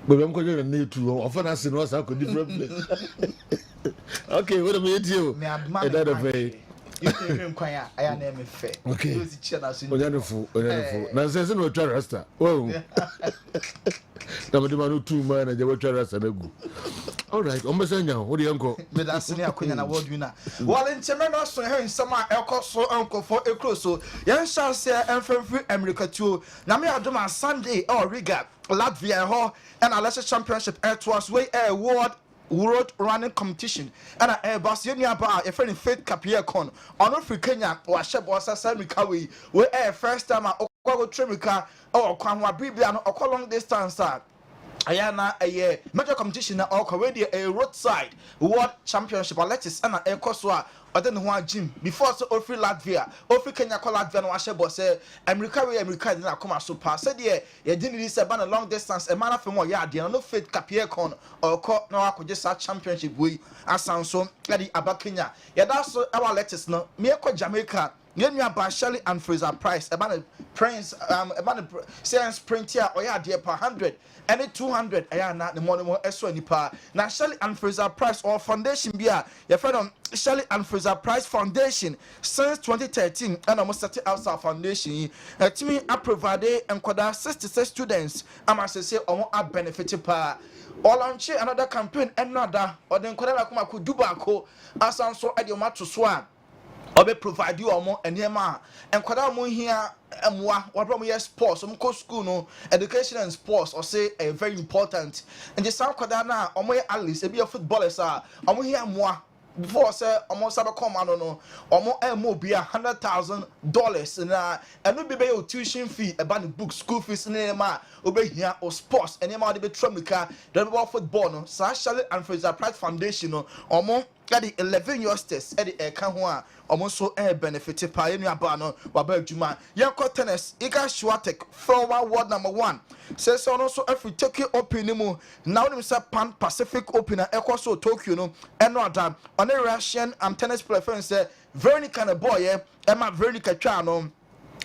But I'm going to need to often ask in what's a different place. Okay, what am I you? Me admire me. You can quite I name me fair. Okay. Wonderful. Now says no rasta. Oh. Now two man and you try rasta. All right, almost now. What do you uncle? But that's the Queen award winner. While in Temeno, so here in summer, Elko so uncle for a close. So, young shall say, and from free America too. Now, me, I do my Sunday or Riga, Latvia, Ho, and a lesser championship air towards way air world running competition. And a Airbus Union Bar, a friend in Faith Capia Con, on Free Kenya, or Shebosa Samikawi, where air first time I go Trimica or Kwanwa Bibian or long distance. Ayana a major competition na already a roadside world championship athletics and a Koswa or then one gym before so free Latvia free Kenya call Latvia no washebo say America na come so pass said ye didn't this about a long distance a man from ya dey no fit capie con or call no akogesa championship we asan so ready aba Kenya ya that so our athletics no me ko Jamaica Yenya Bashali and Fraser Price about a prince about a science sprint here or ya dear per 100 any 200 ayana the money more eso nipa na Shelley and Fraser Price or foundation bia your friend on Shelley and Fraser Price Foundation since 2013 and almost started outside foundation to me I provide and kwada 66 students I must say a benefited pa all on another campaign another or then kwada kuma ku dubako asan so adioma to swan obe provide you more enema and kwada mo here emwa what from your sports some go school no education and sports or say very important and the sound kwada na omo at least be a footballers are omo here emwa before say almost have come I don't know almost be $100,000 na and no be your tuition fee about the book school fees nema obey here or sports and nema be trumika the football no so Charlotte and Fraser Price Foundation no almost got the 11 years test at the eka ho a almost so benefit pa enu aba no waba adwuma yanko tennis Iga Swiatek former world number 1 says so no so every Tokyo Open mu now them say Pan Pacific Open na ekwo so Tokyo no eno adam on a Russian tennis player friend say Veronica na boy Emma Veronica twa no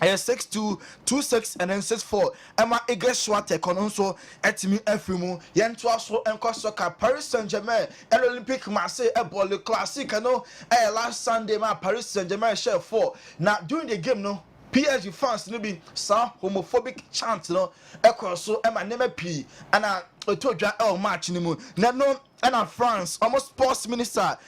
6'2", 2'6", and then 6'4". Emma Iga Swiatek on so etimi efimu yento aso enko soccer Paris Saint-Germain and Olympic Marseille e ball classic no last Sunday ma Paris Saint-Germain share 4 now during the game no PSG fans no be some homophobic chant no across so Emma name P and a match ni mu na no and France almost sports minister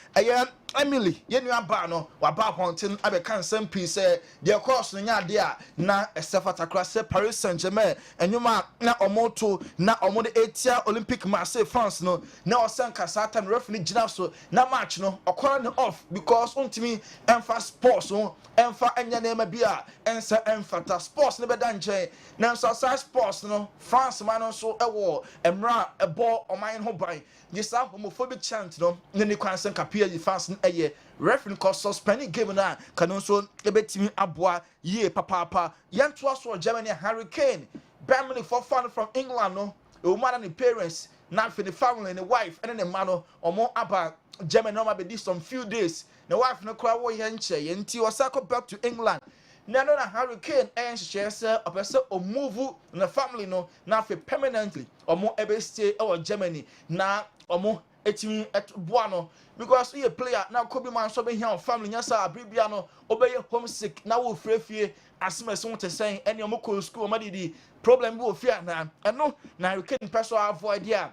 Emily yenu aba no waba hontin abekan some piece the course no nya dia na esefata class Paris Saint-Germain enyuma na omoto na omo de etia Olympic Marseille France no na osan kasata referee gina so na match no okora no off because untimi emfa sports no emfa enya na ma bia ensa emfata sports no beda nche na so sports no France man no so ewo emra ebo oman ho ban yesa homophobic chant no ne kwansen kapia yi fans eye referee ko suspend game na kanon so ebetimi aboa ye papa yanto aso Germany Hurricane Birmingham for fun from England no e woman and the parents na for the family and the wife and the man no omo aba Germany no ma be this some few days the wife no kwa wo ye nche ye nti osako back to England na no na Hurricane and share say opese o move na family no na for permanently omo ebe stay our Germany na omo etimi boano because we a player now could be man so be here family nyasa abribia no obey homesick na wo frefie asema so to say any omo call school ma di problem bi ofia na eno na you can person avoid there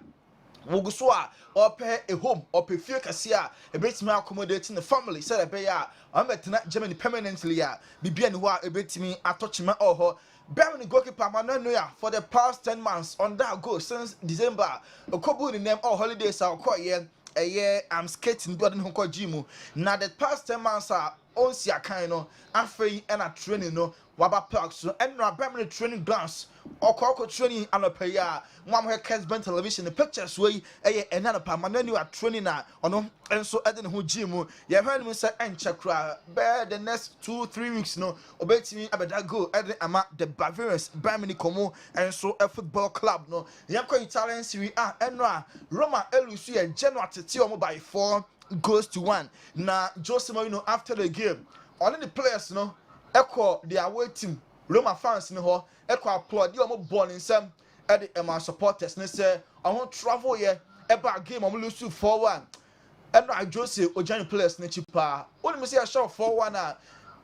woguso a ope a home ope fie kase a ebetimi accommodate the family said be ya ametena Germany permanently ya bibia ni ho a ebetimi atochima oho Birmingham goalkeeper Manoya for the past 10 months on that go since December. Okobu the name all holidays are quite a year I'm skating building hoko gym. Now the past 10 months are on sia kind no afei and a training no waba parks and no Birmingham training grounds or training and a pay one where Kessben television the pictures way another Manoya training na ono and so I didn't who gym you heard me say and chakra bear the next 2-3 weeks no obey me abeda go ama the Bavarians Birmingham Como and so a football club no yanko Italian Serie A and Roma elusu and Genoa tete omo by 4 goes to 1 na Jose Mourinho after the game only the players they are waiting Roma fans no ho applaud you omo ball in some at the my supporters and say I want travel here about game I'm lose 4-1 and I just say Ojani players na cheaper when me say I show 4-1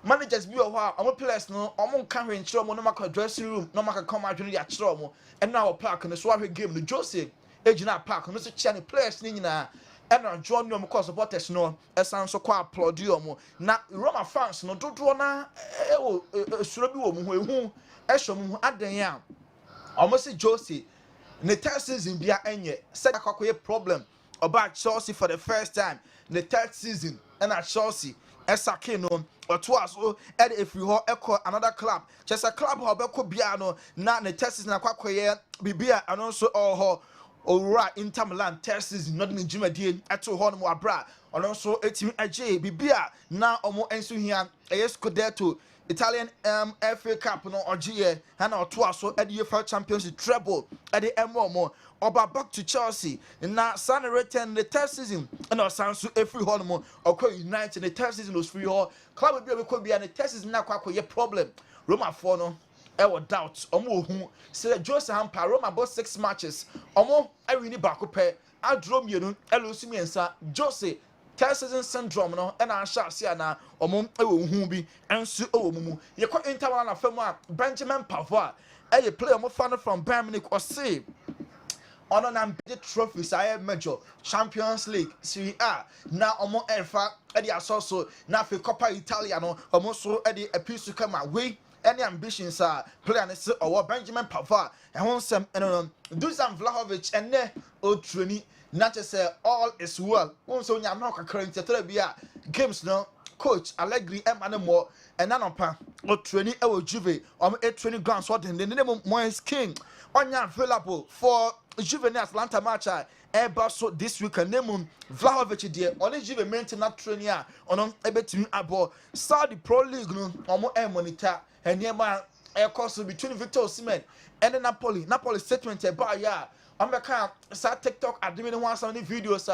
managers be a while I'm players no I'm carry in show no make dressing room no make come out ya show mo and now park and so we game no Jose ejina park no so chia players ni nyina and I join you because supporters no esan so kwa applaud you mo na Roma fans no dodo na suro bi wo mu ehu ehwo mu adan ya almost Josie the third season bia enye said akokoye problem about Chelsea for the first time the third season and at Chelsea esake no otoaso and if you echo another club just a club ho beko bia no na the third season akokoye bibia and also all owura Inter Milan third season not in Jumadie ato ho no mo abra and also etimi age bibia na omo enso hia Scudetto Italian FA Cup no ogie and otoaso at the UEFA Championship treble at the MO oba back to Chelsea na San return the third season and Sansu every hormone or United the third season was free hall club will be and the third season now quite a problem Roma for no doubt omo hu say Jose Hampa Roma about 6 matches omo I win back up I draw me no elusi miensa Jose third season syndrome no and I shall see na omo hu bi ensu omo ye kwa Inter Milan afemu a Benjamin Pavard a player omo fan from Bayern Munich or say on an big trophies I major Champions League Serie A na omo efa e dey asoso na fe Coppa Italia no omo so e dey episu kama we any ambitions are player ne se owo Benjamin Pavard e won sem no Dusan Vlahovic ene o training not just say all is well won so nya na kakra ntetara bia games no coach Allegri Emanemo and nanopa o training e wo Juve e training ground so den the name Moise King onya available for Juve Atlanta match so this week and name Vlahovic there only Juve maintenance training on ebetimi abo Saudi Pro League no omo monitor and nearby air course between Victor Osimhen and Napoli statement about ya America sa TikTok admin one some videos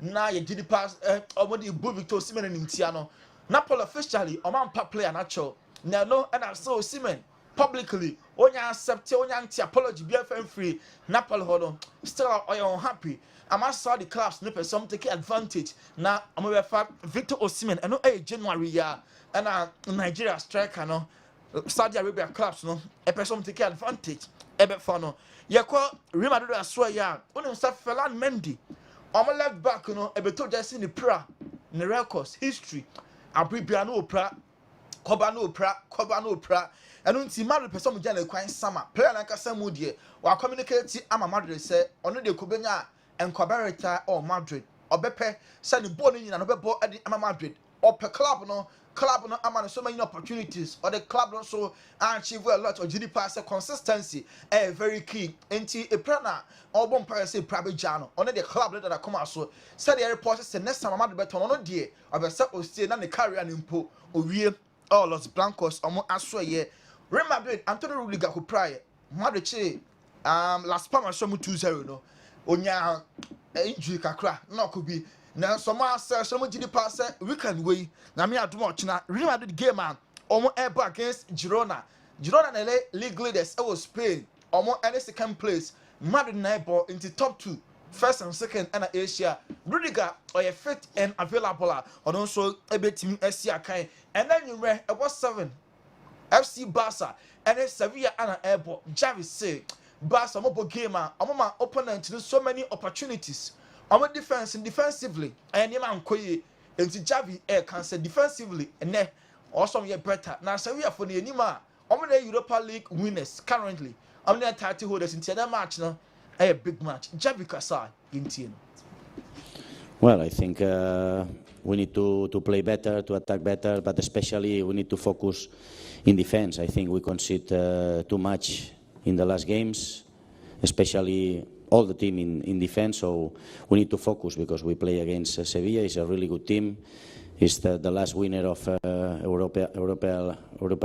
na ye did pass omo the Victor Osimhen and Ntiano Napoli officially omampa player natural no and I saw Osimhen publicly onya accept onya anti apology BFM free Napoli hono still are unhappy am I saw the clubs snippet some take advantage na am we fa Victor Osimhen and no January ya and Nigeria striker no Saudi Arabia clubs no e person take advantage e be for no ye ko Real Madrid aso ya onim sa Ferland Mendy am left back no e be to just in the pra the records history abribia no pra koba no pra and unti Madrid person mo jana kwan sama player na kasa mu de wa communicate ama Madrid say ono de kobenya encoberata or Madrid obepe say the ball ni na no bebo ade ama Madrid ope club no ama so many opportunities or the club no so achieve a lot of GDP pass consistency very key enti e prana obon pass say prabe jano ono the club that come so say the report say next time Madrid beton ono de obese o stay na the career ni mpo owie all Los Blancos omo aso ye Real Madrid Antonio Rudiger who prior Madrid che Las Palmas show 2-0 no onya injury kakra no could be na someone say some GD pass weekend way na me adom ochina Real Madrid game man omo eba against Girona na league leaders was Spain omo any second place Madrid na ebo into top 2 first and second and Asia Rudiger or fit and available on also ebetimi Asia kan and then you re about 7 FC Barca and Sevilla and Airport. Javi say Barca mobile gamer, my opponent to so many opportunities. I'm defensively, and Yaman Koye and Javi air can say defensively and ne also yet better. Now Sevilla for the Nima, the Europa League winners currently. The title holders in the match now. A big match. Javi Kasai in Tino. Well, I think we need to play better, to attack better, but especially we need to focus in defense. I think we concede too much in the last games, especially all the team in defense. So we need to focus because we play against Sevilla. It's a really good team. It's the last winner of Europa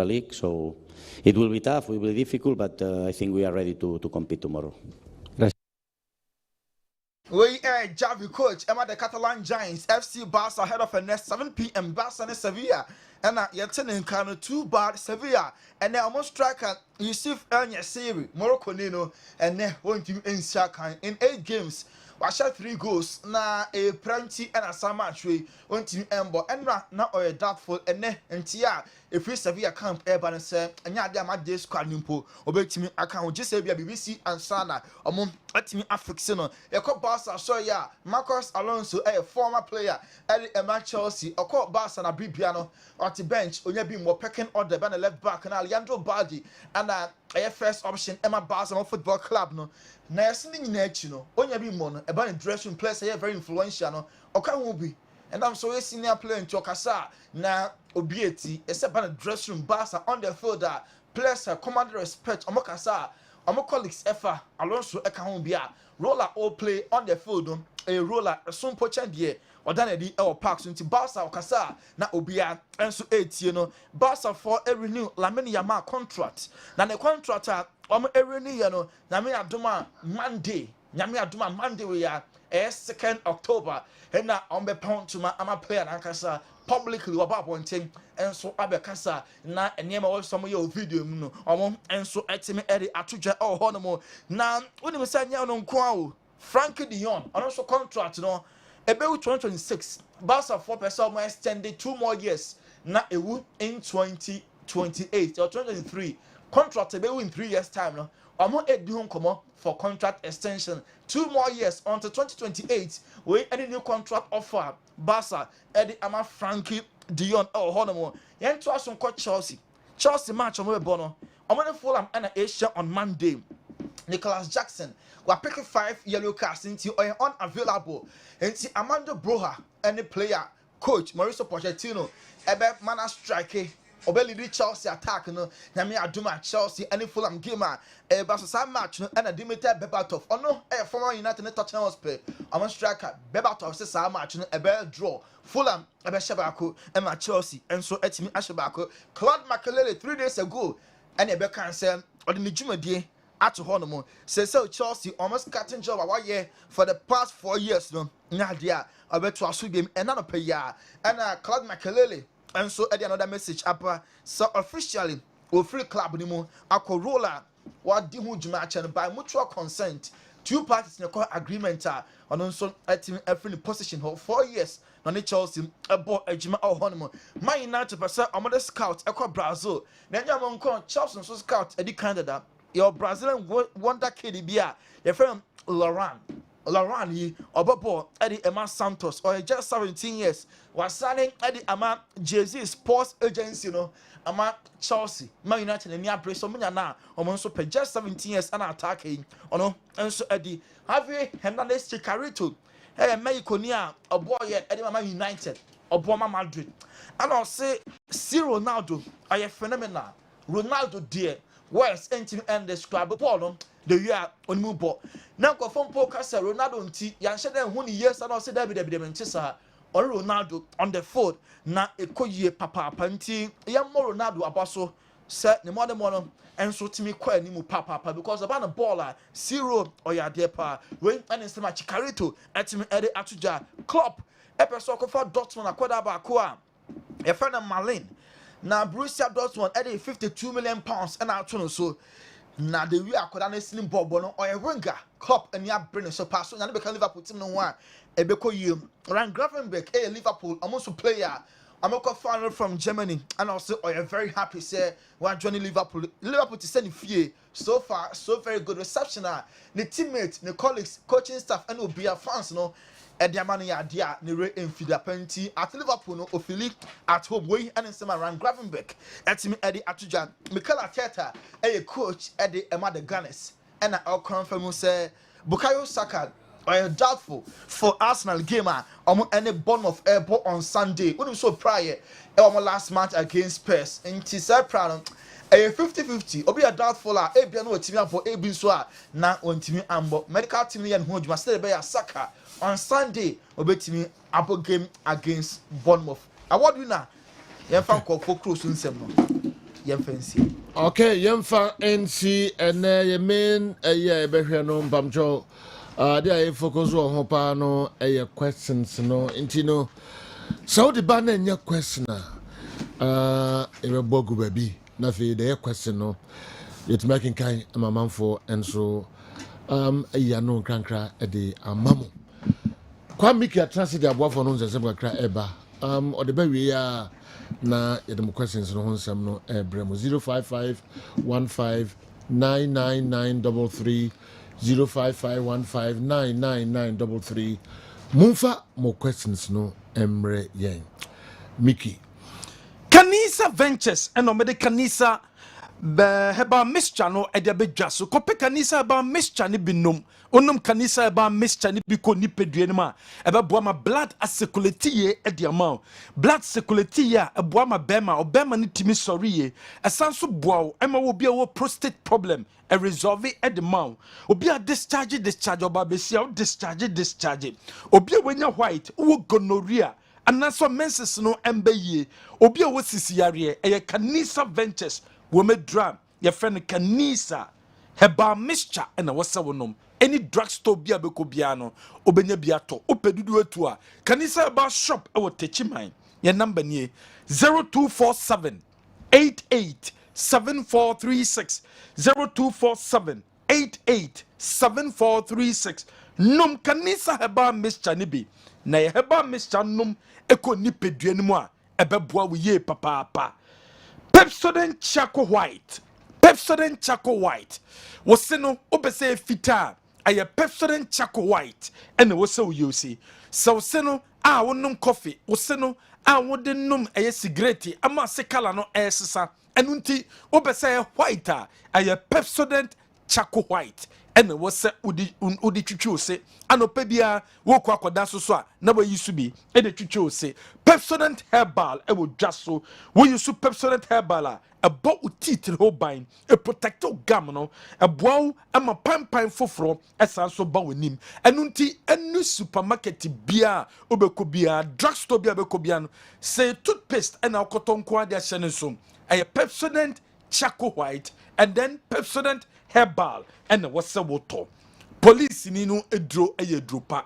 League. So it will be tough, it will be difficult, but I think we are ready to compete tomorrow. We Javi coach, Emma the Catalan Giants, FC Barca ahead of the next 7 p.m. Barca and Sevilla. and yet in Kano 2 bad Sevilla, and now almost striker Yusuf El Yassiri, Morocco Nino, and then one team in Shaka in 8 games. I shot 3 goals na a plenty and a samatry one team embo and na or doubtful and ne and tia if we Sevilla camp airban say and ya dia my day squad nimpo obey me account just say BBC and Sana or at me affixino a cop Barca so ya Marcos Alonso a former player at Chelsea or call Barca and a Bibiano at the bench on be more pecking order than a left back and Alejandro Baldi and a first option Emma Barca football club no na yasini nyinachi no onya bi mo no eba ne dressing place say very influential no oka ho bi and I'm so a senior player nti okasa na obieti except ba ne dressing room Barca on the field players command respect omokasa omo colleagues efa Alonso eka ho bi a roller all play on the field a roller so pochen de odana di e park so nti Barca okasa na obia enso etie no Barca for a renew Lamine Yamal contract na the contract renew you know nyame adoma Monday we are 2nd October and na be pound to my player na kasa publicly about one thing and so abekasa na enema wo some your video mu no enso etime eri atudwa honomo na woni mesanya no nko awo Frankie de Jong also contract no about 2026 Barca 4% more extended 2 more years na ewu in 2028 or 2023 contract about in 3 years time no omo edi ho komo for contract extension 2 more years until 2028 we any new contract offer Barca edi ama Frankie de Jong honomo yen to aso ko Chelsea match omo be bono omo ne Fulham and Asia on Monday. Nicholas Jackson we are picking 5 yellow cards into unavailable into Amanda Broha any player coach Mauricio Pochettino ebe mana strike obeli Chelsea attack no nyame aduma Chelsea any Fulham game eba so match no and Dimitar Berbatov ono former United Tottenham Hotspur am striker Berbatov say sa match no ebe draw Fulham ebe shebako and Chelsea and so etimi ashebako Claude Makelele 3 days ago and ebe can say odini dwumadie at home say Chelsea almost cutting job a year for the past 4 years no nadia abeto aso game and not pay ya and Claude Makelele and so another message up so officially we free club ni mo akorola what di hu juma chen by mutual consent 2 parties in a agreement on so team every position for 4 years no Chelsea abo ejima honomo Man United person among scout ekwa Brazil na nyamo nko Chelsea so scout edi Canada your Brazilian wonder kid bia your friend Laurent yi obobo Eddie Emma Santos or just 17 years was signing Eddie Ama Jay-Z Sports Agency no ama Chelsea Man United and near brace so many na omonso pe just 17 years and attacking ono enso Eddie Javier Hernandez Chicharito Mexico near a boy Eddie Mama United or Boma Madrid and I'll say see Ronaldo are phenomenal Ronaldo dear West entering and the scrub Paul the year on Mubo. Now go from Pocasa Ronaldo nti yanshe den hu ni years and say David Mentisa or Ronaldo on the field na ekoye papa nti ya mo Ronaldo abaso say ne mo no enso timi kwa ni mu papa because about the baller 0 or ya there pa when and Sema Chikarito atimi ede atuja club epeso ko for Dortmund akwada ba ko a e friend Malin na Borussia Dortmund ede 52 million pounds and out so na the we akoda na slim bobo no or a winger club and ya bring so pass so na be Liverpool team no one e be ko yim Ryan Gravenberch Liverpool almost a player America fan from Germany and also are very happy say one joining Liverpool to send fee so far so very good reception the teammates the colleagues coaching staff and will be fans no Ediamani Adia ne re enfida penti at Liverpool no ofili at home way and some around Gravenberch etimi Eddie Atuja Mikel Arteta coach Eddie Emma the Gunners and I'll confirm say Bukayo Saka are doubtful for Arsenal gamer any Bournemouth airport on Sunday when we saw prior last match against Spurs in Tisa Brown a 50-50 obi a doubtful bia no timi for ebi so na on timi ambo medical team yan hu djuma say be Saka on Sunday obetimi abo game against Bournemouth award winner yemfa nkofo close nsem no yemfa nsi okay yemfa nc ene ye main ye behwe no mbamjo they focus on hopa no questions no intino so the ban nya question Ebe bogu baby. Na fi the question no. Yet making kind my man for and so ya no krankra e de amamo. Kwa miki atransi de aboafo no nzese kakra eba. Or the baby ya na yedem questions no honsam no bremo 05515999933 05515999933 Mumfa more questions no emre yen. Mickey. Kanisa Ventures and Omede Kanisa heba mixture no e de bedwa so kope kanisa heba mixture ni binum onum kanisa heba mixture ni biko ni pedue ni ma e be boa ma blood circulate ye e de ama blood circulate ya e boa ma obema ni timi sorry ye esanso boa e ma wo bia wo prostate problem e resolve e de ma obi a discharge oba besia o discharge obi a wenya white wo gonorrhea anaso menses no embe ye obi a wo sisi yare e kanisa Ventures Wome drum, your friend Kanisa, heba mixture, and I was wonom. Any drugstore be a becobiano, obenya biato, opedudu etua. Kanisa heba shop, I will teach mine. Your number near 0247 88 7436 0247 88 7436. Num Kanisa heba mixture nibi. Na ye heba mixture num eko nipedue nimwa, ebeboa wiye papa. Pepsodent Charcoal White. Pepsodent Charcoal White. Waseno obese fita. Aye Pepsodent Charcoal White. And wase you see. So seno wonum coffee. Waseno wode num aye cigarette. Ama se kala no sisa. Enunti obese white aye Pepsodent Charcoal White. And wase udi chuchu se. Anope bia wo kwa koda so a na ba yisu bi e de twetwe se Pepsodent Herbal e wo dwaso wo yisu Pepsodent Herbal a bo teeth ho ban e protect o gam no e boaw ama pampan foforo esan so ba wonim enunti enu supermarket bia obeko bia drugstore bia obeko bia no say toothpaste and akotonko ade ahye so e Pepsodent Charcoal White and then Pepsodent Herbal and what's a water police ni no edro dropa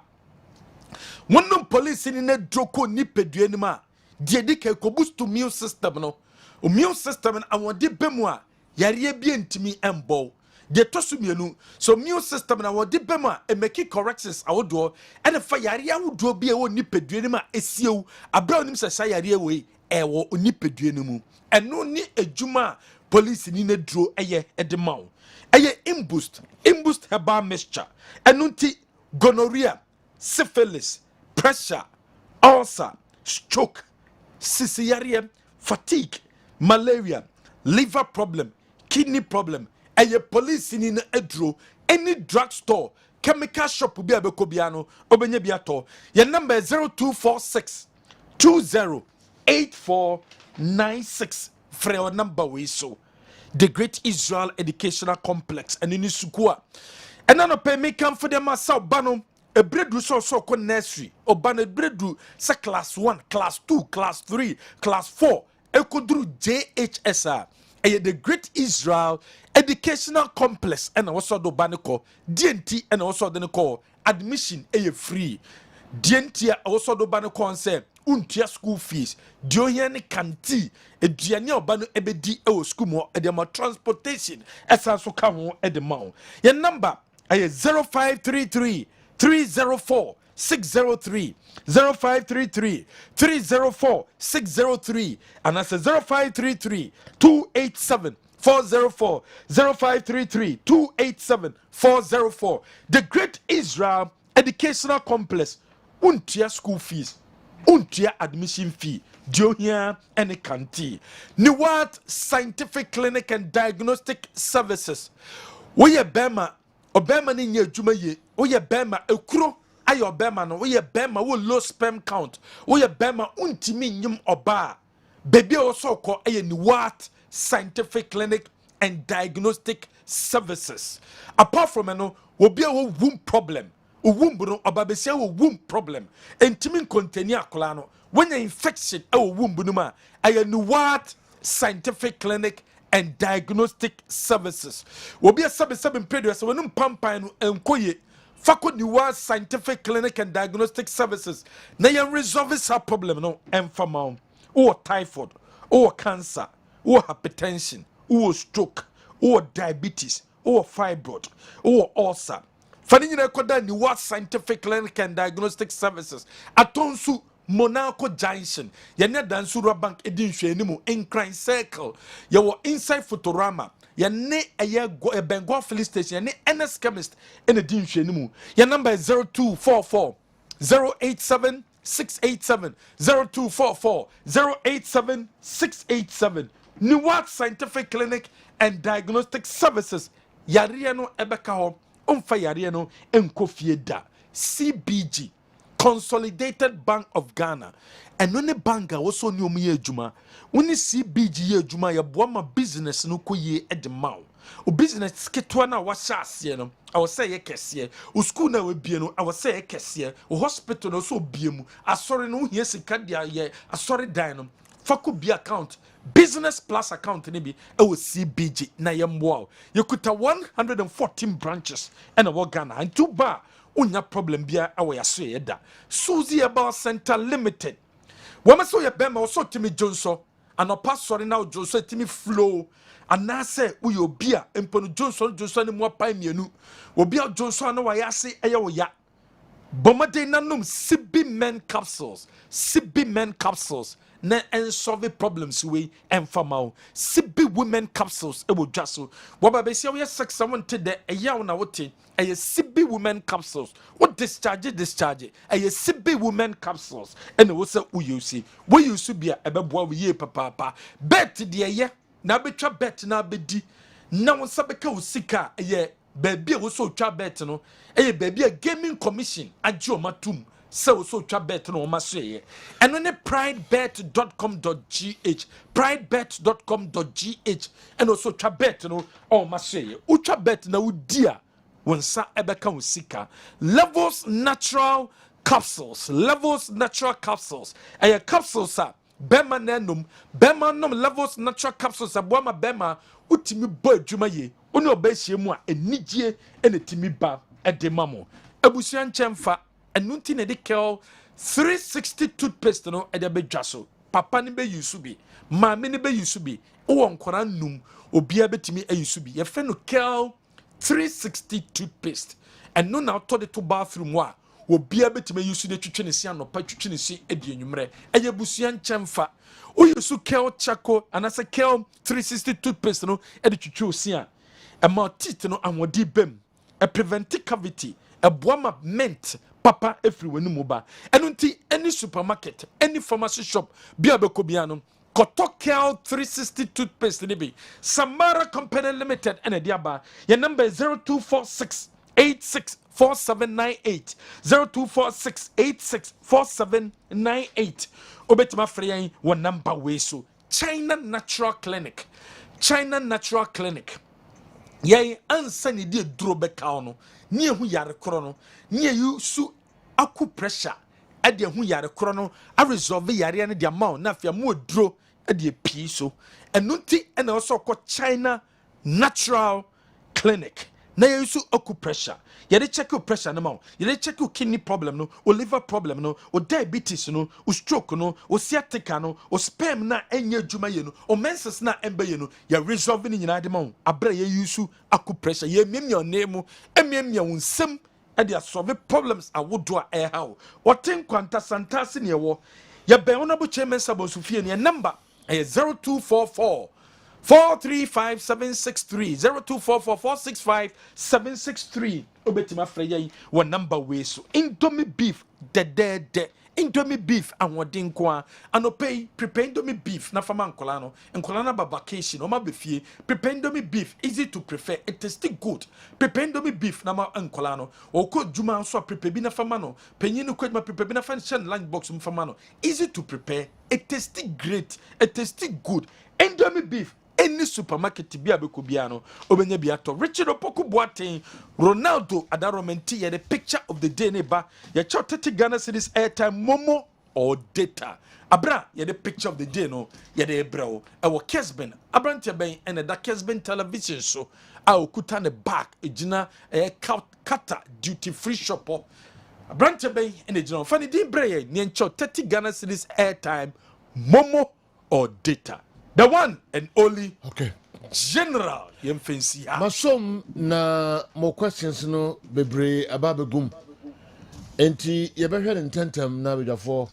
wonno police ni na droko ni pedue ni ma de dike ko boost to immune system no immune system na awode bemu a yare bia ntimi embo de tosu mienu so immune system na awode bemu a e make corrections awodo e fa yare awodo bia wo ni pedue ni ma esiew abra onim sesa yare we e wo ni pedue ni mu eno ni ejuma police ni na dro eye edemaw eye imboost herbal mixture enunti gonorrhea syphilis pressure ulcer stroke cesarean fatigue malaria liver problem kidney problem eye police ni na edro any drugstore chemical shop bi abekobiano obenye biato your number is 0246 208496 for your number we so the Great Israel Educational Complex and in Sukua. And then pay me come for them myself, Bano, a breadru so called nursery, or Bano breadru, say class 1, class 2, class 3, class 4, Ekodru JHSR, and the Great Israel Educational Complex, and also the Banako, DNT, and also the call admission free. DNT also the Banako say. Untia school fees diohiane kanti eduane obano ebedi e school mo e de transportation esanso ka ho e de ma your number ay 0533 304 603 0533 304 603 and that's 0533 287 404 0533 287 404 the Great Israel Educational Complex untia school fees untia admission fee diohia any kanti Niwat Scientific Clinic and Diagnostic Services woye bema obema ni nye adwuma ye woye bema ekuro ayo obema no woye bema wo low sperm count woye bema untimi nyum oba baby also call Niwat Scientific Clinic and Diagnostic Services apart from no obi a womb problem womb no obabesia womb problem entimin contain akola no when infection womb no ma Niwat Scientific Clinic and Diagnostic Services obi a sabe previous when pampan no enkoye fako Niwat Scientific Clinic and Diagnostic Services na yan resolve this problem no emfama or typhoid or cancer, or hypertension, or stroke, or diabetes, or fibroid, or ulcer. Fani nyina koda ni what scientific clinic and diagnostic services. Atonsu Monaco Junction. Yanya Dansura Bank edin hwanimu Incline Circle. Yawo inside Futurama. Yane aya Bengal Filling Station. Yane NS Chemist in edin hwanimu. Your number is 0244 087 687 0244 087 687. Niwat Scientific Clinic and Diagnostic Services. Yariano Ebeka Umfa Yariano Enkofieda CBG Consolidated Bank of Ghana. And when the bank also knew me juma, when the CBG ye juma ya boama business no ko ye at the mouth. O business ketwana washas ye no. I was say ye kesiye. O school na we bieno. I was say ye kesiye. O hospital no so biemu. Asori no ye sikadia ye. Asori dino. Faku bi account. Business plus account ni bi e wo CBG na ye mboa. You could have 114 branches and a Ghana and two bar. Unya problem bia awe yaso ye da. Suzy About Center Limited. Wama so ye bema oso timi Johnson. Anopa sorry now Johnson timi flow. Anase uyo bia emponu Johnson ni mwapa mienu. Wobia Johnson na wayase eye wo ya. Bomade nanum CB men capsules. CB men capsules. Na solve problems we enfamao. CB women capsules e wo dwaso. Waba be sia we sex someone te de eya na wote. Eye CB women capsules. What discharge eye CB women capsules. And wo se uyusi. We use bia ebeboa we ye papa. Bet de eye na betwa bet na bedi. Na won sabeka usika eye baby wo so twa bet no. Eye baby a gaming commission ajo matum. So twa bet no ma so ye. And when pridebet.com.gh pridebet.com.gh and also twa bet no o ma so ye. Utwa bet na udia wonsa ebeka usika. Levels natural capsules. Eye capsules are Bema nenum levels natural capsules aboama bema utimi boy adwuma ye oni obehie mu a enigye enetimi ba edemamo abusuan chemfa enunti ne de kel 360 toothpaste no ede bedwaso papa ne be yusu bi maame ne be yusu bi wo nkora num obia betimi ayusu bi ye fe no kel 360 toothpaste eno na to de to bathroom wa obia betime yusu de twetwe ne si anopa twetwe ne si edi enwumre eye busuan chemfa o yusu kel chako anase kel 360 toothpaste no edi twetwe osi a ma teeth no anwodi bem a prevent cavity a boama mint papa everywhere no ba enunti any supermarket any pharmacy shop bia bekobia no Kotokel 360 toothpaste ni bi Samara Company Limited and Diaba. Your number is 0246 864798 0246 864798. Obetima free one number way so China Natural Clinic. Yay ansa ni die duro beka no nie hu yare kro no nie yu su aku pressure ade hu yare kro no a resolve yare ne de amount na afia mo duro ade pii so enunti ena also ko China Natural Clinic na yu su aku pressure yare check your pressure no ma yare check your kidney problem no o liver problem no o diabetes no o stroke no o sciatica no o sperm na enye adwuma ye no o menses na emba ye no ya resolve ni nyina de ma abra ye yusu aku pressure ye miemia onemu emiemia wonsem e de solve problems awodo a e ha o ten kwanta santase ne wo ye ben wona bo chairman sabosufie ne number 0244 435763 0244 465763 obetima freya one number way so Indomie beef de Indomie beef anwodin ko a anopay prepare Indomie beef na fama nkola na vacation o ma befie prepare Indomie beef easy to prepare it tastes good prepare Indomie beef na ma nkola no o ko djuma so prepare bi na fama no panyin no kwedma prepare bi na fa lunch box fama no easy to prepare it tastes great it tastes good Indomie beef any supermarket bi abeko bia no obenya bia to Richard Opoku Boateng Ronaldo adaromenti ye the picture of the day neba ye chow 30 Ghana cedis airtime momo or data abra ye the picture of the day no ye the ebro e wo Kessben abrante ben and the Kessben television so a okuta ne back ejina kata duty free shop abrante ben and ejina fani din bre ye ne chow 30 Ghana cedis airtime momo or data. The one and only Okay. General Yemfensi. Masom na more questions no bebre ababegum. Enti yebehwe ntentem na bidafo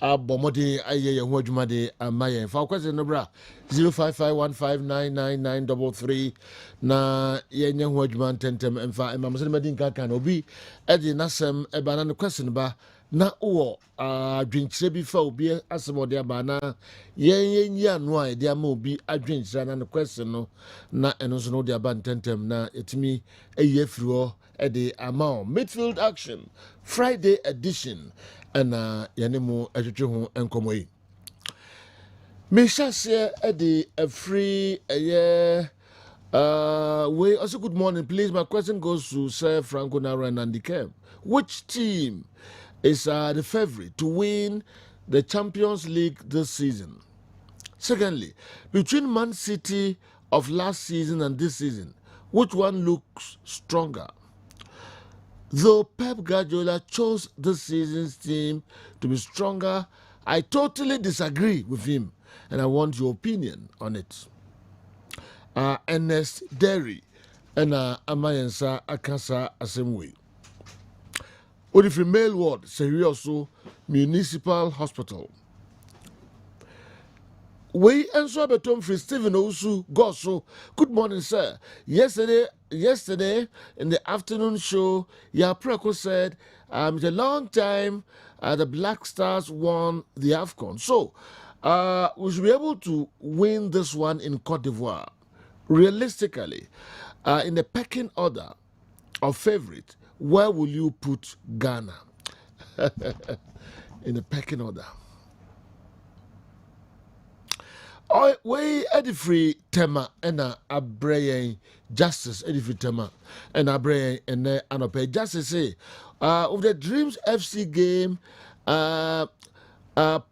abomode aye ye ho adwuma de amaye. Fa question no bra 0551599933 na yenye ho adwuma ntentem emfa emamse medin kaka obi e di nasem e bana no question ba na wo adwenkyire bi fa obi asemode abana yenyi anu a de ama obi adwenkyire na no question no na eno so no de aba ntentem na etimi eye firi the amount midfield action Friday edition and yanemu etwetwe ho enkomo yi me shase the a free way also good morning please my question goes to Sir Franco Nara and Andy Kem. Which team is the favorite to win the Champions League this season? Secondly, between Man City of last season and this season, which one looks stronger? Though Pep Guardiola chose this season's team to be stronger, I totally disagree with him, and I want your opinion on it. Ernest Derry and Amayensa Akasa Asemwe. Odifri Mail Ward, Serioso Municipal Hospital. We answer betom for Stephen Osu Goso. Good morning, sir. Yesterday in the afternoon show, Yapreko said it's a long time the Black Stars won the AFCON. So we should be able to win this one in Cote d'Ivoire. Realistically, in the pecking order of favorite, where will you put Ghana? In the pecking order. We edifree tema ena abrayen justice edifree tema ena abrayen ene anope justice say of the Dreams FC game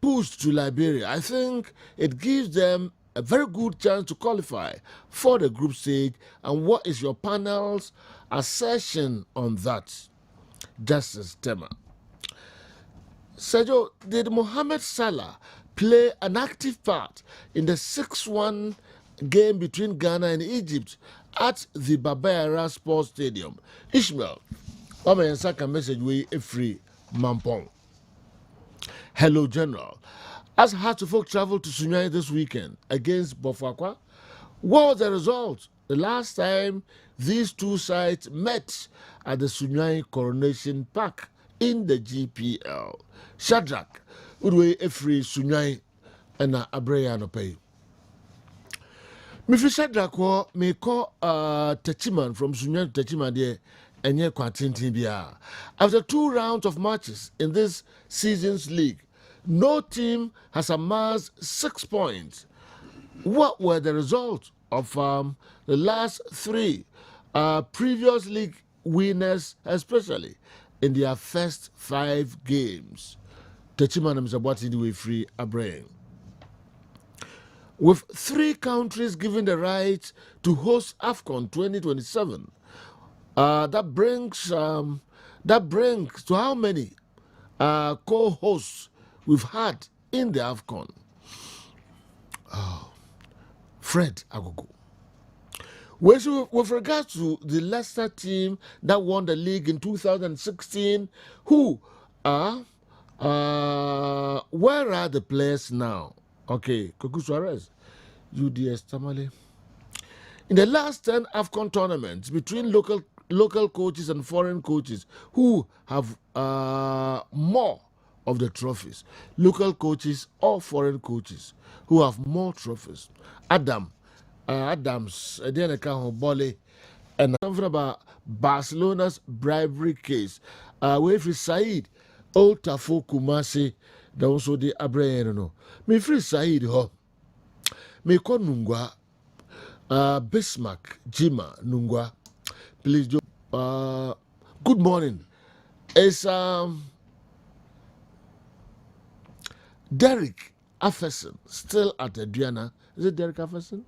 pushed to Liberia. I think it gives them a very good chance to qualify for the group stage. And what is your panel's assertion on that? Justice Tema. Sergio, did Mohamed Salah play an active part in the 6-1 game between Ghana and Egypt at the Baba Sports Stadium? Ishmael, Saka message we a free Mampong. Hello, General. As Hartlepool traveled to Sunyani this weekend against Bofakwa, what was the result? The last time these two sides met at the Sunyani Coronation Park in the GPL. Shadrach, Udwe Efri Sunyani and Abreya no pay. Mifri Shadrach may call Techiman from Sunyani Techiman there and ye quantin bia. After 2 rounds of matches in this season's league, no team has amassed 6 points. What were the results of the last 3 previous league winners, especially in their first 5 games? Techiman Mzabwati Way Free Abraham. With 3 countries given the right to host AFCON 2027, that brings to how many co-hosts we've had in the AFCON? Fred Agogo. With regards to the Leicester team that won the league in 2016, who are where are the players now? Okay, Koku Suarez, UDS Tamale. In the last 10 AFCON tournaments between local coaches and foreign coaches, who have more of the trophies? Local coaches or foreign coaches who have more trophies? Adams, Edeneka Bole, and something about Barcelona's bribery case. With Said, Old Tafo Kumasi, also the Abraham. Me free Said ho. Me ko Nungwa, Bismarck, Jima, Nungwa. Please do. Good morning. It's Derek Afferson still at Adriana. Is it Derek Afferson?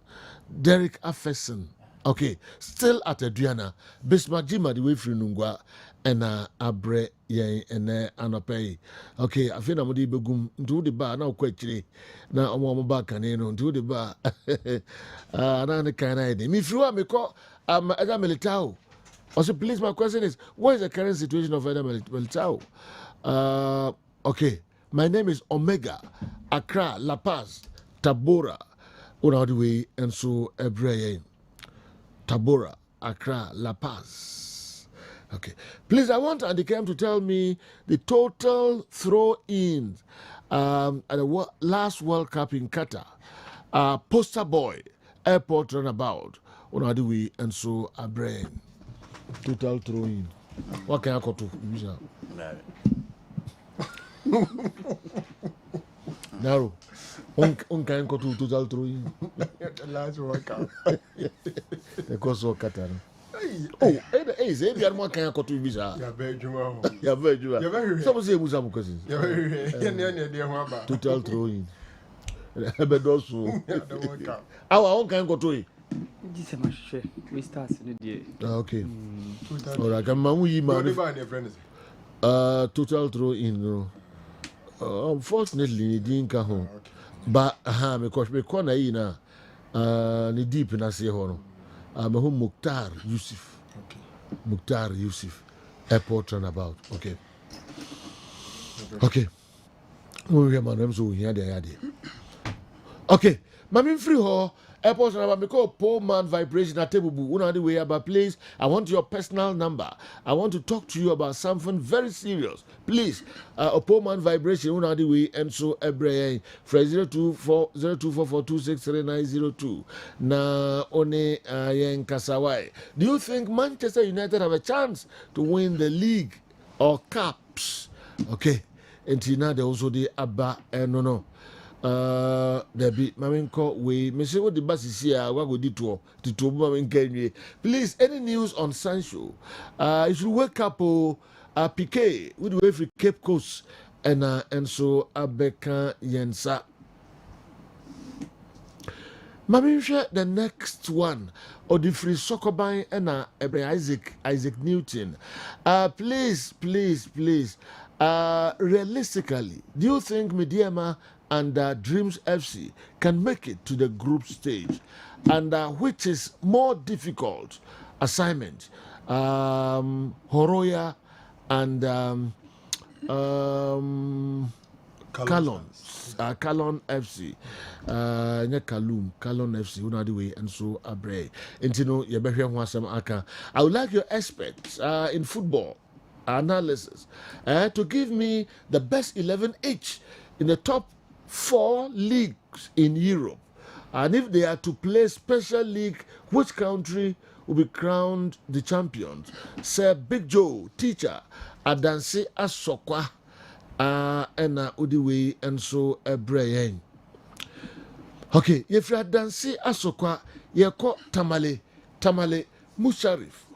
Derek Afferson. Okay, still at Adriana. Bismarck Jima the way free Nungwa and Abre yɛn ɛnɛ anɔpɛ yi okay afei na mode bɛgum nti wode ba na wokɔ akyire na ɔmo ba kane no nti wode ba na ne kan no ayɛ den mefiri hɔ a mekɔ ɛda Militao. Also, please, my question is, what is the current situation of Edda Militao? Okay, my name is Omega, Accra, La Paz, Tabora, Unadiwe, and so Ebreye. Tabora, Accra, La Paz. Okay, please, I want Andy-Kem to tell me the total throw-ins at the last World Cup in Qatar. Poster boy, airport runabout, Unadiwe, and so Ebreye. Total throw in. What can I go to? Narrow. On can go to total throw in. The last World Cup. The course of Qatar. Oh, hey, you are more can I go to visa? Yeah, very well. Yeah, very well. Some say Musa Mukasin. Yeah, Total throw in. But also, our own can go to it. We start in the day. Okay. All right, come on, we man. Total throw in. Unfortunately, it didn't come home. But because we corner in ni deep in a say hono. Home Mukhtar Yusuf. Mukhtar Yusuf. Airport runabout. Okay. Okay. We have my so here they are. Okay. Mami free ho. Airport number me call poor man vibration at table una the way about please. I want your personal number. I want to talk to you about something very serious. Please, a poor man vibration una the way and so ebre for 0244263902. Na one yen kasawai. Do you think Manchester United have a chance to win the league or cups? Okay. And now they also the abba no. Debbie, Maminko, we may say what the bus is here. What would it do? Please, any news on Sancho? You should wake up, Piqué, with the way for Cape Coast, and so Abeka Yensa. Maminsha, the next one, or the free soccer by and Isaac Newton. Please. Realistically, do you think Mediama and Dreams FC can make it to the group stage? And which is more difficult assignment? Horoya and Kalon FC, Kalon FC, Unadiwe, and so Abre. And you know, I would like your experts in football analysis to give me the best 11 each in the top 4 leagues in Europe. And if they are to play special league, which country will be crowned the champions? Sir Big Joe, teacher, Adansi Asokwa, and Udiwe, and so Ebreye. Okay, if you Adansi Asokwa, Yeko Tamale, Musharif.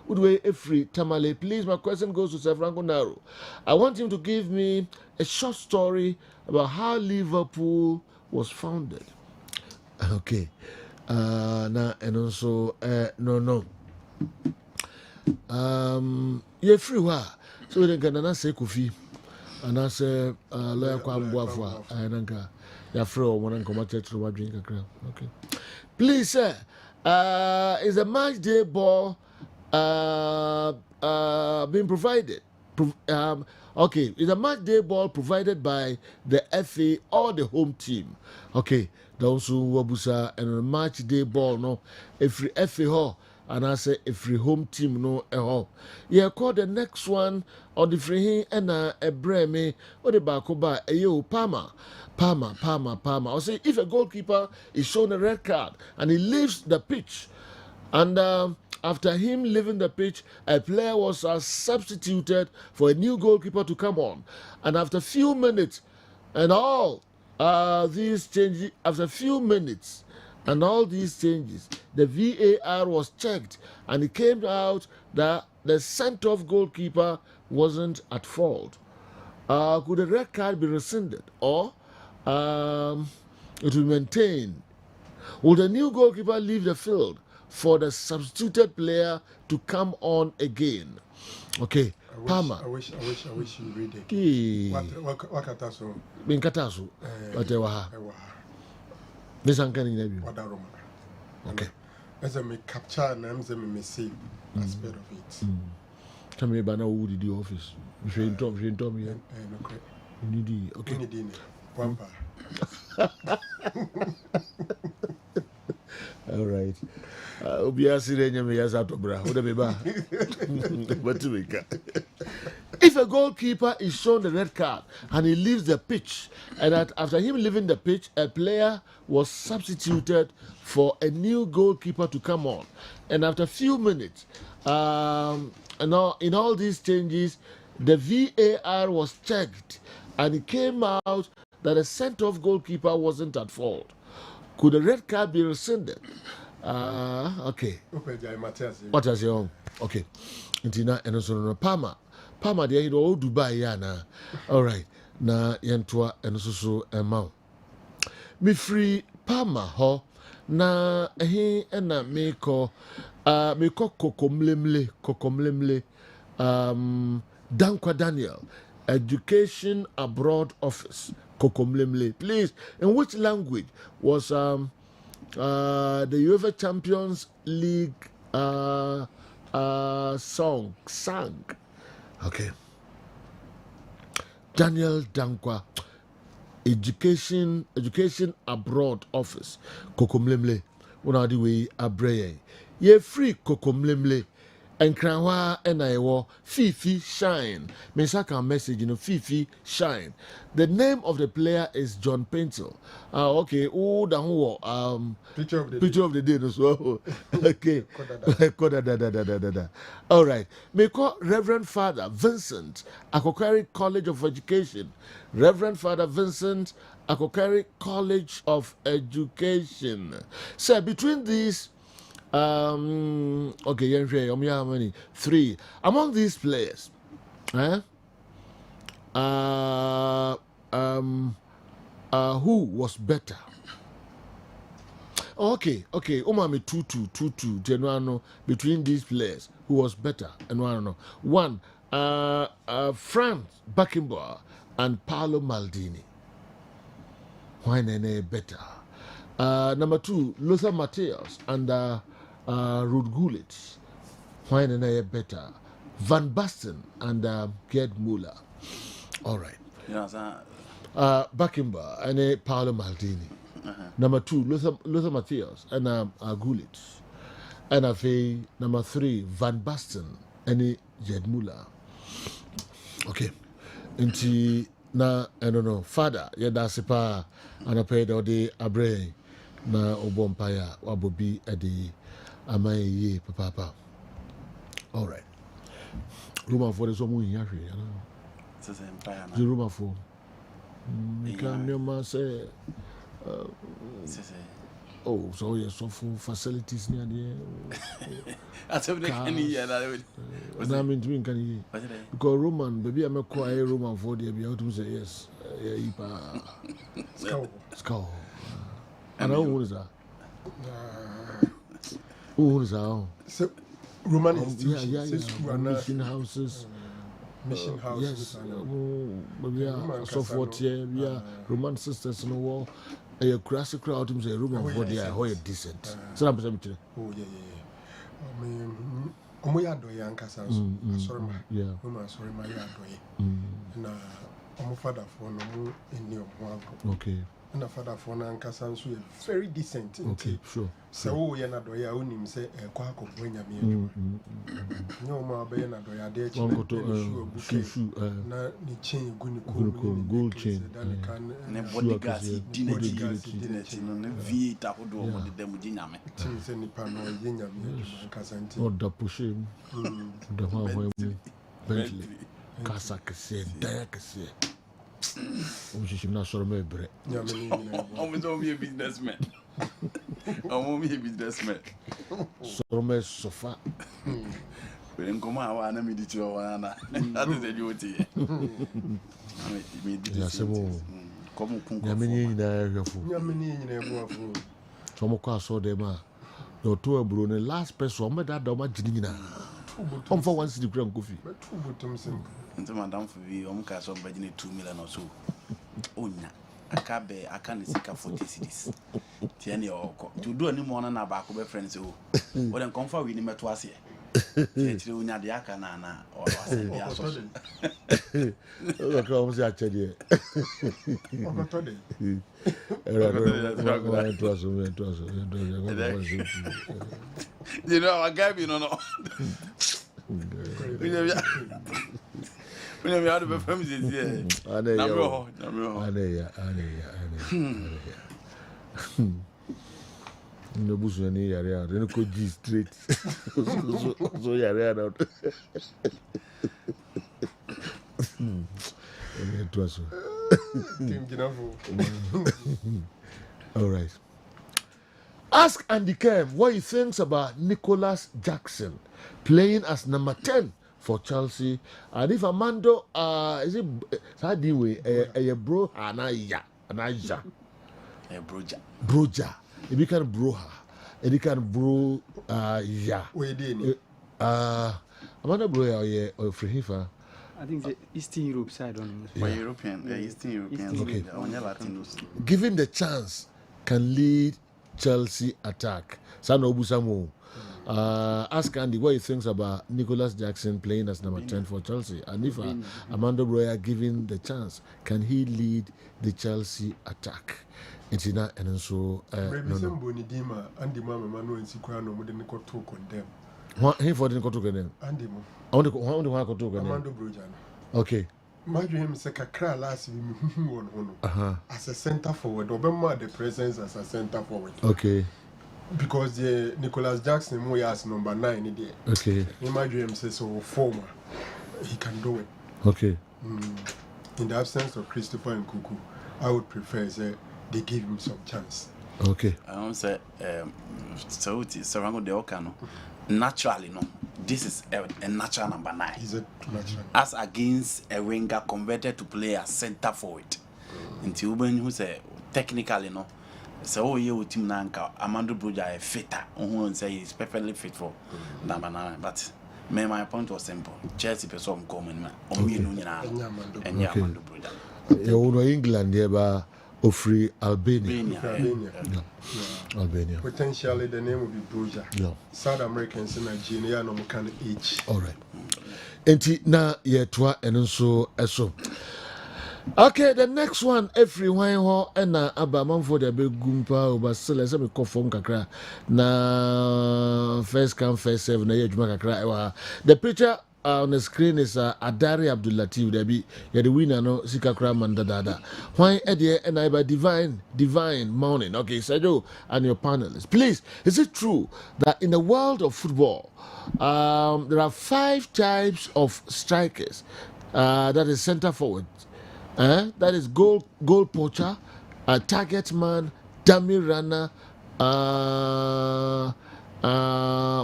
Udwe Efri Tamale, please. My question goes to Sir Franco Naro. I want him to give me a short story about how Liverpool was founded. Okay. Now and also no. You're free wa. So we can say Kofi. And I say lawyer Kwamboafwa. Ananka. You're free or one and come to drink a crown. Okay. Please, sir. Is a match day ball being provided? Okay, is a match day ball provided by the FA or the home team? Okay, those who wabusa and a match day ball no, every FA ho and I say every home team no ho. Yeah, call the next one or the free and a breme or the bakoba a Palmer. I say if a goalkeeper is shown a red card and he leaves the pitch, and after him leaving the pitch, a player was substituted for a new goalkeeper to come on, and after a few minutes, and all these changes, after a few minutes, and all these changes, the VAR was checked, and it came out that the sent-off goalkeeper wasn't at fault. Could the red card be rescinded, or it will maintain? Will the new goalkeeper leave the field for the substituted player to come on again? Okay, Palmer. I wish you read it. Key. What kataso? Binkatasu. Whatever. This uncanny name. What Roman. Okay. As I may capture names and may save aspect of it. Tell me about now who did the office. She told me. Okay. Okay. Wampa. All right. If a goalkeeper is shown the red card and he leaves the pitch, and that after him leaving the pitch, a player was substituted for a new goalkeeper to come on, and after a few minutes, and in all these changes, the VAR was checked, and it came out that a sent-off goalkeeper wasn't at fault. Could the red card be rescinded? Okay. What is your own? Okay. Intina and also Palmer. Palmer, they are all Dubai, yana. All right. Na yentua and so amount. Me free Palmer, ho. Na he and na me ko kokomlemle. Dankwa Daniel, Education Abroad Office, Kokomlemle. Please, in which language was the UEFA Champions League song sang? Okay. Daniel Dankwa, Education Abroad Office, Kokomlemle. Una di we abreye. Ye free Kokomlemle. And Kranwa and I were Fifi Shine. Mesaka message, Fifi Shine. The name of the player is John Pencil. Okay. Oh, the picture of the day as well. Okay. All right. May call Reverend Father Vincent, Akokari College of Education. Reverend Father Vincent, Akokari College of Education. So between these. Okay, how many? 3. Among these players, who was better? Okay, umami 2-2, Genuano, between these players, who was better? And one, Franz Beckenbauer and Paolo Maldini. Why nene better? Number 2, Lothar Matthäus and Ruud Gullit. Why nene better? Van Basten and Gerd Müller. All right. Beckenbauer and Paolo Maldini. Number 2, Lothar Matthäus and Gullit. And number 3, Van Basten and Gerd Müller. Okay. Inti na I don't know. Father, yedasipa anape de abre na obompaya wabobi edi amaye papa. All right. Room for the someone here. The room for. Can you man say? Oh, so yes, so for facilities near there. That's what they can hear. I mean, doing can you? Because Roman, baby, I'm a quiet Roman for the be out to say yes. Skull. And who is that? Who is that? So, Roman institutions, mission houses. Mission houses. Yes, we are so forth here. We are Roman sisters in the war. A classic crowd to say Roman for the how decent. So I'm saying, oh yeah. I mean, omoya doye ankasa so. Sorry ma. Yeah. Roman sorry ma ya doye. Na omo father for no mu eni omo agro. Okay. Na father for na ankasa so very decent. Okay, sure. So ye na doye a onim say kwa akofo nyame adwuma. Nyo ma be na doye ade echi. Shoe na ni chain gu ni gold chain. Ne bodyguards dinati no ne V8 ahodo o de dem di nyame. Tin se nipa no ye nyame adwuma ankasa nti. O da push the one Bentley. Casa kese, daya kese. I'm not sure I'm bread. I'm a businessman. I'm a businessman. So sofa. We didn't come out and I made it your one. That is the duty. Come Some of us saw them. The two Bruno last person, that Doma Gina. for 1 city grand coffee. Two bottom simple. Into Madame for we cast on budget 2 million or so. Onya. I can't see 40 cities. Tiani or to do any more than a back of friends who wouldn't come for winning twice here. Unya the Akanana or Come say actually. You know, I gave you no. We never had a performance here. No bush any yare, then go G straight. So yare out. All right. Ask Andy Kev what he thinks about Nicholas Jackson playing as number 10 for Chelsea. And if Amando, is it Sadiwe, a bro, Anaya, Broja. If you can bro her, if you can bro, yeah. Where did Amanda bro, or Frehifa. I think the Eastern Europe side on European, Eastern European, okay. Latinos. Given the chance, can lead Chelsea attack. Sano Busamo. Ask Andy what he thinks about Nicholas Jackson playing as number 10 for Chelsea. And if Amanda Broya given the chance, can he lead the Chelsea attack? It's not and so Maybe Dima and the Mama Manu and Sikrano would not to condemn. What he for didn't go to them? Andy I want to go to them. Amando Brojana. Okay. Imagine him say Kakra last as a centre forward, Obama the presence as a centre forward. Okay. Because the Nicholas Jackson we as number 9 in there. Okay. Imagine him say so former. He can do it. Okay. In the absence of Christopher and Kuku, I would prefer say they give him some chance. Okay. I don't say so it is surrounded the Okano. Naturally, no. This is a natural number 9. Is it natural? As against a winger converted to play as centre forward. Until when who say technically no. So you team Nanka, Amando Bruja a fitter, who say he's perfectly fit for number 9. But my point was simple. Chelsea person coming on me and Amando Bruja. You know England here of free Albania. Albania. Potentially the name will be Bruja. Yeah. South Americans in Nigeria no can age. All right. Enti na yetwa eno so eso. Okay, the next one everyone ho na abaman for the begumpa obasele se me kofom kakra na first come first serve na yedwuma kakra. The picture on the screen is Adari Abdulatif Debi. You're the winner, no Sikakra Mandadada. Why, Eddie and I by divine morning? Okay, Sergio and your panelists. Please, is it true that in the world of football, there are 5 types of strikers? That is centre forward, that is goal poacher, target man, dummy runner,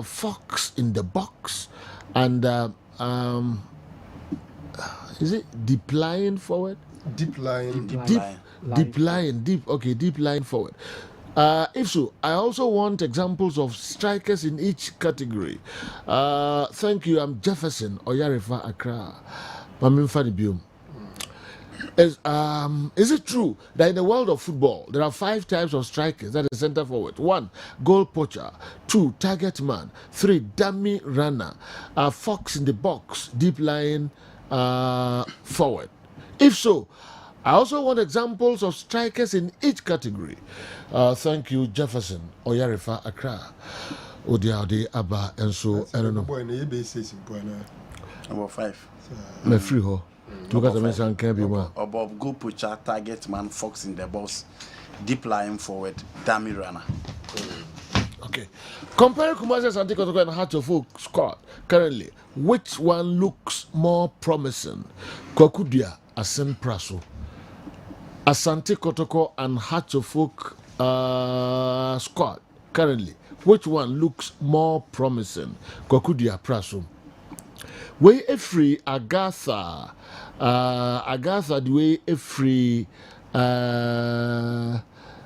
fox in the box, and is it deep line forward? Deep line. Deep line forward. If so, I also want examples of strikers in each category. Thank you. I'm Jefferson Oyarifa Accra. Mamin Fanibium. Is it true that in the world of football there are 5 types of strikers? That is centre forward. 1, goal poacher. 2, target man. 3, dummy runner. Fox in the box. Deep line forward. If so, I also want examples of strikers in each category. Thank you, Jefferson Oyarifa Accra. Odiade Abba and so I don't know. About 5. Me free ho. Look at the mention can be one. Above goal poacher, target man, fox in the box, deep line forward, dummy runner. Okay. Compare Kumasi Asante Kotoko and Hearts of Oak squad currently, which one looks more promising? Kwakudia Asen Praso. Asante Kotoko and Hearts of Oak squad currently, which one looks more promising? Kwakudia Praso. We free Agatha. Agatha the way free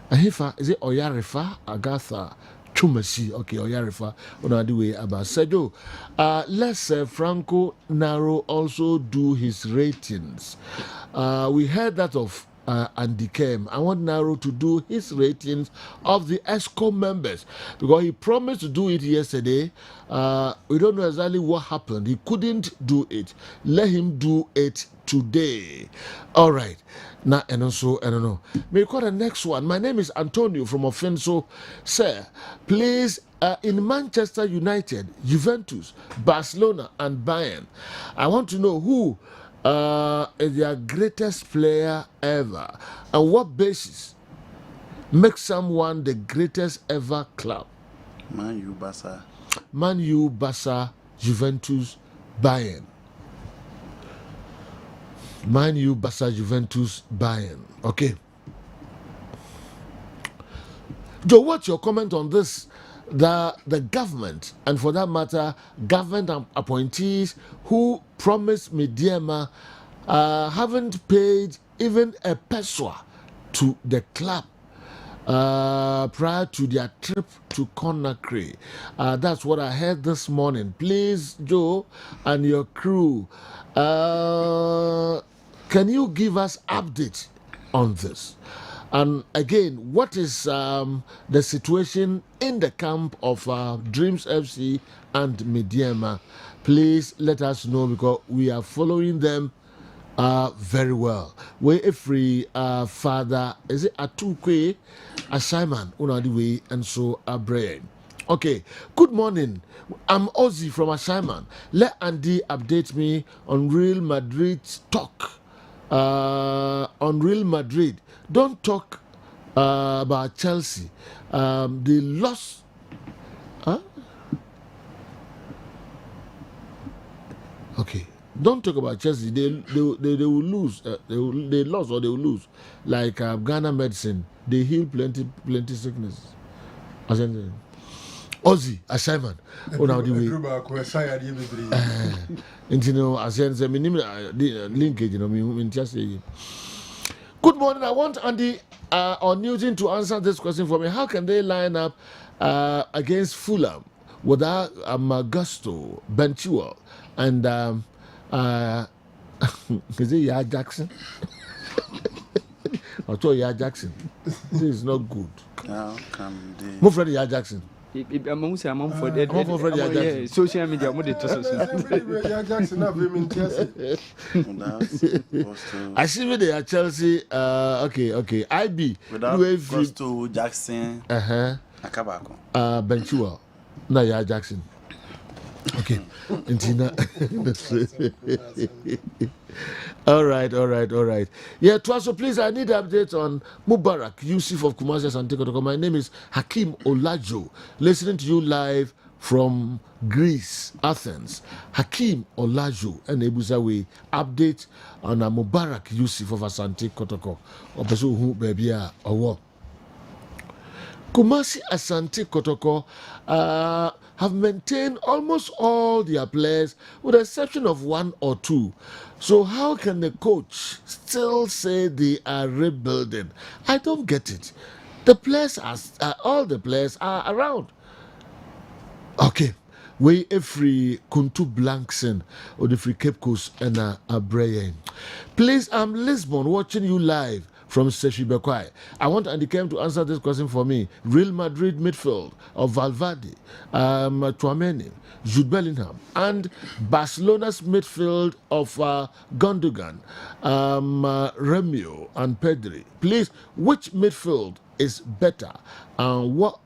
Ahifa, is it Oyarifa? Agatha Chumasi, okay, Oyarifa, on the way about Sedo. Let's Franco Naro also do his ratings. We heard that of Andy Kem. I want Naro to do his ratings of the ESCO members because he promised to do it yesterday. We don't know exactly what happened. He couldn't do it. Let him do it today. All right. Now, and also, I don't know. May call the next one. My name is Antonio from Offenso. Sir, please, in Manchester United, Juventus, Barcelona, and Bayern, I want to know who is their greatest player ever and what basis makes someone the greatest ever club. Man U, Barca. Man U, Barca, Juventus, Bayern. Man U, Barca, Juventus, Bayern. Okay. Joe, what's your comment on this? The government, and for that matter, government appointees who promised Mediema haven't paid even a peso to the club prior to their trip to Conakry. That's what I heard this morning. Please, Joe and your crew, can you give us update on this? And again, what is the situation in the camp of Dreams FC and Mediema? Please let us know because we are following them very well. We a free father is it Atukwe Simon Unadiwe and so Abraham. Okay, good morning. I'm Ozzy from Ashaiman. Let Andy update me on Real Madrid's talk. On Real Madrid, don't talk about Chelsea. They lost. Huh? Okay, don't talk about Chelsea. They will lose. They lost or they will lose. Like Ghana medicine, they heal plenty sicknesses. Ozzy, assignment. Oh, now the way. And you know, as I said, linkage, you know, just saying. Good morning. I want Andy or Newton to answer this question for me. How can they line up against Fulham without Augusto, Benchua, and is it Yah Jackson? I told Yah Jackson. This is not good. How come they... Move Freddy Yah Jackson. I'm for social media. I see where they are Chelsea. Okay. IB. Without Jackson. Akabako. Benchua. No, yeah, Jackson. Okay. All right. Yeah, Twaso, please, I need updates on Mubarak, Yusuf of Kumasi and Tikotoko. My name is Hakim Olajo, listening to you live from Greece, Athens. Hakim Olajo and Ebuzawe update on Mubarak Yusuf of Asante Kotoko. Opeso who baby or Kumasi Asante Kotoko have maintained almost all their players with the exception of one or two. So how can the coach still say they are rebuilding? I don't get it. The players all the players are around. Okay. We free Kuntu Blankson or the free Cape Coast and Abraham. Please, I'm Lisbon watching you live from Seshi Bekwai. I want Andy Kem to answer this question for me. Real Madrid midfield of Valverde, Tchouaméni, Jude Bellingham, and Barcelona's midfield of Gundogan, Remio, and Pedri. Please, which midfield is better and what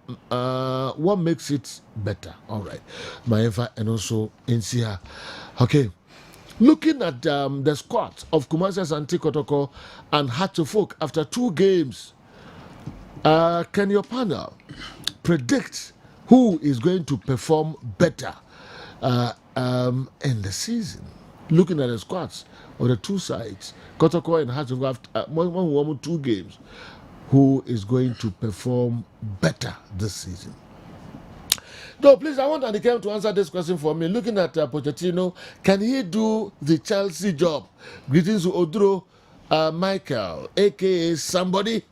makes it better? All right, Maeva and also Insia. Okay. Looking at the squad of Kumasi Asante Kotoko and Hatofok after 2 games, can your panel predict who is going to perform better in the season? Looking at the squads of the 2 sides, Kotoko and Hatofok after 2 games, who is going to perform better this season? No, please, I want Andy Kem to answer this question for me. Looking at Pochettino, can he do the Chelsea job? Greetings to Odro Michael, a.k.a. somebody,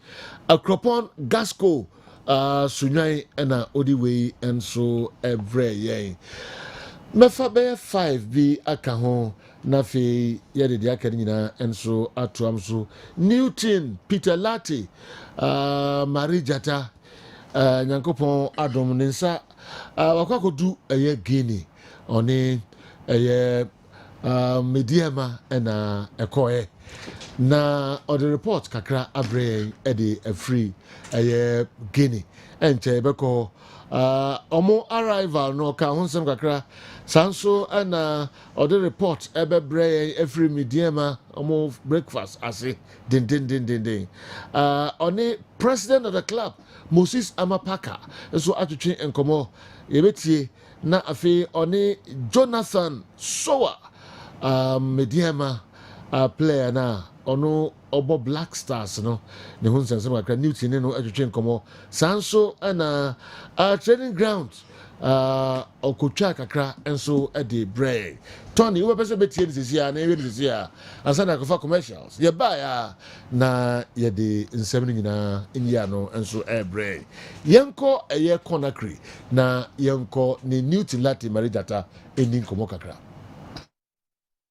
Cropon Gasco, Sunyan ena odi wei enso every yen. Mefa be 5 bi aka ho na fe yede de aka nyina enso atoam so Newton Peter Lati Marijata nyankopon adom ne nsa wakwakodu eye Guinea oni eye mediama ena ekoe na other report kakra abre ede free eye Guinea enche beko omo arrival no ka honsem kakra sanso ana other report ebebre every mediama omo breakfast ase din oni president of the club Moses Amapaka so atwetwe enkomo yebetie na afi oni Jonathan Sowa mediama player na ono obo Black Stars no ne hun sense makra Newton ne no atwetwe nkomo sanso na training ground okotwa kakra enso de break Tony we pese betie dizia na ewe dizia asana kofa commercials ye ba ya na ye de nsem nyina inya no enso break yenko eye Conakry na yenko ne Newton Lati Marijata eni nkomo kakra.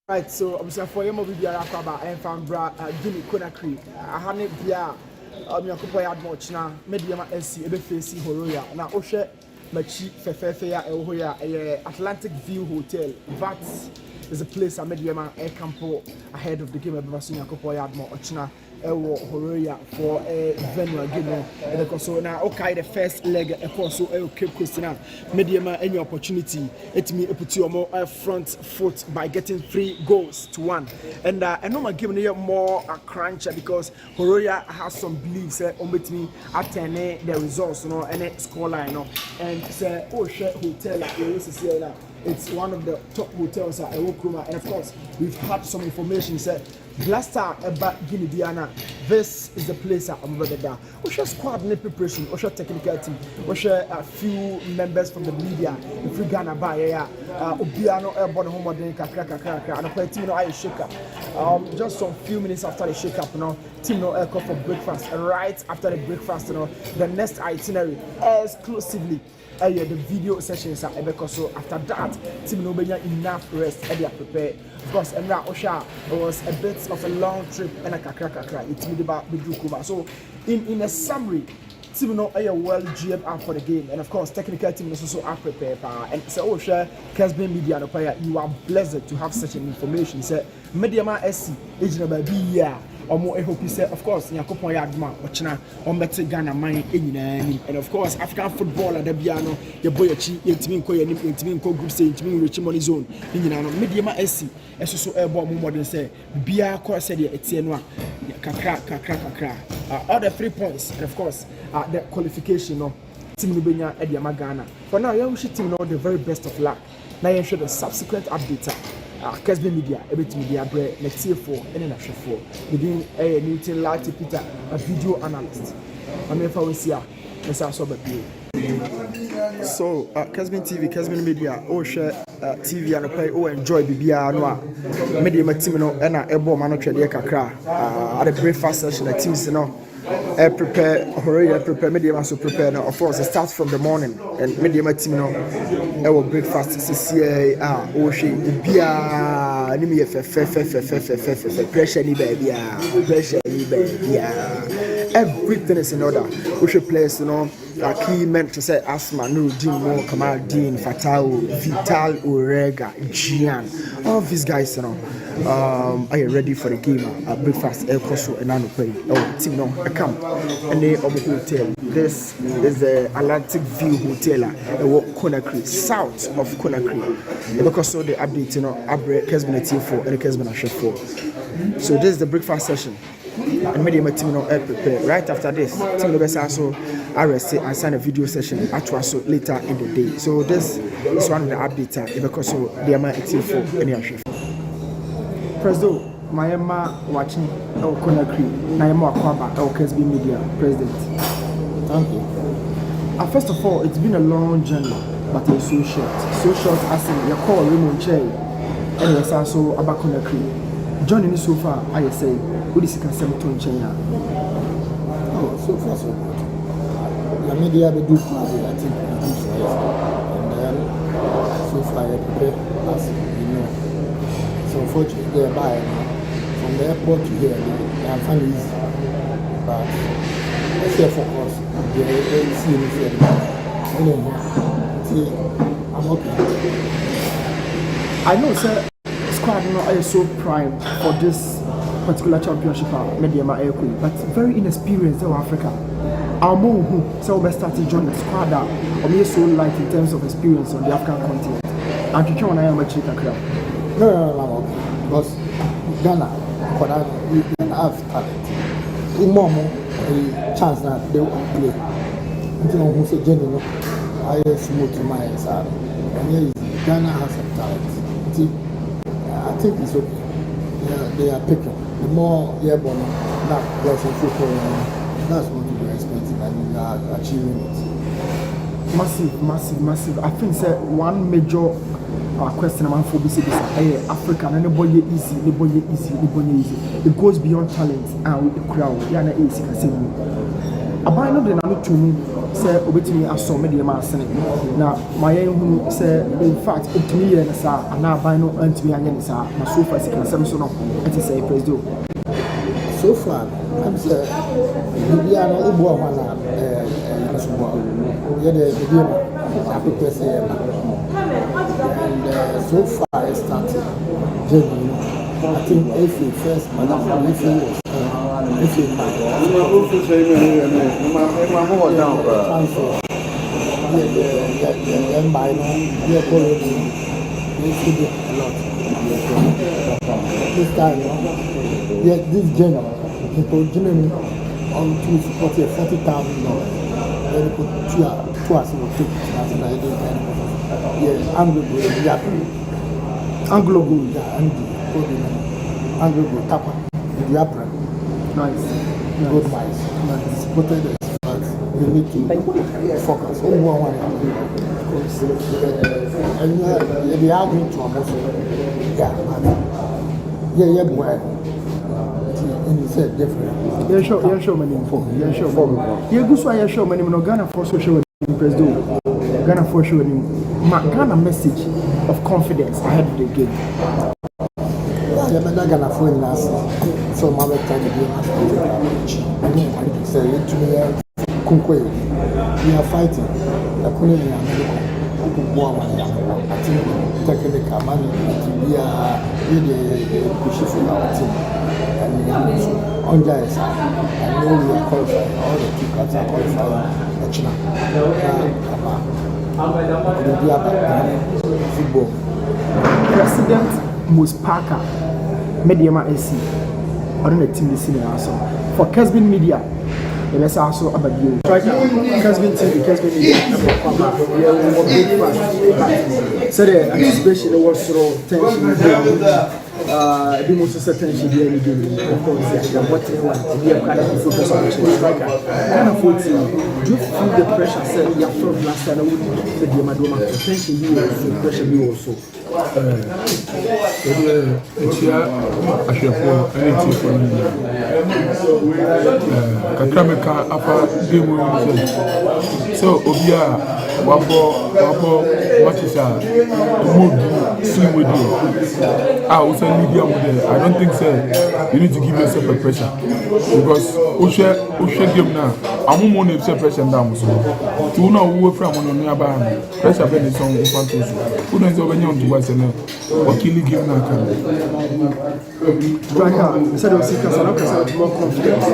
Right, so obviously for you, maybe I have found Guinea Conakry. I haven't been yakupo yard much now. Maybe I'm SC ebe face Horoya. Now Oshe machi fefefe Horoya Atlantic View Hotel. That is a place I made yama air campo ahead of the game. I've seen yakupo yard much now. Horoya for a venue again. Because so now okay the first leg so Cape Coast now medium any opportunity it me put you more front foot by getting 3 goals to 1 and I know I'm giving you more a crunch because Horoya has some beliefs on me attend the results and score line and say share hotel it's one of the top hotels at Ewokroma and of course we've had some information said Blaster about Guinea Diana. This is the place I'm ready there. We share squad preparation, we share technical team, we share a few members from the media. If we Ghana by Obiano airborne home then kakra and a team no I shake up. Just some few minutes after the shake up, team no air for breakfast. And right after the breakfast, the next itinerary exclusively. The video sessions are because so after that team no benya enough rest they are prepared because Emra Osha was a bit of a long trip and a kakra it's me about Bidukuma. So in a summary team no well geared up for the game and of course technical team is also are prepared and so Osha Kessben media no player you are blessed to have such an information say Mediama SC agent by be Omo hope say of course Yakopon Yadma Ochina Omete Ghana man and of course African football at the Biano your boy Yetimin Ko Yetimin Ko group say Yetimin Richmond zone Mediama SC so airborne more than say Bia Ko said Etienwa kakra all the 3 points and of course the qualification team Lubenya Ediama Ghana for now you should team the very best of luck now you should the subsequent update Kessben media, every media bread, next year for any national for within a Newton Lati Peter, a video analyst. I'm here for Sia, Mr. Sober. So, Kessben TV, Kessben media, share TV and play, enjoy BBA Noa, Media Matimino, and a ebo manager kakra at the breakfast session, the teams, prepare Horoya, prepare media also prepare now. Of course, it starts from the morning and media team our breakfast CCA she bia ni me pressure ni baby everything is in order. We should place key meant to say Asma, Nuruddin, Mo, Kamal Dean, Fatao, Vital, Urega, Gian. All of these guys, are you ready for the game? Breakfast, El Coso, and Nano Play. Team no, a camp, and they of the hotel. This is the Atlantic View Hotel, Conakry, south of Conakry. Because so the update, Abre Kessben T4 and Kessben H4. So this is the breakfast session. And media team prepare. Right after this, team will also arrest and sign a video session at also later in the day. So this is one of the updates because so they are my team for any action. President, my watching our Conakry, Naima Kwaba, our Kessben Media President. Thank you. First of all, it's been a long journey, but it's so short. So short as in your call Raymond Che and it's also about Conakry. Joining so far, I say, what is it can say to China? Oh, so far so good. the media be do for it, I think we do for it. And then so far I prepare as you know. So unfortunately they buy from the airport to here, they find it easy. But let's say focus. They see me say I'm okay. I know, sir, squad is so prime for this particular championship, Mediama Airqueen, but very inexperienced in Africa. Our move, so we started joining the squad that are so light in terms of experience on the African continent. And you can't have a chick a crowd. No, because Ghana, we have talent. Umomo, a chance that they will play. Until who say Jenny, I smooth to my side. And here Ghana has some talent. I think it's okay. They are picking. The more airborne, that plus in football, that's what we are expecting, and we are achieving it. Massive. I think one major question I'm for this is Africa and anybody easy. It goes beyond talent and with the crowd. Yeah, na easy can say. I know they not to me say obetimi aso me dey ma asene. Na my who say in fact obetimi here na sa na buy no antimi anya ni sa na so far sika sem so no it is a president. So far I'm say we are no ibo ho na so yeah the video I prepare say and so far I started journey. I think if you first if you this journey, people generally on to support $40,000. Then you put two hours will take Anglo Gold, Anglo Gold, Tapa, the Apra. Nice. Good wise. Nice. Supported us, but we need to focus. And they are going to almost. Yeah, boy. And he said different. Yeah, show many info. Yeah, show many no Ghana for social president. Ghana for sure. Ghana message of confidence ahead of the game. Yeah, but I'm gonna phone last. So my time to be I say to me, we are fighting. I couldn't I think technical management we are really pushing for our team. And on the side, I know we are qualifying. All the two clubs are qualifying. Football. President Musparka. Mediama AC on the team this year also for Kessben Media. Let's also about you. Kessben TV, Kessben Media. So the anticipation was so tension. The most attention here in the game. Of course, what they want. We have kind of focus on the striker. Kind of do you feel the pressure? Say you have from last time. I would say the Madonna attention here. The pressure you also. It's here. I should for anything for me. Kakrameka apa game we so Obia wabo what is mood swing with you. Also media model. I don't think so. You need to give yourself a pressure because Ushe game now. I'm more than pressure down. So to know who from on nearby pressure when it's on infantos. Who knows when you're to watch or killing game now? Striker, instead of seeking more confidence,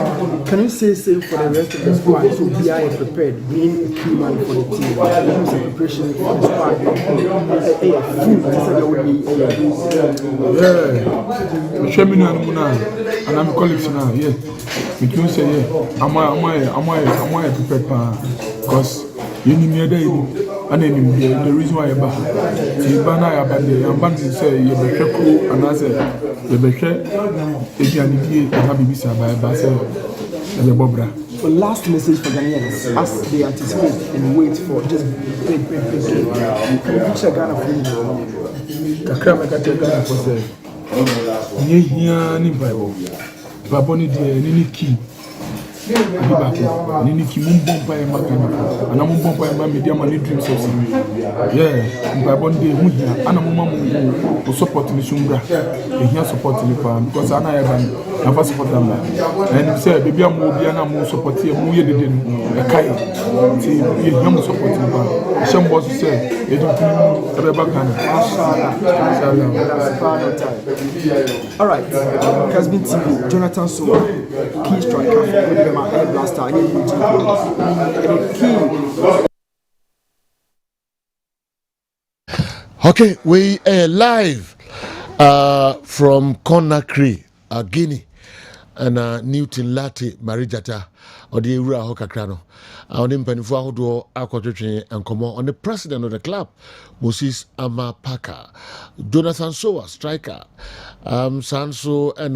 can you say same for the rest of the squad? So be I prepared, being a key man for the team. Use a preparation for the squad. Yeah, show me now, and I'm colleagues now. Yeah, we can say yeah. Am I prepared? Because you need me there. And then the reason why I'm back to say you be cool and I say you be if you are the So last message for Ghanaians as they anticipate and wait for just big. Can you picture Ghana for you? Kakra make Ghana for say here ni Bible. Baboni dey any key. baako ne ki mo mbɔ mpa ma kana ana mo mbɔ mpa ma media ma ne dreams of mpa bɔ de hu hia ana mo ma mo support ni sumbra e hia support ni pa because ana ya ban na fa support am and say baby am obi ana mo support e mo ye dede no e kai ti ye hia mo support ni pa shem boss say e do ku e ba kana all right Kessben TV Jonathan So key striker for them Air Blaster Okay, we are live from Conakry, Guinea, and Newton Lati Marijata, or the Ura Hokakrano. On him Penifado, Aquatrin, and come on the president of the club, Moses Amapaka, Jonathan Soa, striker, Sanso, and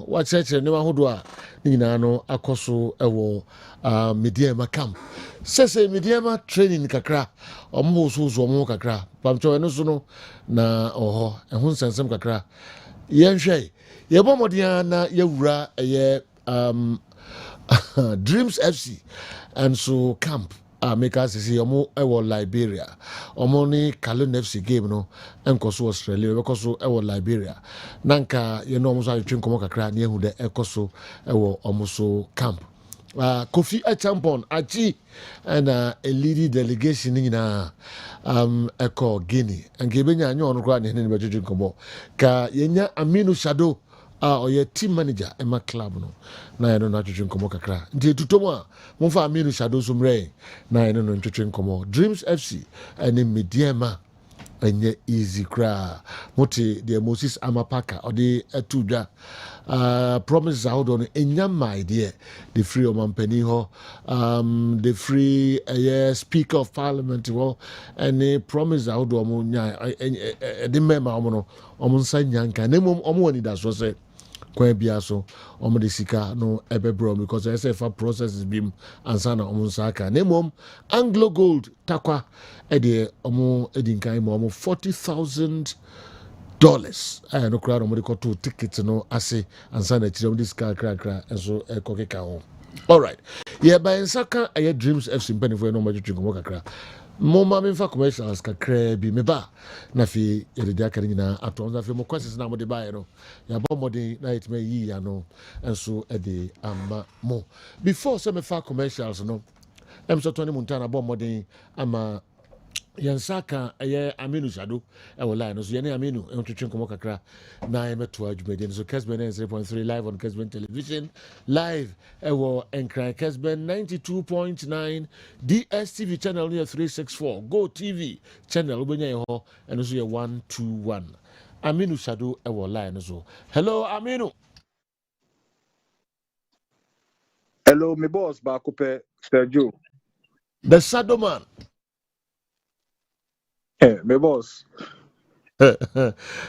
what's it, Nema Hudua, Ninano, Akoso, Ewo, Mediama camp. Sese Mediama training kakra, almost who's one kakra, Pamcho and Sono, na oho, and who's some kakra. Yanshay, Yabomodiana, Yura, Dreams FC and so camp make us see omo ewo Liberia omo ni Kalon FC game no enkoso Australia bekoso ewo Liberia nanka ye no omo so atwen komo kakra na ehu de ekoso ewo omo so camp Kofi Achampon achi and a leading delegation nyina eko Guinea and gebenya anyo ono kwa ne ne betwetwen komo ka yenya Aminu Shadow oye team manager ema club no na yeno na twetwen komo kakra nti tutomo a momfa Aminu Shadow sumre na yeno no twetwen komo Dreams FC ene mediema enye easy kra moti the Moses Amapaka or the etudwa promises out on enya my dear the free omampani ho the free speaker of parliament ho and promise out on nya the member omo nsa nyanka na mom omo wani da so say kwan bia so omo de sika no ebebro because SF processes bim ansana omo nsaka na mom Anglo Gold takwa ede omo edinkan mo omo $40,000 no crowd omo de koto ticket no ase ansana chire omo de sika kra enso ekokeka ho. All right, yeah, by nsaka Dreams FC mpanifo no mo twetwe kakra Moma minfa commercials kakra bi meba na fi yede aka nyina ato na fi mo questions na mo de bae no ya bo modern na it me yi ya no enso e de ama mo before some fa commercials no em so Tony Montana bo modern ama yansaka Aminu Shadow line no so yene Aminu twetwen komo kakra na emeto adwumade so Kessben 3.3 live on Kessben television live enkran Kessben 92.9 DSTV channel 364 Go TV channel ubenya ho eno so 121 Aminu Shadow line so hello Aminu. Hello my boss Bakupe Sergio the Shadow man. My boss.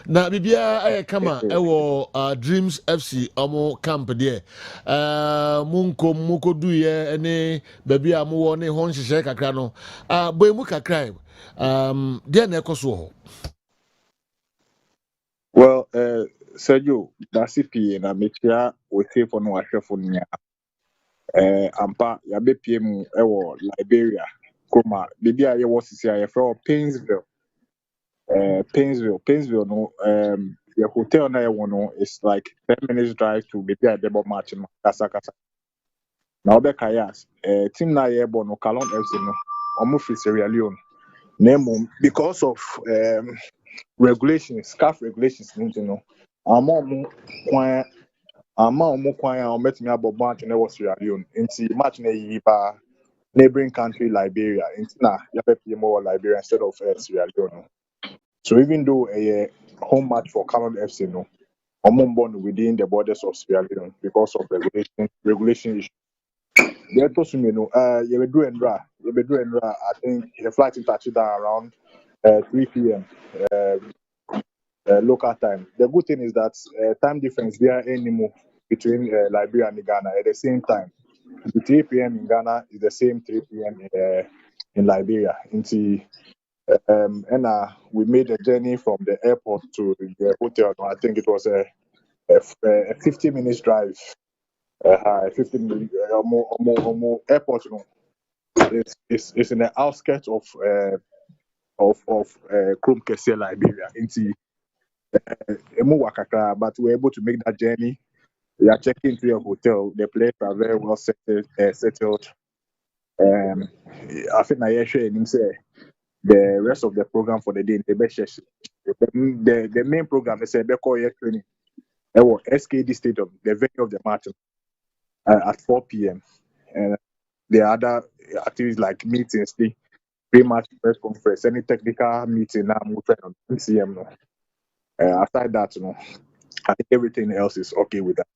Na bibia kama ewo Dreams FC omo camp there munko mukodu ye ene baby amuwo ne ho nhyehyɛ kakra no boy mu kakra there na ekoso ho. Well Sergio that's if na metia we say for no ahwefo nya ampa ya be PM ewo Liberia koma bibia ye wo sisi ya for Painesville no the hotel na no is like 10 minutes drive to maybe a double match in kasa na obeka yas team na ye no Kalon FC no omo fi Sierra Leone name because of regulations CAF regulations no omo kwan a ometimi abo match na was Sierra Leone nti match na yi ba neighboring country Liberia nti na ya be more Liberia instead of Sierra Leone. So even though a home match for Kalon FC no, born within the borders of Sierra Leone because of regulation issue. The Etos you do Endra. I think the flight is touched down around 3 p.m. Local time. The good thing is that time difference there anymore between Liberia and Ghana at the same time. The 3 p.m. in Ghana is the same 3 p.m. in Liberia. And we made a journey from the airport to the hotel. I think it was a 50 minutes drive 15 minutes. Airport, you know. It's in the outskirts of Chrome Kessel, Liberia. Into Emu Wakaka, but we're able to make that journey. We are checking into your hotel. The place are very well settled. I think I share him say the rest of the program for the day in the best session. The main program is a Beko training. SKD Stadium, the venue of the match at 4 p.m. And the other activities like meetings, the pre-match press conference, any technical meeting now moving on MCM. No. Aside that, you know, I think everything else is okay with that.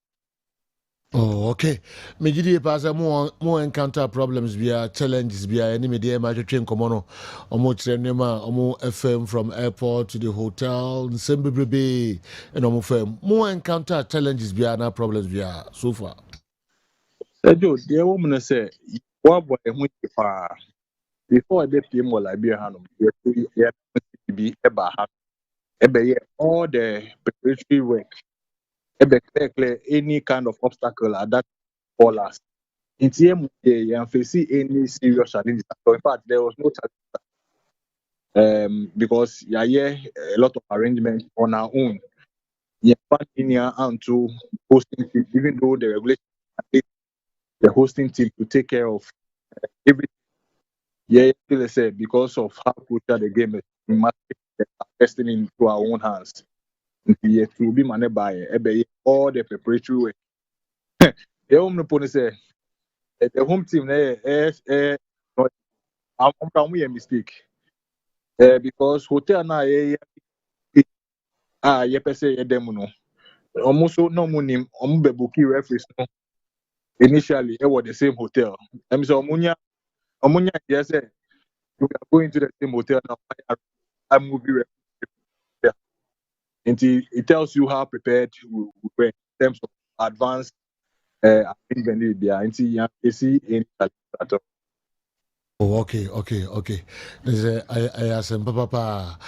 Oh, okay. Megidi pasa more encounter problems via challenges via any media match train komono. Omo trenema, omo FM from airport to the hotel, Nsembebe, and omo FM. More encounter challenges via na problems via so far. Joe, the woman say, what boy before the PM will Liberia Hanum, be all the preparatory work, clear any kind of obstacle at that for us. In TM, you face any serious challenges. So in fact, there was no challenge. Because a lot of arrangements on our own. Yeah, in here and to hosting team, even though the regulation the hosting team to take care of everything. Yeah, still say because of how crucial the game is, we must take the destiny into our own hands. Yeah, to be managed by all the preparatory work. The home opponent say the home team I'm a mistake. Because hotel na say them no. Almost no money bebuki referees no. Initially it was the same hotel. I'm so Omunya yes we are going to the same hotel now. I movie referee. It tells you how prepared we were in terms of advanced arrangement there. You see any at all. Oh, okay. I asked him, Papa.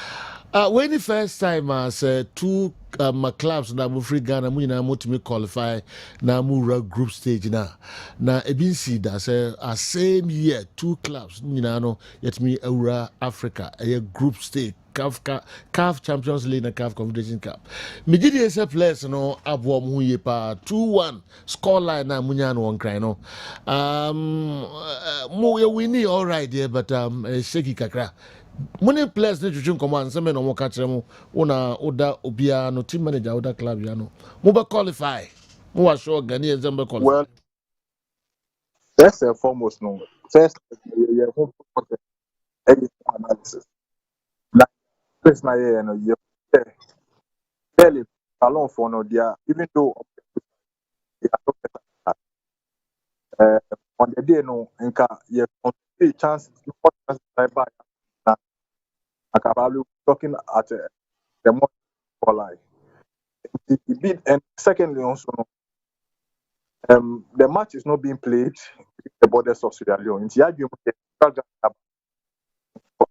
When the first time I said two my clubs na mu free Ghana mu nyina mo timi qualify na mu group stage na ebin see that say a same year two clubs nyina no yet me awura Africa a group stage CAF Champions League and CAF Confederation Cup. Me did say players no abo mu ye pa 2-1 score line na munya no one cry no. Mo we winning all right there but shaky kakra. Many players need to drink command some no more catch them una oda obia no team manager oda club ya no. Mo be qualify. Mo wa sure Ghanaians them be qualify. Well, first and foremost, no. First, you have analysis. Like, place na here, you barely alone for no dia, even though they are not better. On the day, no, nka you have chance, by Akabalu talking at the most for life. The bid, and secondly, also, the match is not being played in the borders of Sierra Leone. In the argument,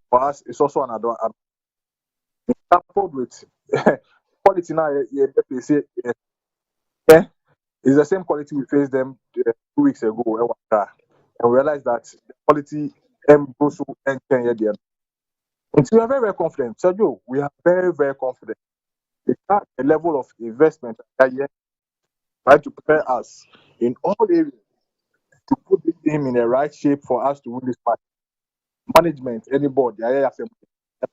for us, it's also another. Coupled with quality now, it's the same quality we faced them 2 weeks ago, and we realized that the quality goes to 10 years. And so we are very, very confident. Sergio, we are very, very confident. It's not a level of investment that year, trying to prepare us in all areas to put this team in the right shape for us to win this match. Management, anybody, I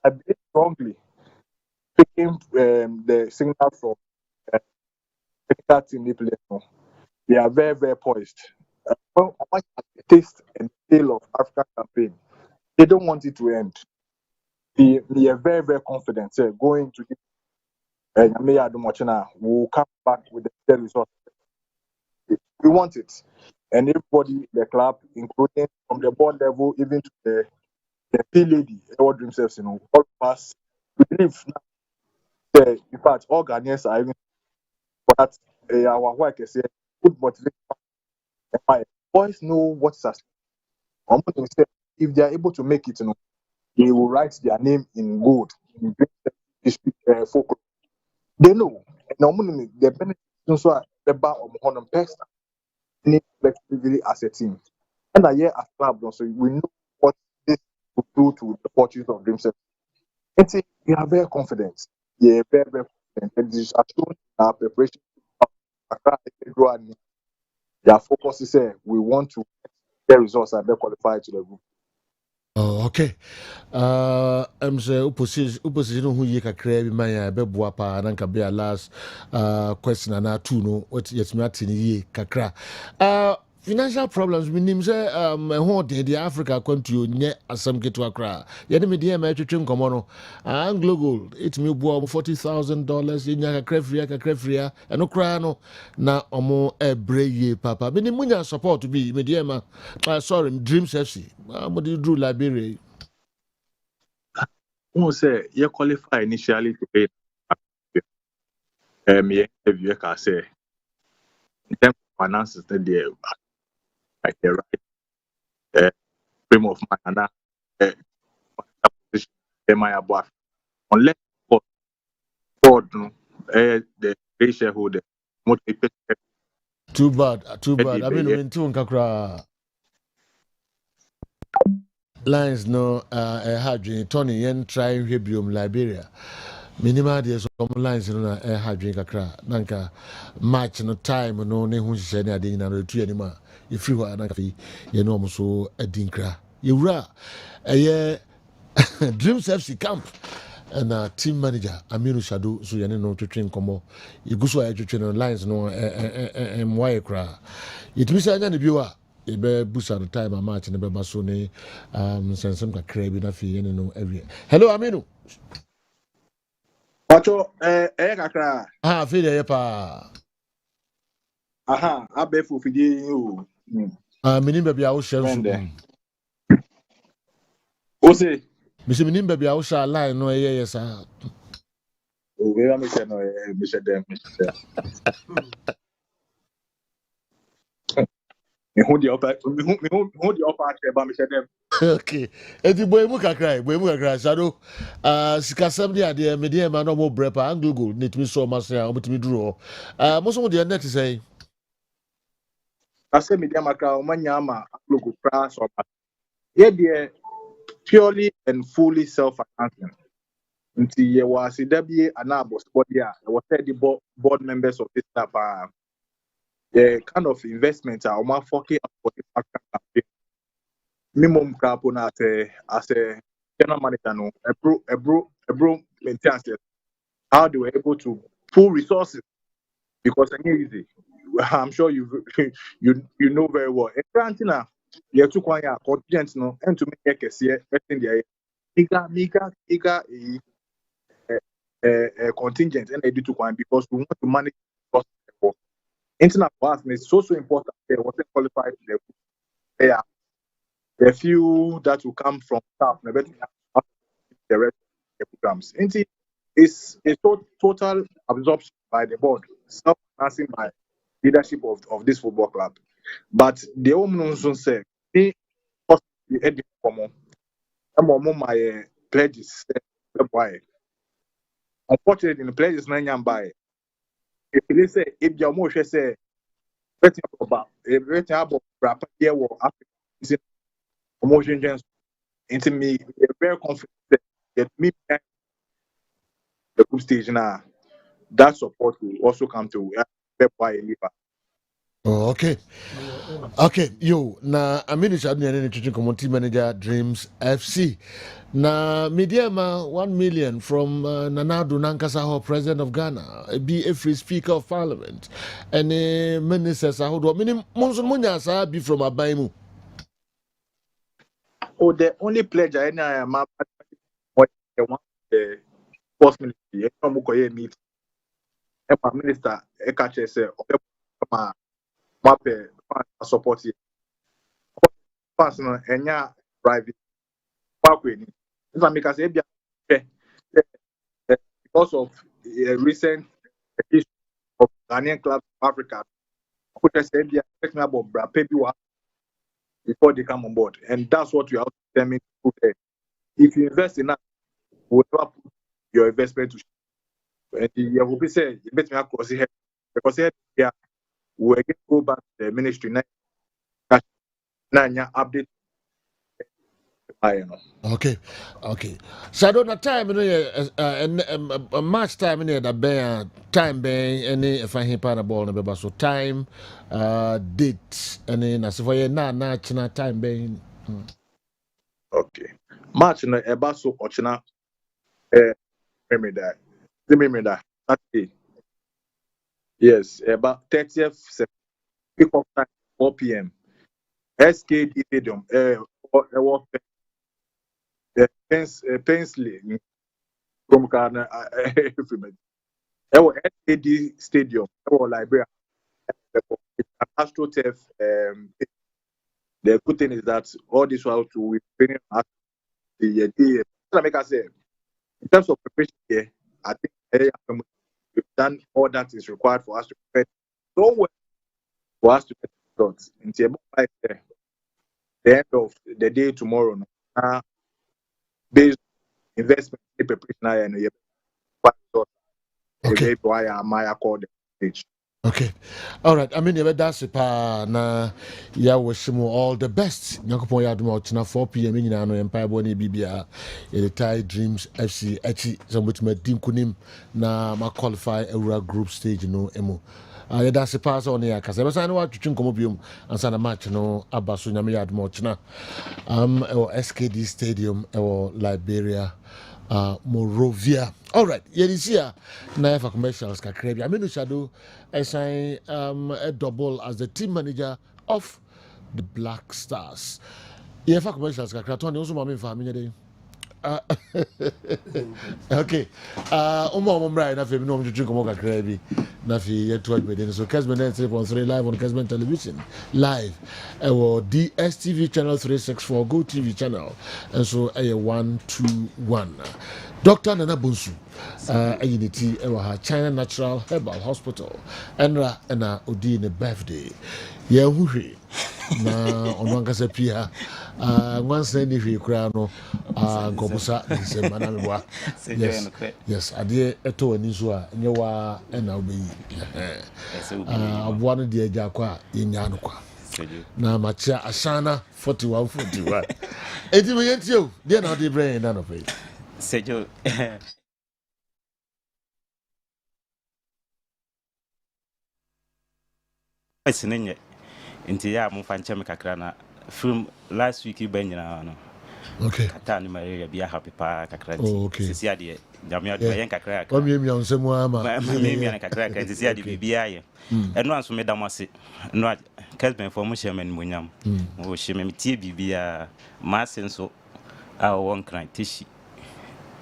believe strongly picking the signal from that team they play. They are very, very poised. The taste and feel of African campaign, they don't want it to end. They are very, very confident. Going to we'll come back with the result. We want it. And everybody, the club, including from the board level, even to the P lady, all themselves, all of us, we believe now, in fact, all Ghanaians are even for that. Our work is good motivation. Boys know what's at stake. If they are able to make it, they will write their name in gold in folklore. They know. And the benefits also are the bar of honor person. collectively as a team. And a year as club, so we know what this will do to the fortunes of Dreams FC. And see, we are very confident. Yeah, very, very confident. And this is shown our preparation. Their focus is we want to get results and then qualify to the group. Oh, okay. I'm say opposition who ye kakra bi man ya beboa pa na nka be last question na two no what yet me atini ye kakra. Financial problems minim say ho de Africa country nye asam ketu akra. Ye ne me de ma twetwe nkomo no. Anglo Gold it me boa $40,000 ye nya kakra fria eno kra no na omo ebre ye papa. Minim munya support bi me de ma sorry Dreams FC. Mo di Drew Liberia. Who say you qualify initially to play? Me interview can say in terms of finances, then they like the right frame of mind and position my above. Unless board no the great shareholder motivate. Too bad. I mean, when two kakra lines no hadrin Tony yen try Hebium Liberia. Minimal days some lines no hadrin kakra. Nanka match no time no ne hu hye ne ade na no tu anima. If you are nanka fi ye no so adinkra. Yewura Dreams FC camp. And team manager Aminu Shadu so yene no twetwe nkomo iguso a twetwe no lines no mwaye kra yetumi sa anya ne biwa ebe busa no time a match ne beba so ne sensem kakra bi na fi yene no area. Hello Aminu. Pacho kakra Fi dey pa abefu fidi o minim ba bia wo share so o say Mr. Minim baby I shall lie no yes sir. Oh, where am I no Mr. Dem. Me hold the upper ba Mr. Dem. Okay. Eti boy mu kakra shadow sikasem dia de me de ma no mo brepa anglo netimi so ma se a obetimi duro. Mo so de net say. I say me dem akra o manya ma logo pra so ba. Here dey purely and fully self-financing. Until ye was CW and Abos body, I was the board members of this type. The kind of investment are more fucking for the African minimum crap on as a general manager. No, a bro maintenance. How they were able to pull resources because easy. I'm sure you know very well. And granted, now you took one year confidence no and to make a see the eager contingent and they do to one because we want to manage cost. Internet for us is so important. They wasn't qualified to the the few that will come from staff, the rest of the programs. It's a total absorption by the board, self-financing by leadership of this football club. But the woman say, the head for my pledges. Unfortunately, the pledges not by. If they say if your motion say everything about rapper here or Africa promotion gens into me very confident that me the group stage now that support will also come to why Oh, okay. Okay, yo, na Aminu Shadu and teaching community manager Dreams FC. Na media ma 1 million from Nanado Nankasa, president of Ghana, be a free speaker of parliament, and a minister Sahodo. Minim Monson Munya be from Abaimu. Oh, the only pledge I am the first ministry, meet a minister, a catcher say, mape support it. Personal and private. If I make a say, because of recent issue of Ghanaian clubs of Africa, put a say about before they come on board, and that's what we are determined to put there. If you invest in that, we will put your investment to. And you will be saying, you bet me across here because here we again go back to the ministry now update. Okay. So na time no match time no that be time be any if I hit the ball no be so time date any na so for na china time be. Okay. Match no eba so ochina remember that Saturday. Yes, about 30th September, pick up time 4 p.m. SKD Stadium, Pensley, from Ghana, everybody. SKD Stadium, Liberia, AstroTurf. The good thing is that all this while to we training at the make I say, in terms of preparation here, I think we've done all that is required for us to prepare so well for us to get results. Until the end of the day tomorrow, based on investment preparation and why am I called stage. Okay. All right. I mean, that's pa na ya wish mu all the best. Nyakopon ya duma ochina 4 p.m. nyina no empire boni bibia the Thai Dreams FC echi somebody dim kunim na ma qualify Eura group stage no emu. Ya that's pa so on ya kasa. Besa no watwetwe nkomo biom ansa na match no abaso nyame ya duma ochina. SKD Stadium Liberia. Morovia. All right, here now for commercials. I mean, Shadow, I sign a double as the team manager of the Black Stars. Yeah, for commercials. Tony also mommy for me. Okay. Right now, no one to drink more crazy. Nafi yet to admit so Kessben 3.3 live on Kessben television live. DSTV channel 364 Go TV channel and so a 121. Dr. Nana Bunsu, Unity, China Natural Herbal Hospital, Enra and Odine birthday. Yeah, who na ono nkasa pia nwansa ni hwe kura no nkobusa nsema na mebwa yes ade eto ani so a nyewa na obeyi aboa no de agya kwa yenya no kwa na macha ashana 41 edi me yentio de na de brain na no pe sejo esinenye nti ya mo fanche me kakra na from last week ben nyina no okay kata ni malaria bia happy pa kakra okay sisi ade jamia de yen kakra o miemia nsemu ama miemia kakra kakra sisi ade bibia ye eno anso me damase no Kessben for mo chairman munyam o hye me tie bibia ma senso a won kran tishi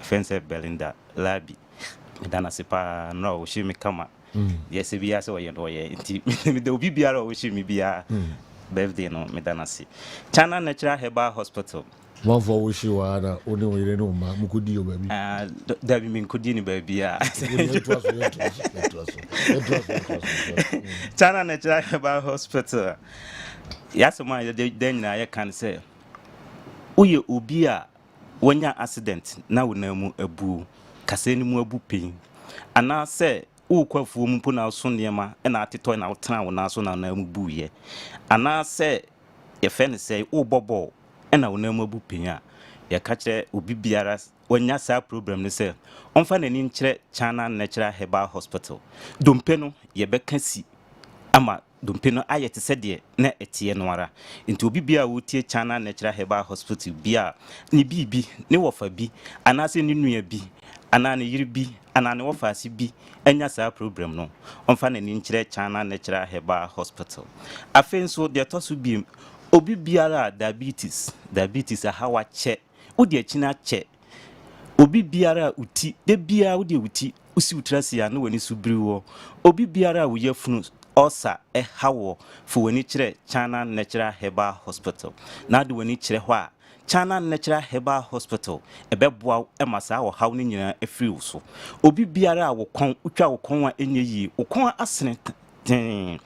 fence Belinda labi dana sepa no o hye me kama yes bia so ye do ye nti me de obi biara o hye me bia birthday no me dana se China Natural Herbal Hospital one for wish you are only we no ma mukudi o baby da bi me nkudi ni baby a China Natural Herbal Hospital yes ma de nyina ye kan say uye obi a wonya accident na wonamu abu kase ni mu abu pin ana say ukwafuo mu po na so niema na atetɔ na wotena wo na so na na mu buye ana say ye fe ne say ubobo na wo na mu abu pin a ye ka kire obi biara wonya sa problem ne say onfa nani nkire China Natural Herbal Hospital dompe no ye beka si ama dompe no ayete se de na etie no ara nti obi bia wo tie China Natural Herbal Hospital bia ni bibi ne wofa bi ana se ni nua bi ana ne yiri bi ana ne wofa ase bi enya sa problem no onfa nani nkire China Natural Herbal Hospital afenso de toso bi obi biara diabetes a hawa che odi akina che obi biara uti de biara odi uti usi utrasia na wani subriwo obi biara wo yafunu osa hawo fu wani kire China Natural Herbal Hospital na de wani kire ho a China Natural Herbal Hospital ebeboa emasa wo hawo ni nyina afiri so obi biara wo kon utwa wo kon a enye yi wo kon asene ten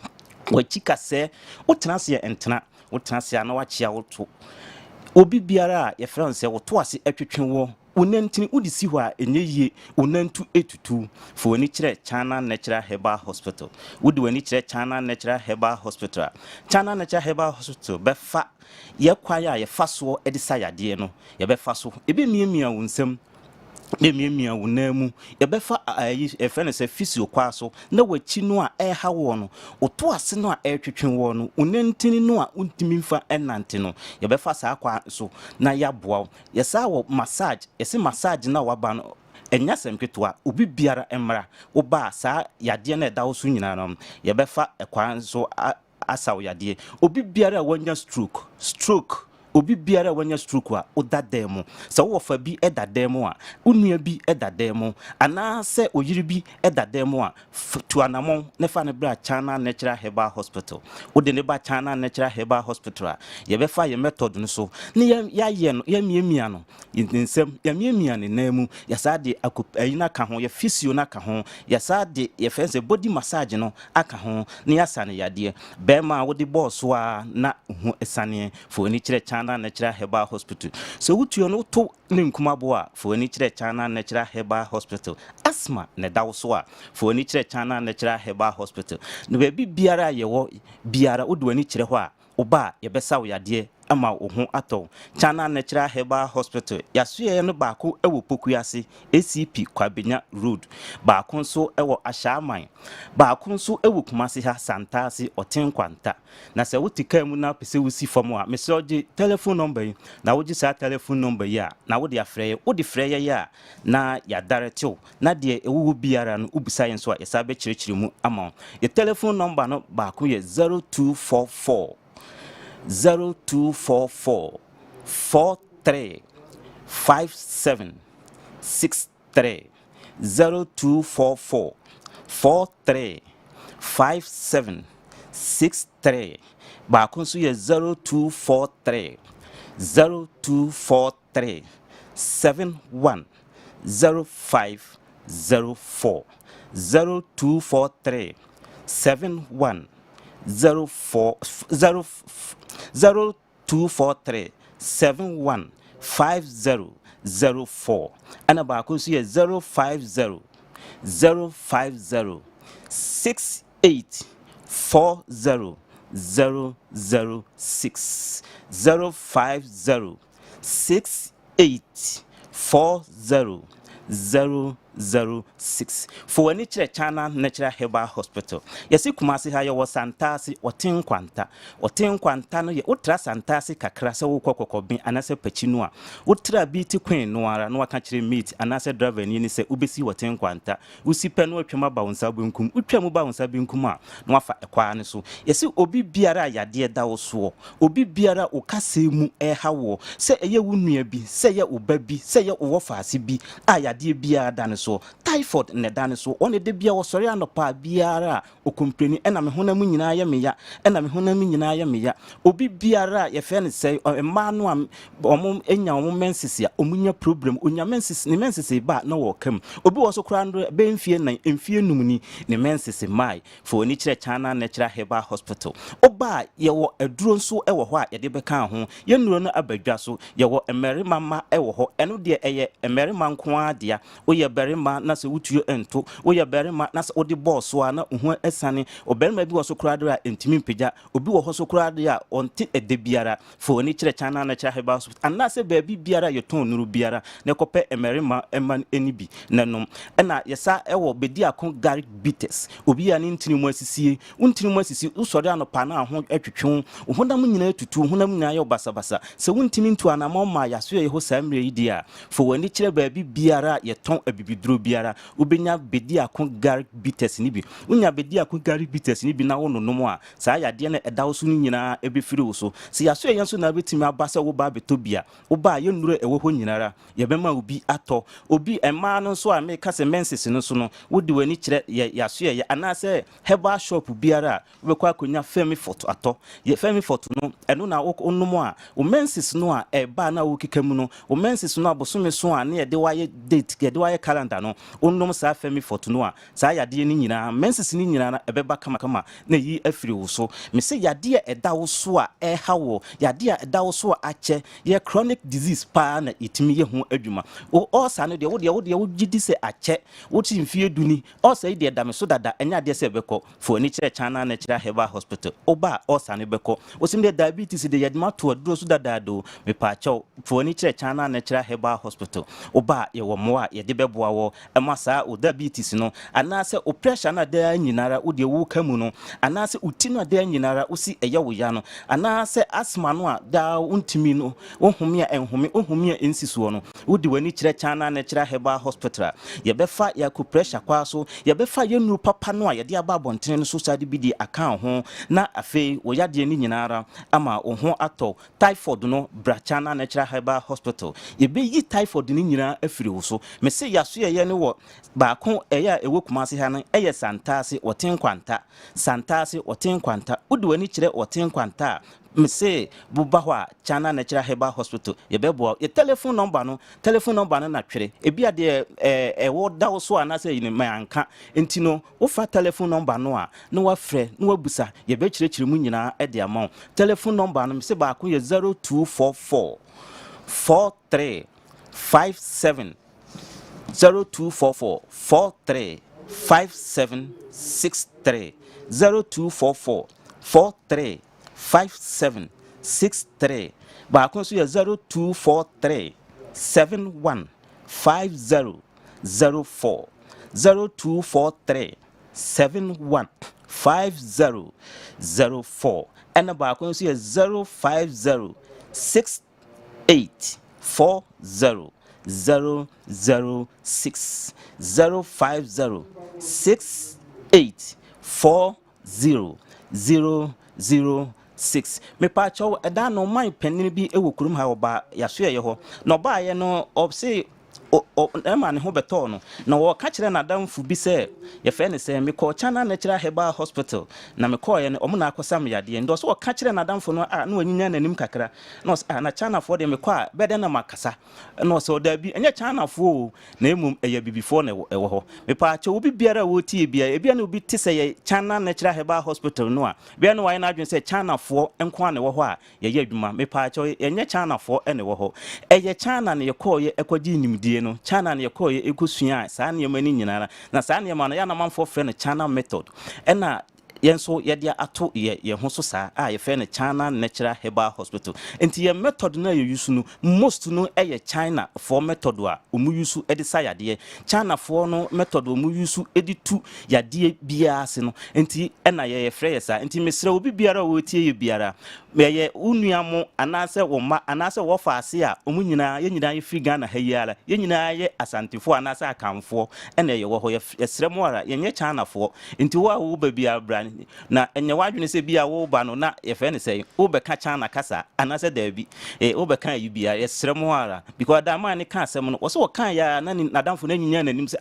wachika se utenase entena utenase na wachia woto obi biara ye France wo to ase atwetwe wo unentini udi si hɔ a enye yie unentu etutu fo wani kyerɛ China Natural Herbal Hospital udi wani kyerɛ China Natural Herbal Hospital China Natural Herbal Hospital bɛfa yɛ kwan a yɛfa so de sa yadeɛ no yɛbɛfa so ebe miamia wo nsam miamia wo namu yɛbɛfa efɛ no sɛ physio kwa so na wachi no a ɛha wo no oto ase no a ɛtwetwe wo no unentini no a untimi mfa ɛnante no yɛbɛfa saa kwa so na yaboa yɛsa wɔ massage yɛse massage na waba no enya semketoa obi biara emra wo ba saa yade na ɛda wo so nyina no yɛbɛfa ɛkwan so asaw yade obi biara wanya stroke obi biara wanya stroke a oda demo sɛ wo fa bi ɛda demo a unua bi ɛda demo ana sɛ oyiri bi ɛda demo a to anamon ne fa ne bra China Natural Herbal Hospital wo de ne ba China Natural Herbal Hospital a yɛbɛfa yɛ method no so ne yɛ no yɛ miamia no nsɛm yɛ miamia ne namu yɛsa de ayina ka ho yɛ physio na ka ho yɛsa de yɛ fɛnse body massage no aka ho ne yɛsa ne yade bɛma wo de boss wa na ho esane fo ni kyerɛ China Natural Herbal Hospital so wutuo no to ne nkumabo a fo ni kyerɛ China Natural Herbal Hospital asthma ne dawo so a fo ni kyerɛ China Natural Herbal Hospital no be biara yɛwɔ biara wo de wani kyerɛ hɔ a oba yɛbɛsa wo yade ama wo ho atɔ China Natural Herbal Hospital yasoɛ no baako ɛwɔ Pokuase ACP Kwabenya Road baako nso ɛwɔ Ahyaman baako nso ɛwɔ Kumasi ha Santase Otenkwanta na sɛ wotika mu na pese wusi fam a mesoje telephone number yi na wogi sa telephone number yi a na wode afrɛ wode frɛ ya na ya directio na de ɛwɔ biara no ubisa yɛn so a yɛsa bɛ kyerɛkyerɛ mu ama ye telephone number no baako yɛ 0244 0244 43 57 63 0244 43 57 63 baako nso yɛ 0243 71 0504 0243 71 0243 71 5004 ana baako nso yɛ 050 68 40 006 050 68 40 006 for any China Natural Herbal Hospital. Yesi Kumasi ha yɛwɔ Santase Otenkwanta no yɛ utra Santase kakra sɛ wo kokokobin anase pachinu a utra biti queen no ara no aka kyerɛ meet anase driver ni sɛ ubesi Otenkwanta usi pɛ no atwama ba wonsa benkum utwamu ba wonsa benkum a no afa ɛkwa ne so yesi obi biara yade da wo so obi biara okase mu ɛha wo sɛ ɛyɛ wo nua bi sɛ yɛ oba bi sɛ yɛ wo faase bi a yade biara da so typhoid ne dane so one de bia wo sori anopa biara o kompreni ena me honam nyina ya meya ena me honam nyina ya meya obi biara ye fe ne sei ma no am omo enya omo menses ya omunya problem onya menses ne menses ba na wo kam obi wo so kra ndo be mfie nan mfie numni ne menses mai for oni kire China Natural Herbal Hospital oba ye wo aduro nso e wo ho a ye de beka ho ye nuro no abadwa so ye wo emerima ma e wo ho eno de eye emerima nko adea oye berima na se wutuo ento oye berima na se odi boss wa na ho esane oberima bi wo so kra do a entimi mpagya obi wo ho so kra do a onte ede biara for oni kire China Natural Herbal Hospital ana se baabi biara ye ton nuru biara na kope emerima eman enibi nanom na yesa e wo bedi akon garlic bitters obi ya ne ntini mu asisie untini mu asisi usori anopa na ho atwetwe honam nyina tutu honam nyina ye basabasa se wuntimi ntu anama ma yaso ye ho samre yi dia for oni kire baabi biara ye ton abibiduro biara ubenya bedi akon garlic bitters ni bi unya bedi akon garlic bitters ni bi na wo nonom a saa yade na ɛda wo so nyina ebefiri wo so se yaso ye nso na betimi abasa wo ba betobia wo ba ye nuro ɛwɔ ho nyinara ye bema obi atɔ obi ɛma no so a me ka se menses no so no wo de wani kire yaso ye anase herbal shop biara we kwa konya femi photo atɔ ye femi photo no ɛno na wo nomo a wo menses no a ɛba na wo kikamu no wo menses no abosome so a na ye de waye date ye de waye calendar da no onnom saa femi forto no a saa yade ni nyina menses ni nyina na ebeba kama na yi afiri wo so me se yade eda wo so a ɛha wo yade eda wo so a akyɛ ye chronic disease pa na itimi ye ho adwuma o osa no de wo gidi se akyɛ wo ti mfie duni osa yi de da me so dada enya de se bɛkɔ fo ani kyerɛ China Natural Herbal Hospital oba osa ne bɛkɔ osim de diabetes de yadma to aduro so dada do me pa kyɛw fo ani kyerɛ China Natural Herbal Hospital oba ye wo mo a ye de bɛboa wo ɛma saa o diabetes no anase o pressure na da nyinara wo de wo kamu no anase uti no da nyinara wo si ɛyɛ wo ya no anase asthma no a da untimi no wo home a enhome a ensisuo no wo de wani kyerɛ China Natural Herbal Hospital ye bɛfa ya ku pressure kwa so ye bɛfa ye nuru papa no a ye de aba bontene no so sade bi di aka ho na afei wo ya de ni nyinara ama wo ho atɔ typhoid no bra China Natural Herbal Hospital ye be yi typhoid ni nyinara afiri wo so me se yaso ye ne wo baako ɛyɛ ewo kumase ha no ɛyɛ santase wɔten kwanta santase wɔten kwanta wo de wani kyerɛ wɔten kwanta me say buba hɔ a China Natural Herbal Hospital ye bɛboa ye telephone number no na twere ebi ade ɛwɔ da wo so ana sɛ yin manka enti no wo fa telephone number no a no wa frɛ no wa busa ye bɛ kyerɛkyerɛ mu nyinaa ɛde ama telephone number no me say baako ye 0244 43 57 0244 43 5763 0244 43 5763 baako so yɛ 0243 71 5004 0243 71 5004 ɛna baako so yɛ 050 68 40 006 050 68 40 006 me pa chow eda no man panini bi ewo kurum ha oba yaso ye ho no ba ye no obse ema ne ho beto no na wo ka kire na damfu bi se ye fe ne se me ko China Natural Herbal Hospital na me ko ye ne omo na akosam yade ndo so wo ka kire na damfu no a na wanyinya nanim kakra no na China for de me ko a bede na makasa no so da bi enye China for na emum eye bibifo na ewo ho me pa che obi biara wo tie bia e bia na obi ti se ye China Natural Herbal Hospital no a bia no wa na adwen se China for enko na ewo ho a ye ye adwuma me pa che enye China for ene wo ho eye China na ye ko ye ekwaji nimdie no China na ye ko ye ekosua saa ne yema ni nyinara na saa ne yema no ya na manfo fe no China method ena yenso ye dia ato ye ho so saa a ye fe no China Natural Herbal Hospital enti ye method na ye use no most no ye China for method a omu use edisa yade China for no method omu use editu yade bia se no enti ena ye frɛ ye saa enti mesrɛ obi biara wo tie ye biara meye unuamo anase wo ma anase wo faase a omu nyina ye nyina ye fi Ghana ha yiara ye nyina ye asantefo anase akamfo ena ye wo ho ye srɛ mo ara ye nye China fo enti wo ba bia bra na enye wadwene se bia wo ba no na ye fe ne se wo be ka China kasa anase da bi wo be kan yi bia ye srɛ mo ara because da man ne ka asɛm no wo so wo kan ya na nadamfo na nyinya nanim se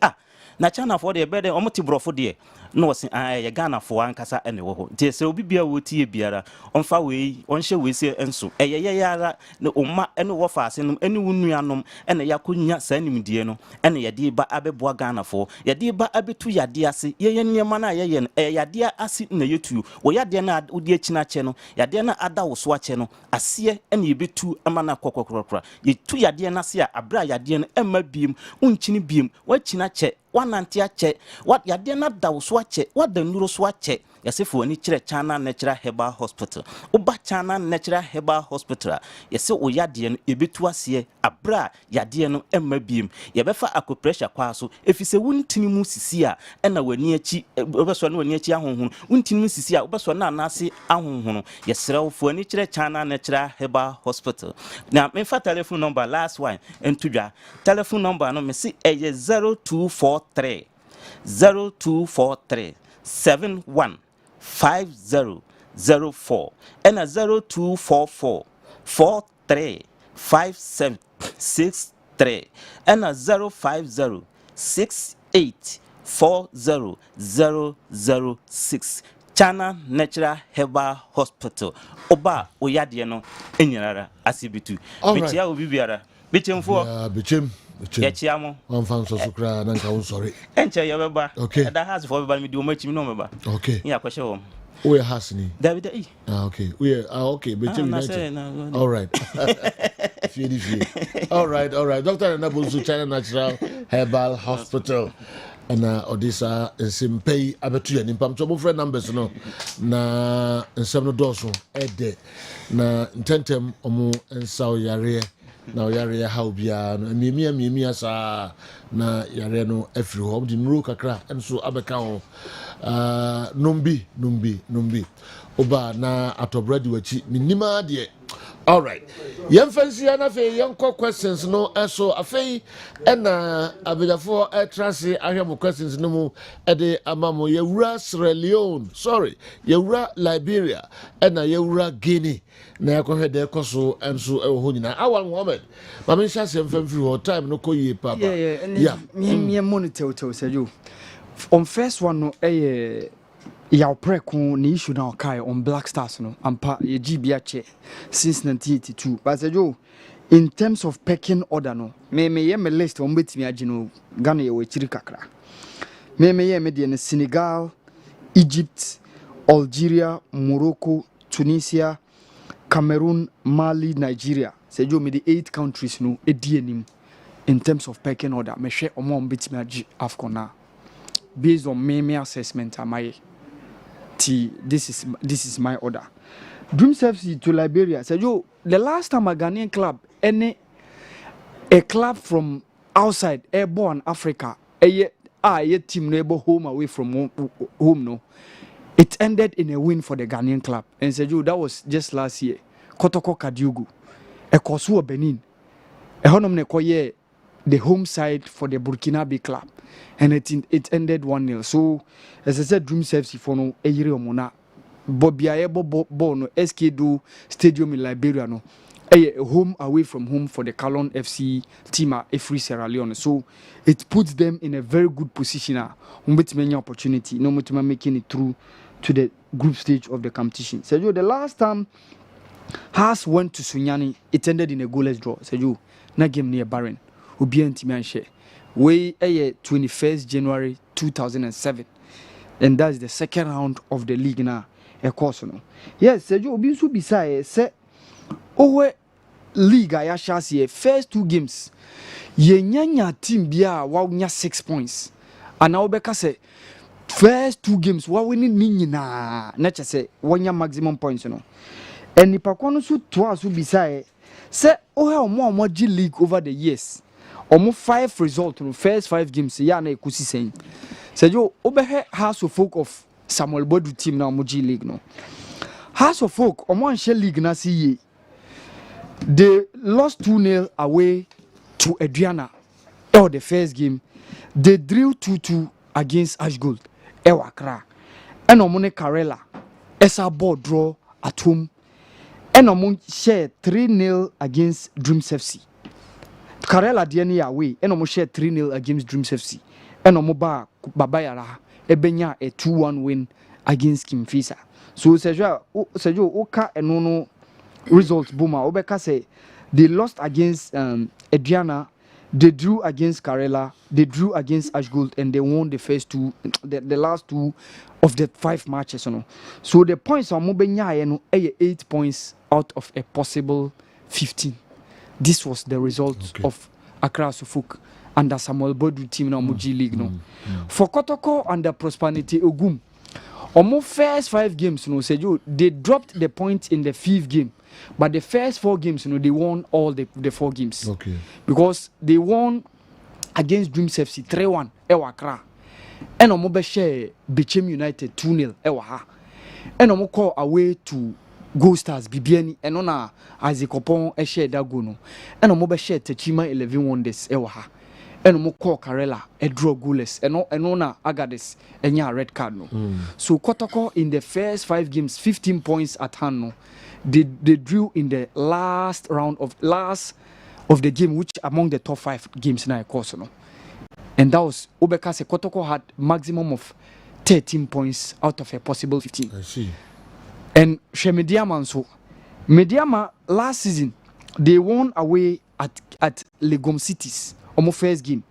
na China for de bede omo tibrofo de no wose ye Ghana for ankasa ene wo ho nti se obi bia wo tie biara onfa we onhye we se enso ye yara ne omma ene wo faase no ene wunuanom ene yakonya saa nimdie no ene ye de ba abeboa Ghana for ye de ba abetu yade ase ye niema na ye no yade ase na yetu wo yade na odi akina che no yade na ada wo so ache no ase ene ye betu ama na kokokrokra ye tu yade na se a abra yade no emma biem unchini biem wa china che wanante ache what yade na da wo so ache what the nuro so ache yasefo ani kire China Natural Herbal Hospital oba China Natural Herbal Hospital yase o yade no ebetu ase abra yade no emma biem ye befa akopressure kwa so efise wuntini mu sisi a ena wani achi obeso na wani achi ahonhon wuntini mu sisi a obeso na anase ahonhon yesrewfo ani kire China Natural Herbal Hospital na me fa telephone number last one entudwa telephone number no me si eye 0243 71 5004 and a 0244 43 5763 and a 050 68 40 006 China Natural Herbal Hospital oba oyade no enyirara asibitu bitia obi biara bichemfo Yachiamo. One fan so sukra nanka un sorry. Enche yabeba. Okay. That has for everybody do much no meba. Okay. Yeah, question. We are hasni. David E. Okay. We are okay, but United. All right. All right. Dr. Nabuzu China Natural Herbal Hospital. And Odisa Simpay Abetu and Impam Chobo friend numbers no na nsem doso ede na intentem omo ensaw yare na yare ha obia no miemia sa na yare no afiri ho di nuru kakra enso abeka ho numbi oba na atobradi wachi minima de. All right. Yem fancy na fe yenko questions no so afei na abejafo trance ahwemo questions no mu de amamo yewura Sierra Leone, sorry, yewura Liberia na yewura Guinea na yakohwe de koso enso ho nyina awal Mohammed ma me nhyase mfamfiri ho time no koyi papa yeah me monitor Sergio on first one no yaw preko ni issue na okai on Black Stars no ampa ye GBA che since 1982 but Sergio in terms of pecking order no me list on betimi agi no Ghana ye we chiri kakra me de Senegal, Egypt, Algeria, Morocco, Tunisia, Cameroon, Mali, Nigeria. Sergio me the 8 countries no edienim in terms of pecking order me hwe omo betimi agi AFCON na based on me assessment amaye. This is my order. Dreams FC to Liberia. Sergio, the last time a Ghanaian club, a club from outside, airborne Africa, a team neighbor home away from home, no, it ended in a win for the Ghanaian club. And Sergio, that was just last year. Kotoko Kadiugu, a Kosuo Benin, a Honomne Koye, the home side for the Burkinabe club. And it ended 1-0. So, as I said, Dreams FC for no a year mona. Bobia Bono SK do Stadium in Liberia no. A home away from home for the Calon FC team at Free Sierra Leone. So it puts them in a very good position. Many opportunity, no matter making it through to the group stage of the competition. Sergio, the last time Haas went to Sunyani, it ended in a goalless draw. Sergio, na game near Barren. Ubian Timanche. We 21st January 2007, and that's the second round of the league now. A course no. Yes, Sergio Obinsu Bisai say owe league I shall first 2 games. Ye nyanya team bia wa nya 6 points. And now Beka say first 2 games wa winning nyina na che say wanya maximum points no. And nipa kwano so to aso Bisai say ohe omo G league over the years. Almost 5 results in the first 5 games. Ya na ekusi saying. Sergio, obehe House of Folk of Samuel Bodu team na Moji League no. House of Folk, omo share league na see. They lost 2-0 away to Adriana. The first game, they drew 2-2 against Ashgold. Ewakra. And omone Karela. Esa ball draw at home. And omone share 3-0 against Dreams FC. Karela DNA away, and almost share 3-0 against Dreams FC. And Omoba Babayara, Ebenya a 2-1 win against Kim Fisa. So Sergio Oka and no results Buma. Obeka say they lost against Adriana, they drew against Karela, they drew against Ashgold, and they won the first 2, the last 2 of the 5 matches. So the points are Mobenya 8 points out of a possible 15. This was the result of Accra Suffolk under Samuel Bodu team na Muji League no. For Kotoko under Prosperity Ogum, almost first 5 games no Sergio, they dropped the point in the 5th game, but the first 4 games they won all the 4 games. Okay. Because they won against Dreams FC 3-1 ewa Accra. And omo be share Bechem United 2-0 ewa ha. And omo call away to Go Stars Bibiani and ona Isaac Opon e share that go no. And omo be share Techima 11 Wonders ewa ha. And omo call Karela e draw goalless and ona Agades enya red card no. So Kotoko in the first 5 games 15 points at hand no. They drew in the last round of the game, which among the top 5 games na course no. And that was Obeka se Kotoko had maximum of 13 points out of a possible 15. I see. And Mediama last season they won away at Legom Cities ɔmo first game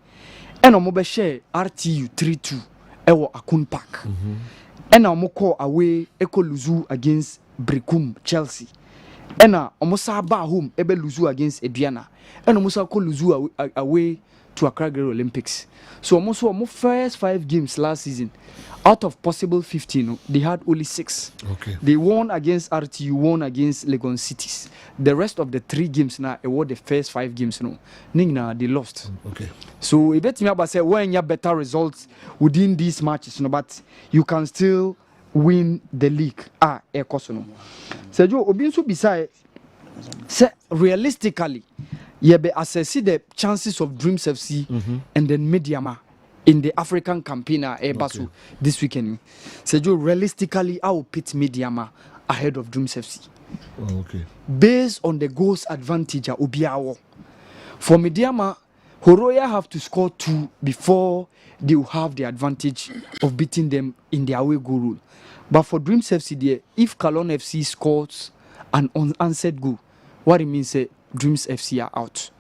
ɛna ɔmo bɛhyɛ RTU 3-2 ɛwɔ Akun Park ɛna ɔmo kɔ away ɛkɔ luzu against Brekum Chelsea ɛna ɔmo sa ba home ɛbɛ luzu against Aduana ɛna ɔmo sa kɔ luzu away to Accra Great Olympics. So almost first 5 games last season, out of possible 15, they had only 6. Okay. They won against RTU, won against Legon Cities. The rest of the 3 games now, it was the first 5 games. No, Ningna they lost. Okay. So it bet me about say when you have better results within these matches, no, but you can still win the league. Ekosono. So Joe Obinsu beside say realistically. Yeah, but assess the chances of Dreams FC and then Mediama in the African campaign Basu this weekend. So, realistically, I will pit Mediama ahead of Dreams FC. Oh, okay. Based on the goals advantage at Obiawo. For Mediama, Horoya have to score 2 before they will have the advantage of beating them in their away goal rule. But for Dreams FC, there, if Kalon FC scores an unanswered goal, what it means is Dreams FC are out.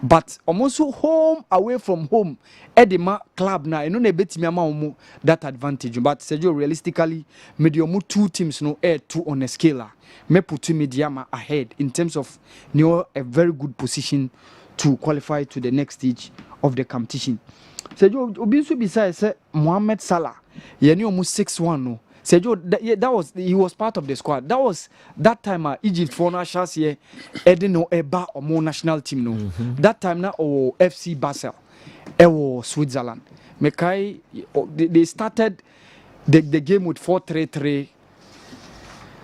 But also home away from home, Edema club now, and no nebeti me that advantage. But Sergio, realistically, medium 2 teams no air 2 on a scale. Me put Mediama ahead in terms of a very good position to qualify to the next stage of the competition. Sergio, Obinsu besides Mohamed Salah, yani almost 6-1 no. Sergio, he was part of the squad. That was that time Egypt for national year, Edino Eba or more national team no. That time now or FC Basel, or Switzerland. Mekai, they started the game with 4-3-3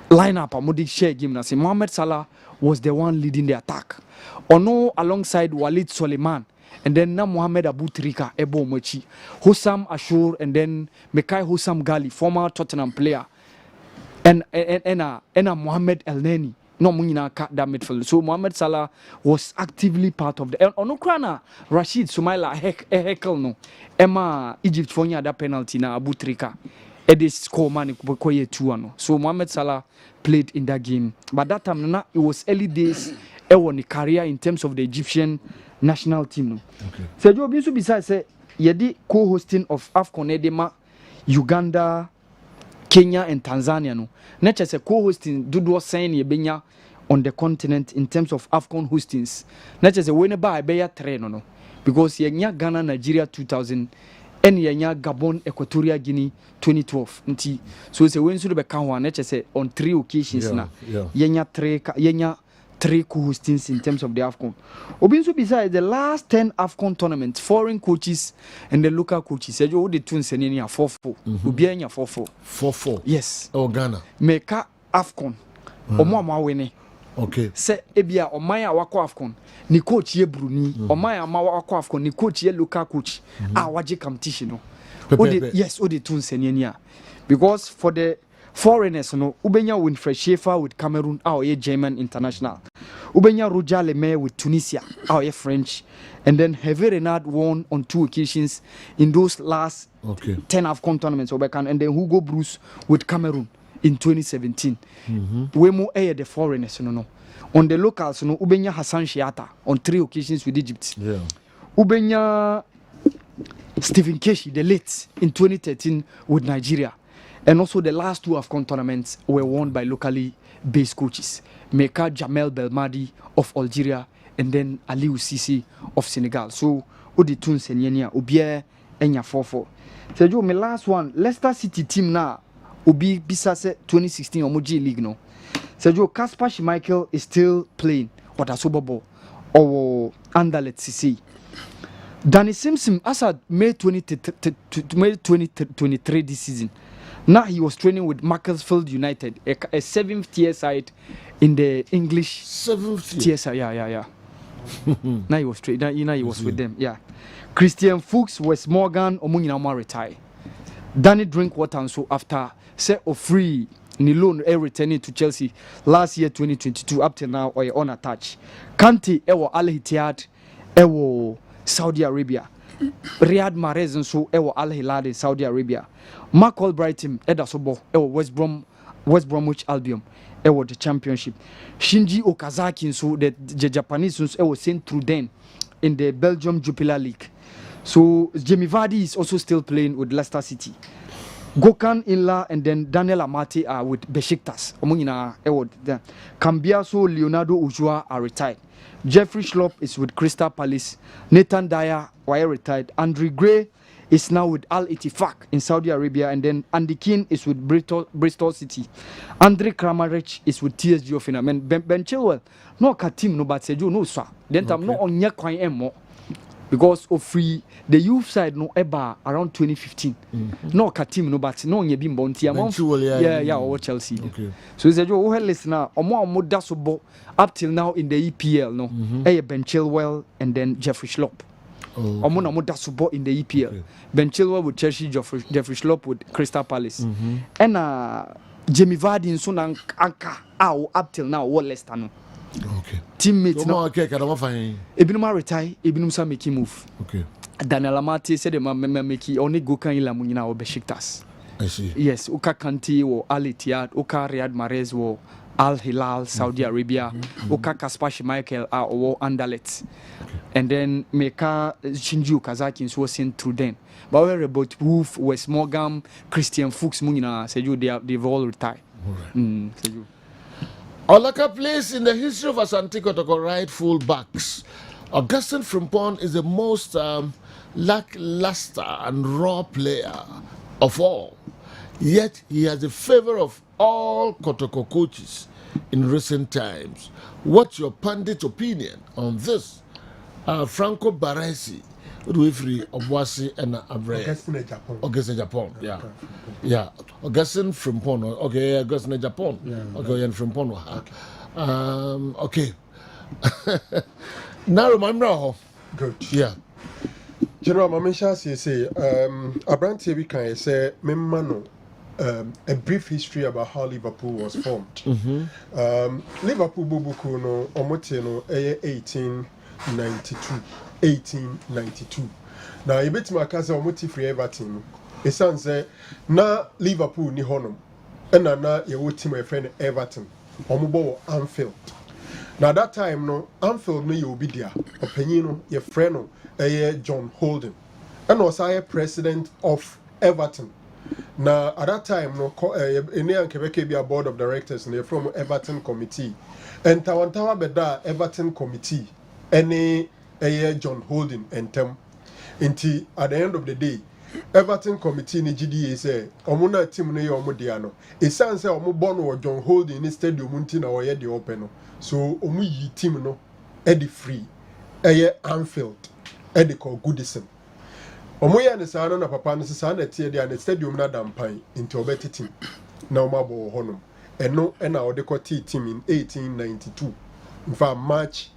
lineup. Modi share game na. Say Mohamed Salah was the one leading the attack. Ono alongside Walid Suleiman. And then now Mohamed Abu Trika, Ebo Mochi, Hossam Ashur, and then Mekai Hossam Gali, former Tottenham player, and Mohamed El Neni, no Munina that midfield. So Mohamed Salah was actively part of the. Onukrana Rashid Sumaila Hekel no, Emma Egypt for that penalty na Abu Trika. Edis score man koye 2-1. So Mohamed Salah played in that game. But that time it was early days. Ewo ni career in terms of the Egyptian national team no. Okay. Sergio Obinsu besides say yedi co-hosting of AFCON Edema, Uganda, Kenya and Tanzania no. Not just a co-hosting Dudu saying yebenya on the continent in terms of AFCON hostings. Not just a winner by beya train no. Because yenya Ghana Nigeria 2000 and yenya Gabon Equatorial Guinea 2012. Nti so say when should be can one not just on 3 occasions na. Yenya 3 co-hostings in terms of the AFCON. Obinsu besides the last 10 AFCON tournaments, foreign coaches and the local coaches. Sejo wo de tun seneni 4-4. Obi anya 4-4. 4-4. Yes. Oh Ghana. Meka AFCON. Omo ama wene. Okay. Se ebia omaya wako AFCON. Ni coach ye Bruni. Omaya ama wako AFCON. Ni coach ye local coach. Waje competition no. Yes, o de tun seneni. Because for the foreigners no ubenya Winfred Schaefer with Cameroon ye German international, ubenya Roger Lemaire with Tunisia ye French, and then Hervé Renard won on 2 occasions in those last 10 AFCON tournaments and then Hugo Bruce with Cameroon in 2017. We mo the foreigners no. On the locals no ubenya Hassan Shiata on 3 occasions with Egypt. Yeah. Ubenya Stephen Keshi the late in 2013 with Nigeria. And also the last 2 AFCON tournaments were won by locally based coaches. Meka Jamel Belmadi of Algeria and then Aliou Cissé of Senegal. So Odi Tun Senyenia Obie Enya 4-4. Sergio, my last one, Leicester City team na Obi Bisase 2016 Omoji League no. Sergio, Kasper Schmeichel is still playing Watasobobo or Anderlecht Cissé. Danny Simpson as at May 2023 this season. Now he was training with Macclesfield United, a 7th tier side in the English 7th tier side. Yeah. Now he was training. Now he was with them. Yeah. Christian Fuchs, West Morgan, Omunyinama retire. Danny Drinkwater and so after set of free Nilon returning to Chelsea last year 2022 up till now or on attach. Kante ewo Al Ittihad ewo Saudi Arabia. Riyad Mahrez and so ewo Al Hilal in Saudi Arabia. Mark Albrighton Edasobo ewo West Bromwich Albion ewo the championship. Shinji Okazaki and so the Japanese ewo Saint Truden in the Belgium Jupiler League. So Jamie Vardy is also still playing with Leicester City. Gökhan Inler and then Daniel Amati are with Besiktas. Cambiaso, Leonardo Ujua are retired. Jeffrey Schlupp is with Crystal Palace. Nathan Dyer were retired. Andre Gray is now with Al Ittifaq in Saudi Arabia, and then Andy Keane is with Bristol City. Andre Kramaric is with TSG of Finland. Ben Chilwell, no team, no but Seju no sir. Then I'm not on your more. Because of free the youth side no eba around 2015 no ka team no but no nya bi mbonti yeah or Chelsea okay. So is a jo listener omo da so bo up till now in the EPL no Ben Chilwell and then Jeffrey Schlupp omo na mo da so bo in the EPL okay. Ben Chilwell with Chelsea, Jeffrey Schlupp with Crystal Palace and Jamie Vardy nso na anka up till now what Leicester no. Okay. Teammate no okay kada ma fine. Ebinum retire, ebinum sa make move. Okay. Daniel Amati said the man make only Gökhan Inler munyina o Besiktas. I see. Yes, Uka Kanti or Al Ittihad, Uka Riyad Mahrez or Al Hilal Saudi Arabia, Uka Kasper Schmeichel or Anderlecht. Okay. And then Meka Shinju Kazakins was sent through them. But we're about Wolf, West Morgan, Christian Fuchs munyina said you they've all retired. All right. Laka plays in the history of Asante Kotoko right full backs. Augustine Frimpong is the most lackluster and raw player of all. Yet he has the favor of all Kotoko coaches in recent times. What's your pundit opinion on this? Franco Baresi, Udwifri Obwasi and Abre. Augustine Japan. Yeah. Yeah. Augustine Frimpong. Okay, Augustine Japan. Yeah, okay, and Frimpong. Okay. Now remember. Good. Yeah. General Mamisha say Abranti we can say memano a brief history about how Liverpool was formed. Liverpool Bubuku no Omoteno 1892. Now you bet my cousin Omoti free Everton. It sounds say na Liverpool ni honum. And na your team my friend Everton. Omubo Anfield. Now that time no Anfield no you be there. Opinion your friend no John Holden. And was I president of Everton. Now at that time no in Quebec be a board of directors and they're from Everton committee. And Tawantawa beda Everton committee. Any John Holden and Tem. Until at the end of the day, Everton committee ni GDA say omuna team no ye omudiano. It sounds say omu born or John Holden in stadium unti na oye the open. So omu yi team no edi free. Anfield edi called Goodison. Omu ya ne sa na papa no sa na tie dia na stadium na dampan into obeti team. Na omu abo honum. Eno na ode ko team in 1892. In fact March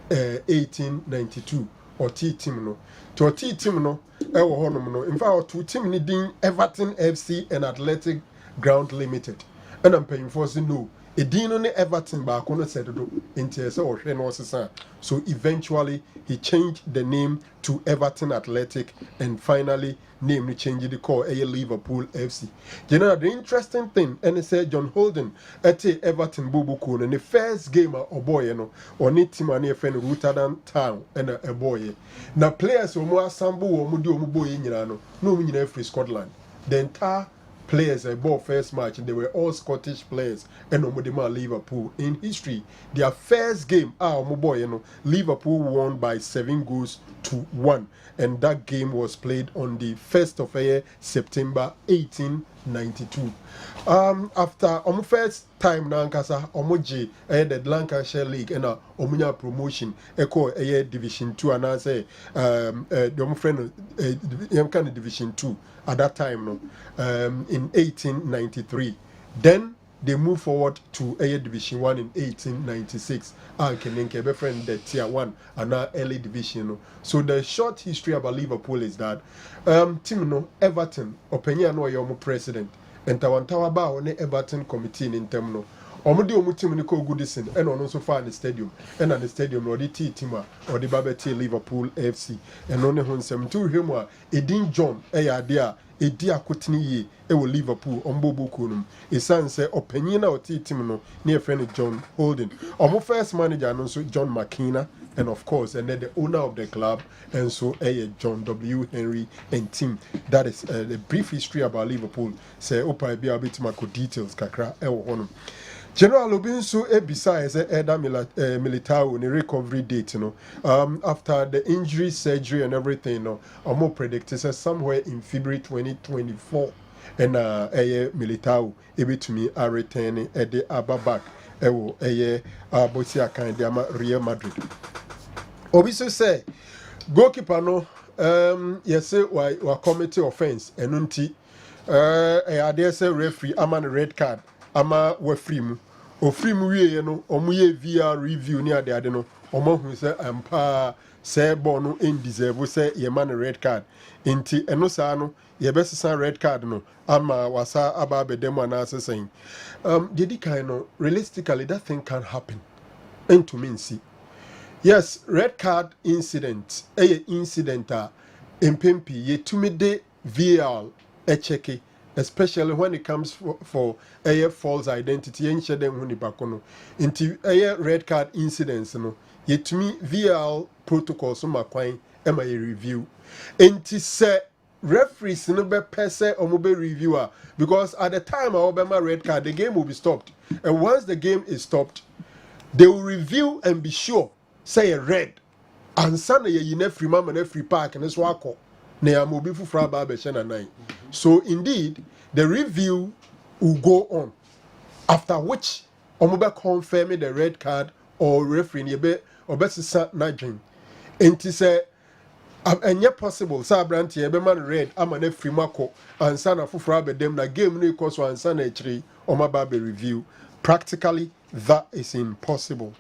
1892 or team no to team no ewo honum no in fact two team ni din Everton FC and Athletic Ground Limited and I'm paying for no e din no Everton ba ko no said do enti say o hwe no sesa so eventually he changed the name to Everton Athletic and finally name ni change the call Liverpool FC. You know the interesting thing and say John Holden at Everton Bubuku and the first game of boy no or need team and friend Rotterdam Town and a boy. Now players who more sambu or mudu boy in no meaning free Scotland. The entire players a ball first match and they were all Scottish players and Omodima Liverpool in history. Their first game Liverpool won by 7-1 and that game was played on the 1st of September 1892. After first time na nkasa omoji the Lancashire League and omunya promotion Division 2 and I say the friend Division 2 at that time no in 1893. Then they moved forward to Division 1 in 1896. And friend the Tier 1 and now early division. No. So the short history about Liverpool is that team no Everton opinion no your president and Tawantawa ba on Everton committee in term no. Omudi team ni call Goodison and on also far in the stadium and at the stadium or the team or the Babette Liverpool FC and on the 72 him Edin John there edi akotene ye e wo Liverpool ombobo kunum esan se opanyin na oti team no near friend John Holden omo first manager no so John McKenna and of course and then the owner of the club and so John W Henry and team. That is the brief history about Liverpool. Say opa bi abetima ko details kakra e wo honum. General Obinso ebisa is Eda Militao in recovery date, after the injury, surgery, and everything, more predicted somewhere in February 2024, and Militao able to me are returning at the Ababak, Bosia kind Real Madrid. Obiso say, goalkeeper no, yes, say why committee offense, and unti, I dare say referee, I'm on a red card. Ama wafiri mu ofiri mu wie no omuye VR review ni ade no omohu se ampa se ball no deserve se ye man red card enti eno saa no ye besesa red card no ama wasa aba bedem ana asesen dedi kind no realistically that thing can happen into me see yes red card incident incident impempi ye tumide VR echeke especially when it comes for a false identity and share them huni bakono into a red card incidents no yet me VL protocols so makwan ema review enti se referees no be pese or be reviewer because at the time I my red card the game will be stopped and once the game is stopped they will review and be sure say a red and sana ye ne free mama na free park and so akọ na ya mo bi fufura ba be na nine. So indeed the review will go on after which omobe confirm the red card or referee ye be obesisa nadwin enti say enye possible sa brant ye be man red ama na free mako and sana fufura be dem na game no ikọ so and sana echiri omaba be review practically that is impossible.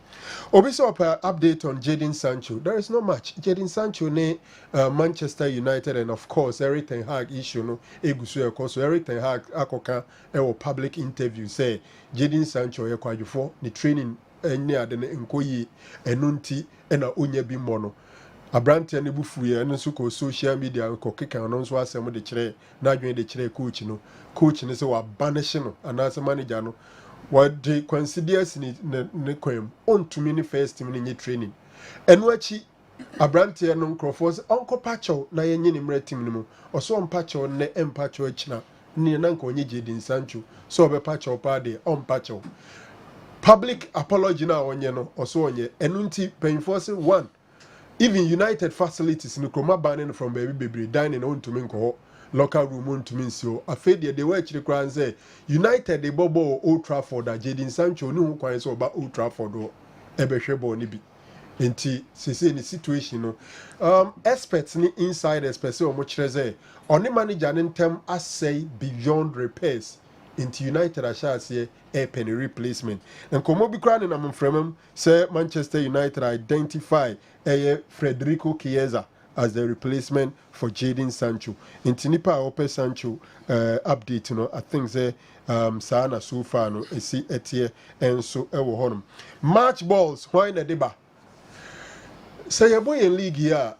Obiso update on Jadon Sancho. There is not much. Jadon Sancho ne Manchester United and of course Eric Ten Hag issue no egusu ekọ so Eric Ten Hag akoka e public interview say Jadon Sancho ye kwadwofo the training any ade ne nkoyi enunti na onya bi mo no. Abrante ne bufu ye no so ko social media ko keka no so asem de kire na adwen de kire coach no ne say wa banish no anase manager no what they consider ne kwem on to mini first team in training and wachi abrante no nkrofos onko pacho na yenye ni mra team no oso on pacho ne empacho achina ni na nko onye Jadon Sancho so be pacho pa de on pacho public apology na onye no oso onye enunti painforce one even United facilities no kroma banning from baby dining on to me nko local room on to me so afedi they were actually crying say United they bobo Old Trafford that Jadon Sancho no kwan so about Old Trafford o ebehwe ball ni bi enti sese ni situation no experts ni inside experts o mo kire say oni manager ni ntem asay beyond repairs into United ashase a penny replacement and komo bi kra na mfremam say Manchester United identify Federico Chiesa as the replacement for Jadon Sancho. In Tinipa Ope Sancho update, I think say Sana so far no see etie and so ewo honum. Match balls, why na deba? Say boy in league here,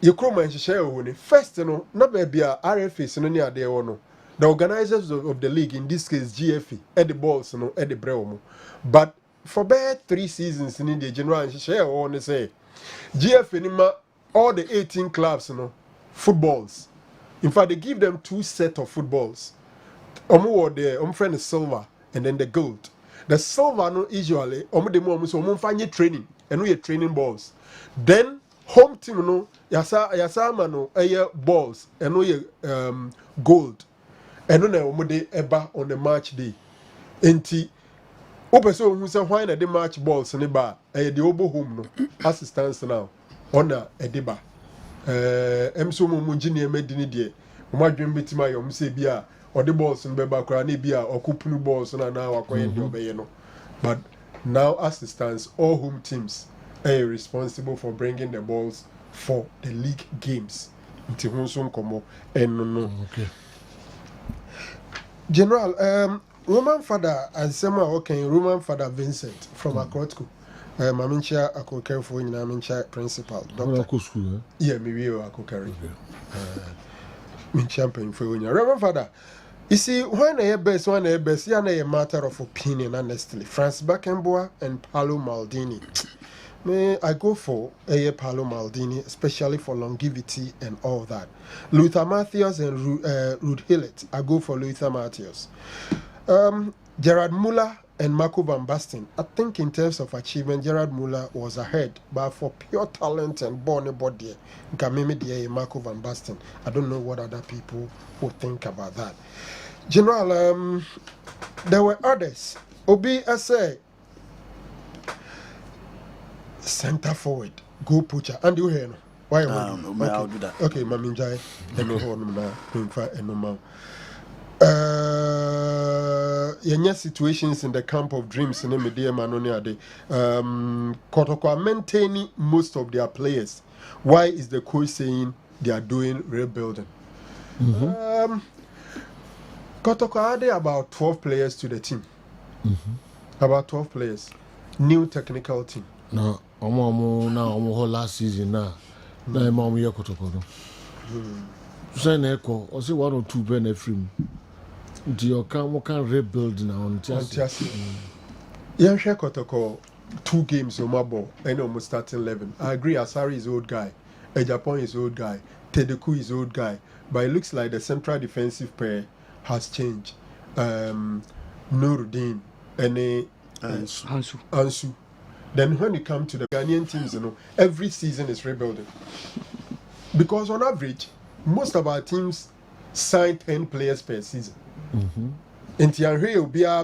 you come and share one. First, no baby RFA no near there no. The organizers of the league, in this case GFA, at the balls no at the breomo. But for about 3 seasons in the general and share one say GFA nima all the 18 clubs, footballs. In fact, they give them 2 sets of footballs. The friend is silver and then the gold. The silver no usually find training and we training balls. Then home team no yasa no balls and we gold. And no de eba on the match day. Enti opeso who say why na the match balls ne ba the obo home no assistance now. Ona ediba emso mo ngine medini de mo adwen betima yom se bia ode balls no beba kra na bia okupunu balls na wakoye de obeye no but now assistance all home teams are responsible for bringing the balls for the league games nti ho so nkomo no okay general Roman father ansema okay Roman father Vincent from Akrotko Mamincha ako care for in Mamincha principal. Doctor. School, Yeah, me we ako carry. Me champion for you. Reverend Father, you see, when I best, yeah, a matter of opinion, honestly. Francis Beckenbauer and Paolo Maldini. I go for a Paolo Maldini, especially for longevity and all that. Luther Matthews and Ruud Hillet. I go for Luther Matthews. Gerard Muller and Marco van Basten. I think in terms of achievement, Gerard Muller was ahead, but for pure talent and born body, Marco van Basten. I don't know what other people would think about that. General, there were others. Obi, I say, center forward, go poacher. And you hear no? Why? I'll do that. Okay, Maminjai, yenya situations in the camp of dreams in media manoni ade Kotoko are maintaining most of their players. Why is the coach saying they are doing rebuilding? Kotoko added about 12 players to the team. About 12 players, new technical team. No, whole last season now. Na mom ye Kotoko no. Say na eko, o say 1 or 2 ben free. Do you can rebuild now on Chelsea? Yeah, share Kotoko 2 games on my ball and almost starting 11. I agree, Asari is old guy, Ejapon is old guy, Tedeku is old guy, but it looks like the central defensive pair has changed. Nuruddin and Ansu. Then when it comes to the Ghanaian teams, every season is rebuilding. Because on average, most of our teams sign 10 players per season. In Tianhe, will be a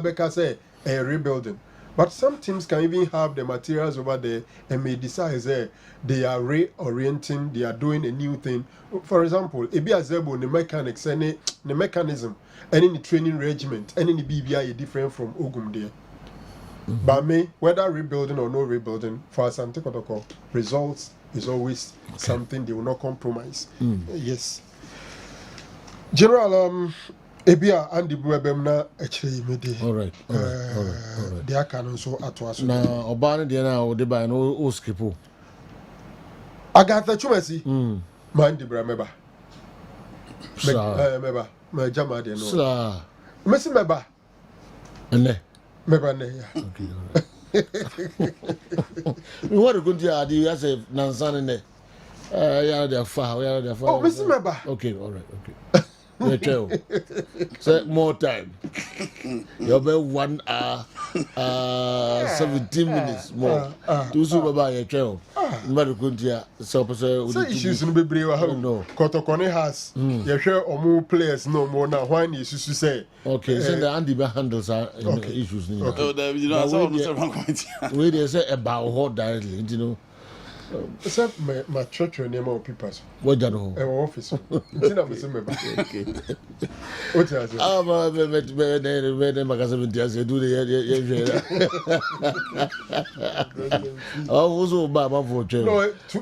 rebuilding. But some teams can even have the materials over there and may decide they are reorienting, they are doing a new thing. For example, Ebi Azebo, the mechanics, and the mechanism, and in the training regiment, and in the BBI different from Ogum there. But me, whether rebuilding or no rebuilding, for Asante Kotoko, results is always something they will not compromise. Yes. General, Ebia and the Buebemna actually made all right. They are canon so at us. Now, Obana, they are now, they buy no Oskipo. Agatha Chumasi, mind the Brameba. Meba, my Jama, no. Sir, Messi Meba. And Meba, what a good idea. You have a Nansan in there. Yeah, they're far. Oh, Messi Meba. Okay, all right, okay. Say more time. You'll be 1 hour, 17 minutes more. To super by a trail. Madakuntia, so issues in Bibria. No, Kotokone has. You share or more players no more now. Why is you say? Okay, so the Andy handles are issues. We they say about hot directly, you know. Except my church name of people. What do you know? Our office. It's not the same. What is it? Ah, but magazine do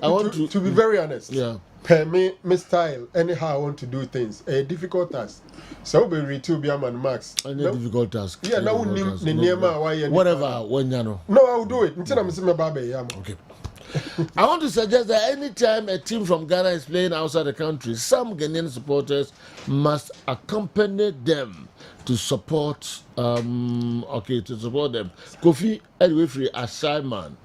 I want to be very honest. Yeah. Per me style, anyhow I want to do things. A difficult task. So we read to be a man max. Any difficult task. Yeah, now whatever when you know. No, I'll do it. Until I'm saying my baby. Okay. I want to suggest that anytime a team from Ghana is playing outside the country, some Ghanaian supporters must accompany them to support. To support them. Kofi Edwefree Ashaiman,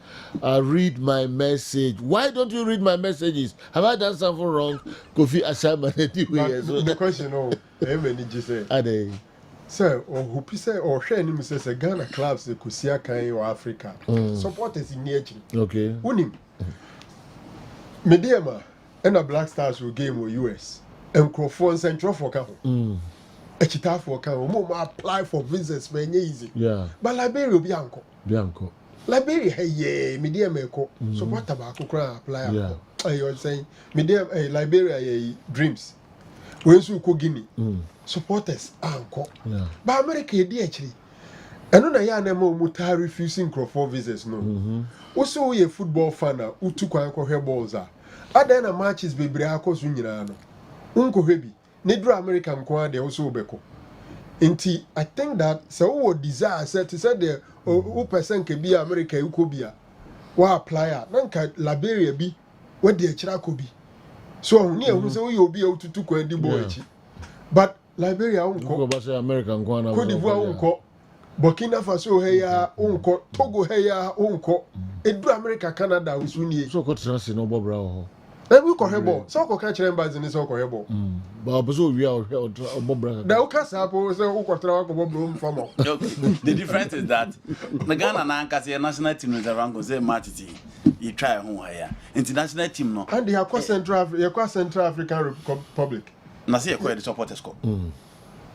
read my message. Why don't you read my messages? Have I done something wrong, Kofi Ashaiman? Anyway, so the question, say. Ade. Sir, or who say or share him says a Ghana clubs the Kusia Kai or Africa. Supporters in nature. Okay. Unim. Mediama and a Black Stars will game with US. And Crawford Central for Capo. A chita for Capo. More apply for visits when easy. Yeah. But Liberia will be uncle. Bianco. Liberia, hey, medium echo. So what about Kukra apply? Yeah. I was saying, medium, Liberia, dreams. When you go Guinea. Supporters uncle. Yeah. But America actually. I don't know ya nemo muta refusing Crawford visits no. Also a football fan who took a balls are. Other than matches be breakos winnerano. Unko heavy. Nedro American kwa de also beko. Inti, I think that so desire said to say there who person can be America ukobia. Wa player, nanka Liberia be what the Chirako be. So near who say you be able to go and boy. But Liberia unko American Guana Cote d'Ivoire unko Burkina Faso heya unko Togo heya unko Edu America Canada usuni so ko trans no bobra ho na we ko hebo so ko ka kire mbaz ni so ko hebo ba bozo wi a bobra da uka sapo so ko tra ko bobra mfamo. The difference is that the Ghana na nkase national team is around go say match you try ho here international team no and they are Central African Republic na say the supporters ko and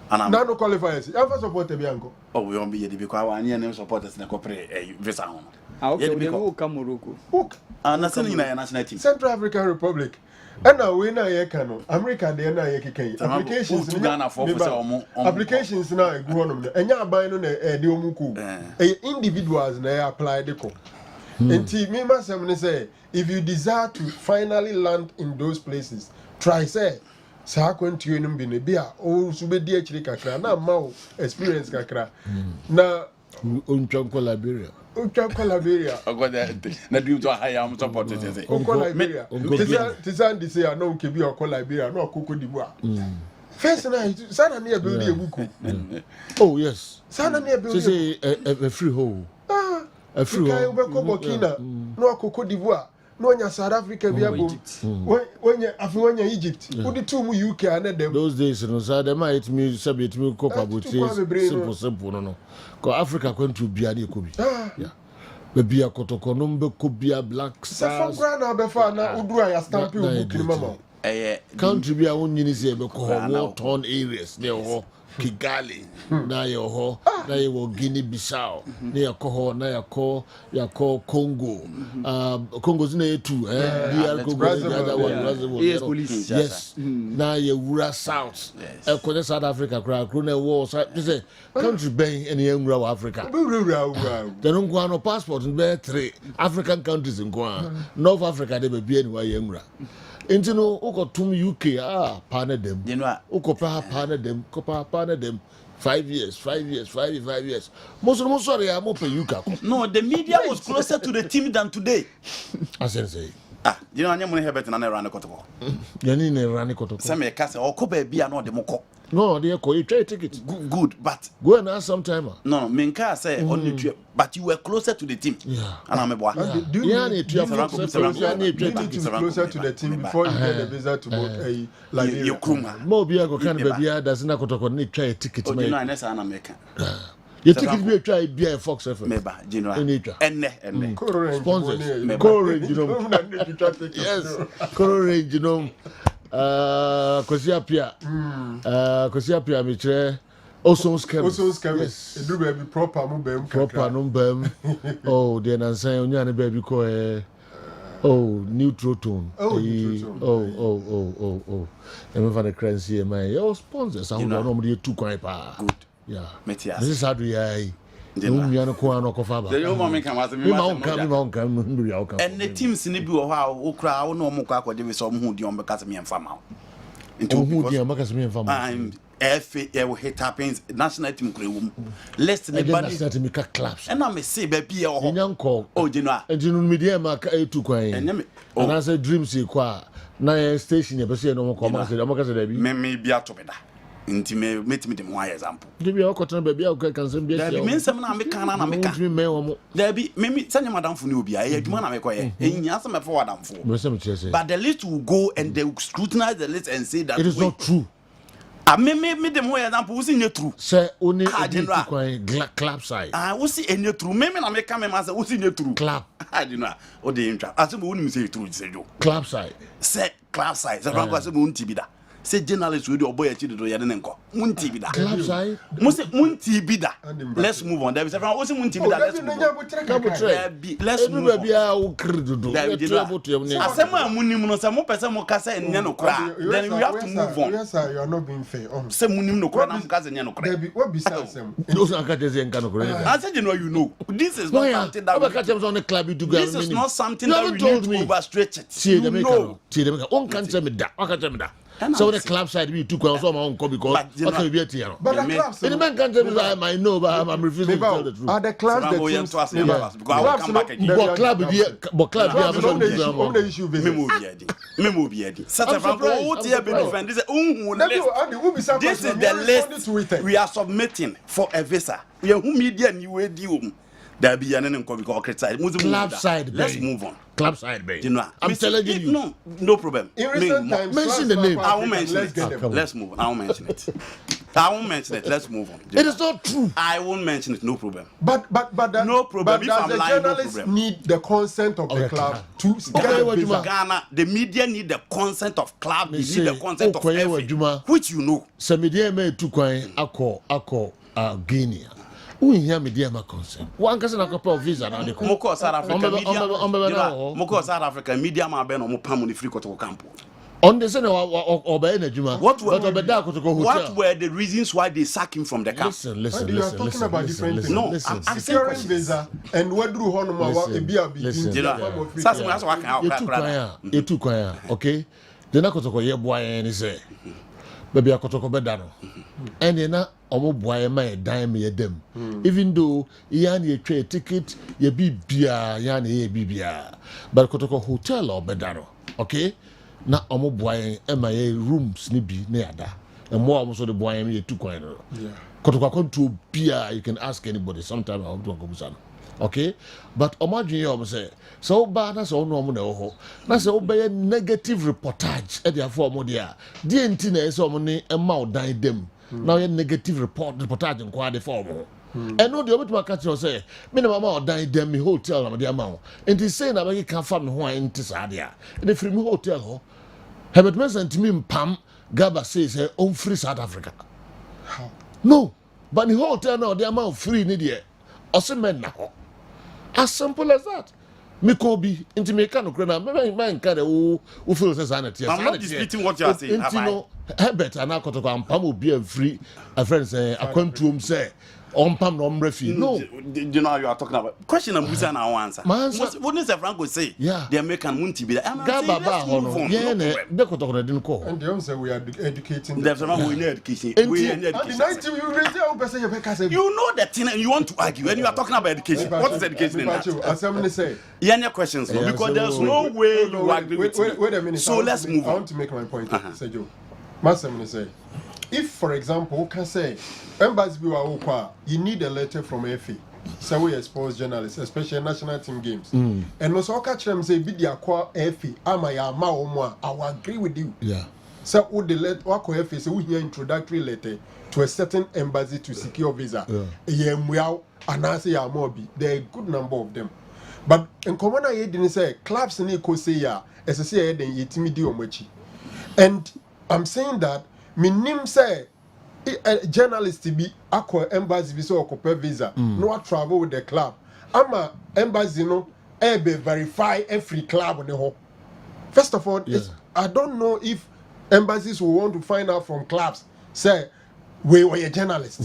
now no qualifiers I first support Bianco oh we won't be the because one year name supporters na ko pre visa ho okay we go Morocco na say na national team Central African Republic and now we na ye kano America dey na ye keken applications to Ghana for applications na go on no enya aban no na e dey omuku individuals na apply de ko enti me masem ne say if you desire to finally land in those places try say sa kwantuo no bi ne bia o su be di akiri kakra na ma o experience kakra na untwa ko Liberia ogoda na dream to hire am support it say ko Liberia tizan di say no ke bi o ko Liberia no Cote d'Ivoire first na sana na build e buku oh yes sana na build say a free hole a free hole we ko Burkina no Cote d'Ivoire no nya South Africa bi abo wenya Egypt udi two mu UK and them those days no so dem might me sabit me ko pabote simple no ko Africa country bia na ekobi yeah be bia kotoko no mbe ko bia Black Stars so na be fa na udura ya stamp you book ni mama country bia wonyini se be ko war torn areas ne ho Kigali na yo ho na yo Guinea Bissau na yo na yo Congo Congo zina etu DR Congo the other one yes na yo wura South ko South Africa kra na war say country ben ene nwura wa Africa then ngo no passport be 3 African countries ngo North Africa de be bia ni wa ye nwura enti no ukotum UK partner them ukopa partner them kopa partner them 5 years most sorry I'm up UK no the media was closer to the team than today I say you know anyam ne hebet na na run kotoko yani ne run kotoko say me ka say okoba bia na odemoko no they call you try ticket good but go and ask sometime no me nka say on the but you were closer to the team and I'm boy do you need to be closer to the team before you get the visa to book Liberia you kruma mo bia go kan bia does na kotoko ne try ticket me no na say na make you ticket be try bia Fox FM meba general enne sponsors Courage you know yes Courage you know Kosi apia me kire Oson's chemist e do be proper mo bem proper no bem oh the nansan onya ne baby ko neutral tone oh em fa the currency my your sponsors I no mo dey two kwan pa good yeah metias this is how do you no mi an ko an ko fa ba the you moment come as me and the teams ni bi wo ha o kra wo no mo kwa akode be so mo hu di on be ka se me mfa ma into hu di on be ka se me mfa ma and FA what happens national team kra wo list the body national team ka claps and I say be e ho nyanko oh general and you media ma ka etu kwan and I say dreams e kwa na station e be se no mo ko ma se da bi me bia to be da nti me metimi dem one example de bia okotona ba bia ka kan bia da bi me nsem na me kan na me kan da bi me sanya madamfo ne obi aye adwuma na me koye enyia se me for wadamfo but the list will go and they will scrutinize the list and say that it is not true me dem one example we see nye true say only clap side we see any true me na me kan me ma say we see nye true clap I do not o de intra ase mo woni say true say jo clap side say clap side say franco say mo nti bi da say journalist we do oboy achi do ya de nko munti bi da clap side mo say munti bi da let's move on there say franco say munti bi da let's move on let's move on bia o kredo asema munim no say mo pese mo ka say nya no kra then we have to move on yes sir you are not being fair say munim no kra na mo ka say nya no kra what be sam those are ka say nya no kra I said you know this is not something that this is not something that we need to overstretch it see the make on can say me da So the club side we took on some on because okay be at here. But the clubs, the man can't tell me I might know, but I'm refusing to tell the truth. Are the clubs the teams? Because I will come back again. But club have some issue. Memo be ready. This is the list we are submitting for a visa. We are who media and you there be an criticize. Club side. Let's move on. Club side, baby. You know, I'm telling you. No problem. In recent times, mention the name. I won't mention it. Let's move on. I won't mention it. I won't mention it. Let's move on. It is not true. I won't mention it. No problem. But no problem. But does the journalist need the consent of the club to get visa? Ghana, the media need the consent of club. They need the consent of everything, which you know. So media may to coin ako Guinea. We hear media ma consent. One person a couple of visa now they come. Moko South Africa media. Moko South Africa media ma be no mo pam ni free koto camp. On the same obey na juma. What were the reasons why they sack him from the camp? Listen. You are talking about different things. No, I'm securing visa and what do honor listen. You too quiet. Okay. Then I could talk ye boy and say, baby, I could talk about that. And then I boy my dime ye them. Even though yan ye trade ticket, ye be beer, yan ye be beer. But could talk hotel or bedaro. Okay. Na omo boy my rooms ni bi na yada. And more almost the boy me too quiet. Yeah. Could talk to beer, you can ask anybody. Sometime I'll do a okay, but imagine you say so bad as all normal. That's obey negative reportage at their form there. The intina is only a mouth die them. Now a negative reportage and quite the form. And no, the other catch you say, minimum amount die them me hotel on the amount. And he's saying that I can't find who in Tisadia. And if me hotel, Herbert Mason to me Pam Gaba says her own free South Africa. How? No, but the hotel now the amount free in the also men now. As simple as that. Me Kobe into me kind of man kind of who feels as sanity. I'm not disputing what you are saying. Into Herbert and I could talk and Pam will be a free a friend say I come to him say on Pam no refi. No, you know you are talking about question and Musa now answer. What is Franco say? Yeah, the American won't be there. I'm saying let's move on. Yeah, they could talk didn't call. And they say we are educating. There's no we need education. We need education. You know that thing and you want to argue and you are talking about education. What is education in that? As I'm say. Yeah, questions because there's no way you agree with me. Wait a minute. So let's move on. I want to make my point. Say Joe. Master say. If, for example, we can say, you need a letter from FA, so we expose journalists, especially national team games. And also, catch them say, be the FA, I will agree with you. Yeah. So, would the letter FA, so we hear introductory letter to a certain embassy to secure visa. Yeah, and I say, there are a good number of them. But in common, I didn't say, clubs in Eko say, as I say, then you timid. And I'm saying that. Minim say a journalist to be aqua embassy visa or copper visa no travel with the club. Ama embassy no be verify every club on the whole. First of all, I don't know if embassies will want to find out from clubs say we were a journalist.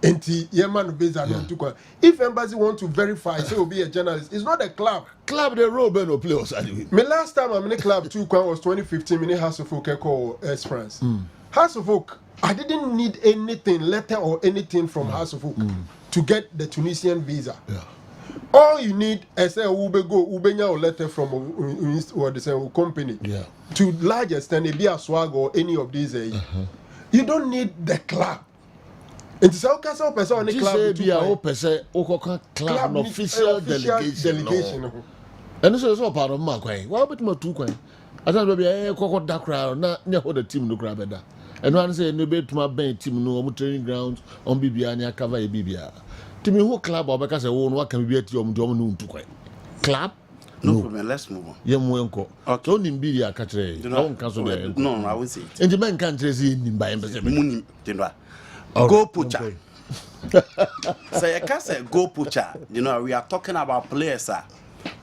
Enti Yeman visa no to if embassy want to verify say will be a journalist, it's not a club. Club the role no players anyway. My last time I'm in a club was 2015 in House of Folk called France. House of Oak, I didn't need anything, letter or anything from House of Oak to get the Tunisian visa. Yeah. All you need is a Ubenya letter from or the company. Yeah. To large extent, it be a swag or any of these. You don't need the club. It's so person on the club. Be a club official delegation. And this is all part of my coin. What about my 2 coin? I thought maybe I could that crowd, not near the team no grab better. And one say no bed to my bank team no training grounds on BBA cover a BBA. To me, who club or because I won't what can be at your dominant to quite. Club? No problem, let's move on. Yamwenko. Okay. Only media catch I won't cancel there. No, I will say it. And the man can't say him by embassy. Go Pucha. Say, I can't say go Pucha. You know, we are talking about players.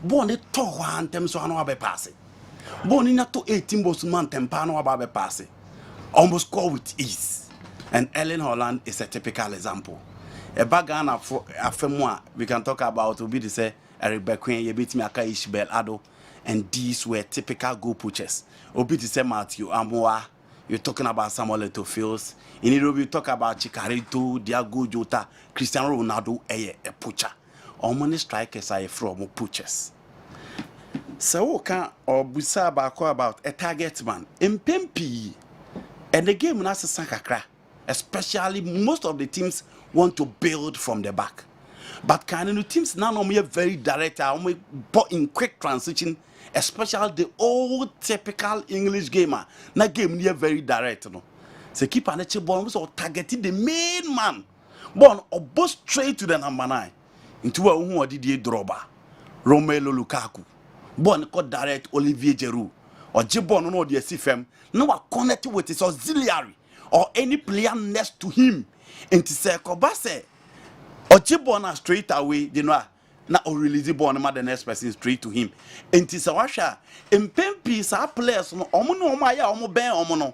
Born it to one time so I know about passing. Born in to 18 boss man tempano about passing. Almost score with ease. And Ellen Holland is a typical example. A bagana for a we can talk about will be the say Eric Bequin, you beat me Aka Ishbel Ado, and these were typical goal poachers. Obi to say Matthew Amoa, you're talking about Samuel Eto'o Fields. In Europe, you talk about Chicharito, Diago Jota, Cristiano Ronaldo, a poacher. How many strikers are from poachers? So, can or Busa about a target man in Pempi and the game Nasa Sankakra, especially most of the teams want to build from the back. But kind of teams now are very direct, but in quick transition, especially the old typical English gamer. Na game near very direct, no. So keep an ball so targeting the main man. Born or both straight to the number 9 into a who did dropper. Romelu Lukaku. Born called direct Olivier Giroud or Jibon no the CFM. No one connected with his auxiliary or any player next to him. Into say Kobase. Ochibona straight away, you know, na o release born the next person straight to him. Enti sawasha, impempi sa players no omo no omo aya omo ben omo no.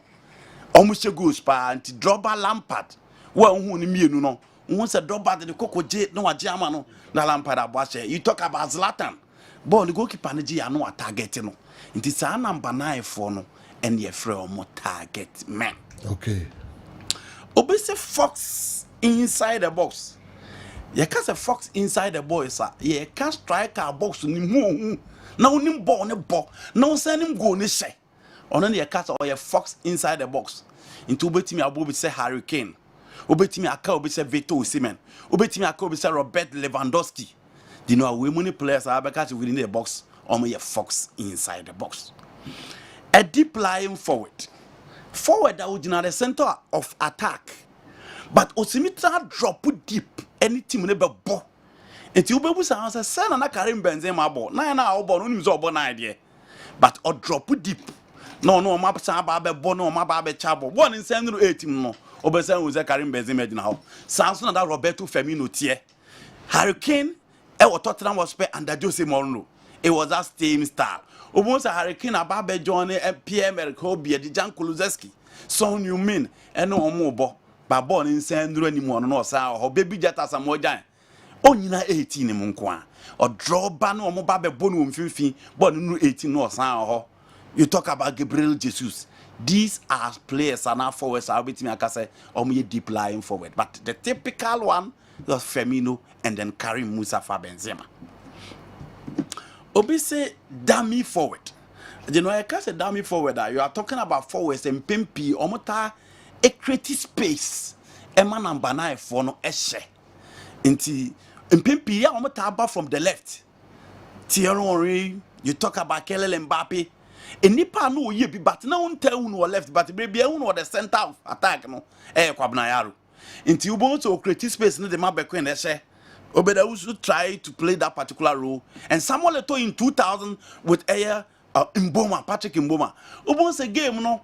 Omo shegos pa anti Drogba Lampard. Wa hu ni mienu no. Hu se Drogba de kokoje no waje ama no na Lampard abwache. You talk about Zlatan. But the goalkeeper na ji ya no target no. Enti sa number 9 for no and ye free omo target man. Okay. Obese Fox inside the box. You can't a fox inside the boy, sir. You can't strike our box in the no nim ball on the ball. No send him go ni say. On any cat or a fox inside the box. Into betting me a boy say Hurricane. Obeti me a cow be say Vito Semen. Obeti me a cow be say Robert Lewandowski. Do you know how many players are because within the box or me a fox inside the box. A deep lying forward. Forward that would in the center of attack. But Osimita drop deep. Any team never bo. And you be say answer send na Karim Benzema ball. Na obo no nim so obo na idea. But o drop deep. No ma sa ba be bo no ma ba be chabo. One in send no 8 no. Obo say we say Karim Benzema din how. Samson that Roberto Firmino tie. Hurricane Tottenham was spent under Jose Mourinho. It was that same style. Obo say Hurricane ababe John Pierre-Emerick Aubameyang, Dejan Kulusevski, Son Heung-min and no more bo. Ba born in Sandro anymore no sa or baby jata samojan. Onyina 18 mu nko or draw ban or mo ba be bonu mfimfin born no 18 no sa ho. You talk about Gabriel Jesus. These are players are now forwards are between akase or me deep lying forward. But the typical one was Firmino and then Karim Mustafa Benzema. Obi say dummy forward. You know I can't say dummy forward. You are talking about forwards and Pimpi omota a creative space. Emma number 9 for no eshe. Inti Mpimpi ya omota from the left. Thierry Henry, you talk about Kylian Mbappe. Enipa no ye bi but na won tell no left but baby won the center of attack no. Kwabna yaro. Inti you want to create space no the mabeko in eshe. Obeda also try to play that particular role and Samuel Eto'o in 2000 with Mboma, Patrick Mboma. Obon's a game no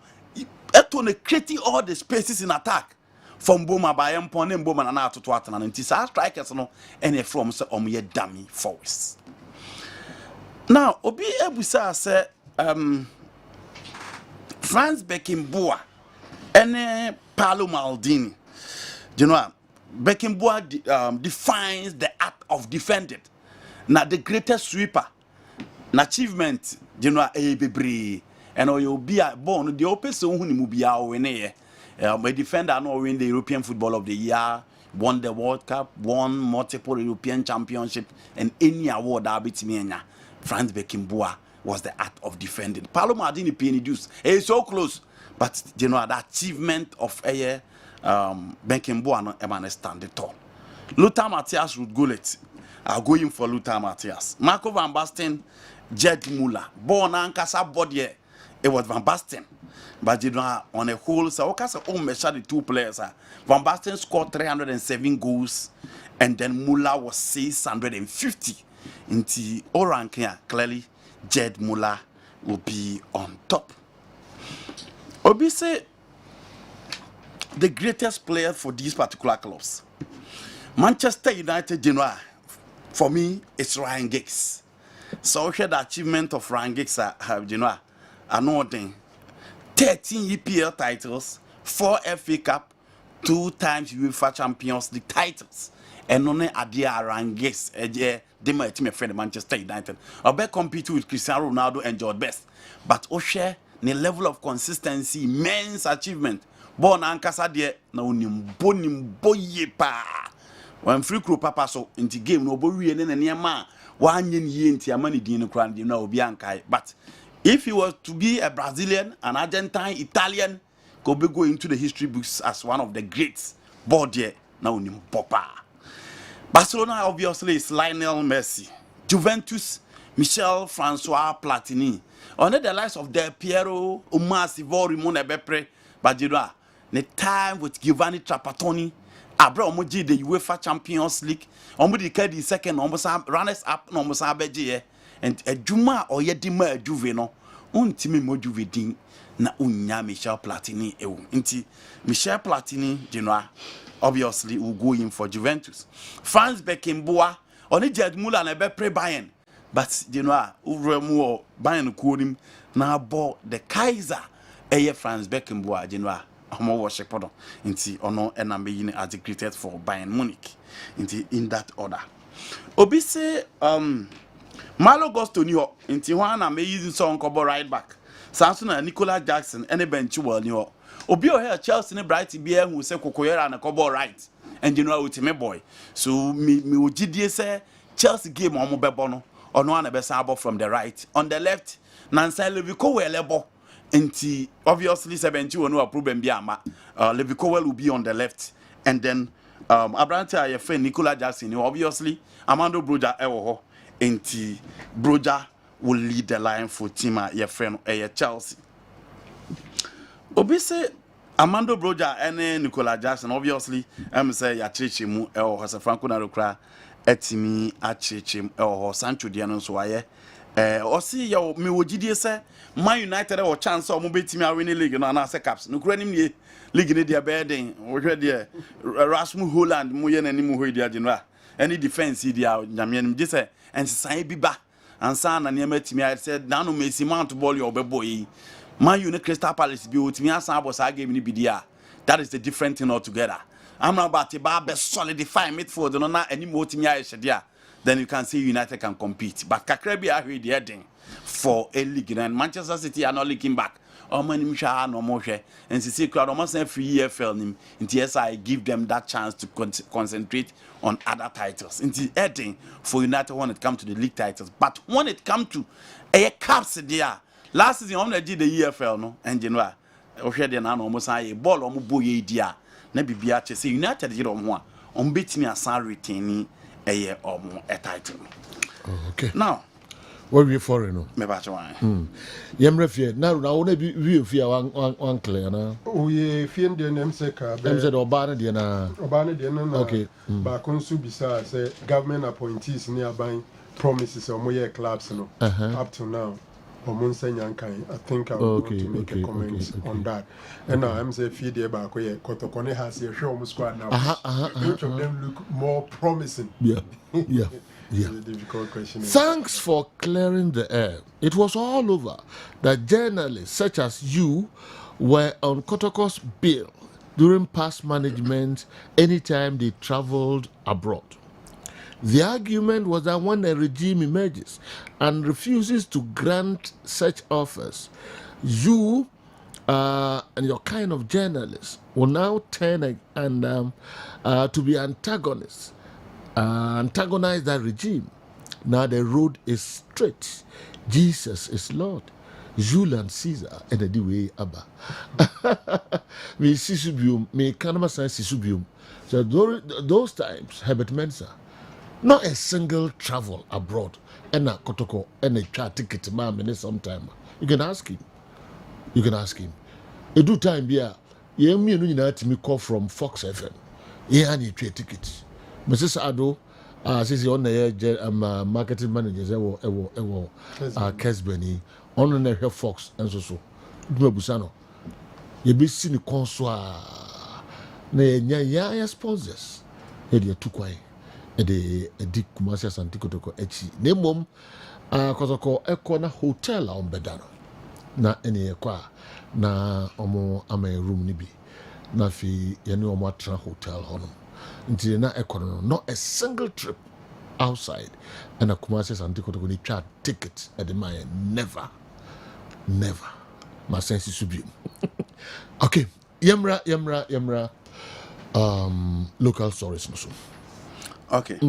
Eto'o creating all the spaces in attack from Mboma by Mboma and now to Twatan and Tisa strikers no and from ye dummy forwards. Now Obi Ebusa say Franz Beckenbauer and Paolo Maldini. You know Beckenbauer defines the art of defending. Now the greatest sweeper, an achievement, you know, and you'll be born the open so who will be our winner. A defender no win the European Football of the Year, won the World Cup, won multiple European Championship, and any award that beats me. Franz Beckenbauer was the art of defending. Paolo Maldini Pianiduce is so close, but you know the achievement of a Beckenbauer no eman stand tall. Lothar Matthäus would go it. I'll go in for Lothar Matthäus. Marco van Basten, Gerd Müller. Born and Casa body, it was Van Basten. But you know, on a whole, so Ocasa own measure the two players. Van Basten scored 307 goals, and then Müller was 650. In the rank here, clearly, Gerd Müller will be on top. Obi say the greatest player for these particular clubs. Manchester United, you know, for me, it's Ryan Giggs. So the achievement of Ryan Giggs, you know, another 13 EPL titles, 4 FA Cup, 2 times UEFA Champions League titles, and only Adia Ryan Giggs, they might team friend Manchester United. I bet compete with Cristiano Ronaldo and George Best, but Oshe ne level of consistency, immense achievement. Ball na ankasa de na onimbo ye pa. Wan free crew papa so into game no bowie ne nneema wan yen ye nti amani din no kran na obi ankai. But if he was to be a Brazilian, an Argentine, Italian, could be go into the history books as one of the greats. Board here now in Papa. Barcelona obviously is Lionel Messi. Juventus, Michel Francois Platini. Under the likes of Del Piero, Omar Sivori, Mone Bepre, but you know, the time with Giovanni Trapattoni, Abra Omoji the UEFA Champions League, Omudi Kedi second, almost runners up, almost Abeji, and a Juma or Yedima Juveno, Untimi Mojuvidin, na unya Michel Platini, Inti Michel Platini, you know, obviously will go in for Juventus. Franz Beckenbauer, only Jed Muller and Bepre Bayern. But you know, Uremu Bayern Kurim now bought the Kaiser, Franz Beckenbauer, you know, Homo worship into honor and I'm being executed for Bayern Munich in that order. Obise Malo goes to New York into one amazing song called right back. Samson and Nicola Jackson and a bench well New York. Obio here Chelsea and Brighty Beer who say Cocoyera and a cobble right. And you know with me boy. So me would say Chelsea game on Mobebono or no one a from the right. On the left, Nancy Levico level. And obviously 71 no approve Biama. Levico will be on the left. And then Abranta your friend Nicola Jackson, obviously Amando Broja Ewo. And Broja will lead the line for team your friend Chelsea. Obise Amando Broja and Nicola Jackson obviously say ya chichimu or Franco Narukra etimi achichim or Sancho Diano so aye or see your me wojidie say Man United or chance or mobetimi winning league no na caps no kura nim league in dia bedding we hwe dia Rasmus Holland mu ye nanim ho dia general any defense dia nyame je say ensesan bi ba ansa na ne matimi I said na no Messi mount ball your beboy Man U Crystal Palace be with me as I game ni bidia. That is the different thing altogether. I'm not about to solidify midfield no na any more team ya then you can see United can compete. But Kakrebi are the heading for a league and Manchester City are not looking back. Oh man, no more and see crowd almost every year fell him. In TSI give them that chance to concentrate on other titles. In the heading for United when it comes to the league titles. But when it comes to a caps there. Last season, on the EFL, no, and you know, already an almost a ball on boy idea. Nebi Biache say United did on one, on beat me a san retaining a year or more a title. Okay. Now, what we for no? Me batch one. Yemrefie, now only view fear one clear now. Oh, ye fiend the name seka. Them said Obana Diana. Obana Diana. Okay. But Consubisa say government appointees nearby promises or more clubs, no, up to now. I think I want to make a comment on that. And now I'm saying feed the back where Kotokone has a show squad now. Which of them look more promising? Yeah. It's a difficult question. Thanks for clearing the air. It was all over that journalists such as you were on Kotoko's bill during past management anytime they traveled abroad. The argument was that when a regime emerges and refuses to grant such offers, you and your kind of journalists will now turn and to be antagonize that regime. Now the road is straight. Jesus is Lord. Julius Caesar and the way Abba. Me sisubium, me kanama san sisubium. So those times, Herbert Mensah. Not a single travel abroad. And a Kotoko and a car ticket, ma'am, sometime. You can ask him. A do time beer. You mean to me call from Fox FM. Yeah, I need a ticket. Mrs. Ado, since you're on the marketing managers, Kessben, on the Fox and so. Busano. You be seen the consoir. Nay, sponsors. You're too quiet. The Kumasi Santikotoko Echi. Nemom, Kotoko Ekona Hotel on Bedano. Na any ekwa na omo ama room nibi. Na fi yani omo atra hotel hono. Until na ekono not a single trip outside. And a Kumasi Santikotoko ni charge tickets at the mine. Never. my sense is to be. Okay, yemra. Local stories no so. Okay.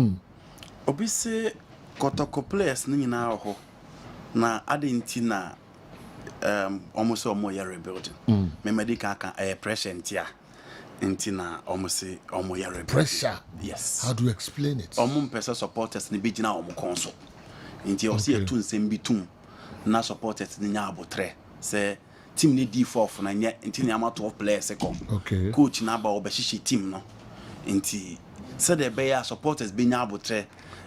Obi say Kotoko players ni nyinaa wɔ hɔ na ade nti na almost ya rebuilding. Me medical can pressure ntia na almost ya rebuilding. Pressure. Yes. How do you explain it? Person supporters ni bi gyina konso. Nti o se etu nsem bi tum na supporters ni nya abotre. Say team ni D4 na nya nti ni ama 12 players ko. Okay. Coach na ba obehihye team no. Nti said the bear supporters be nya abotre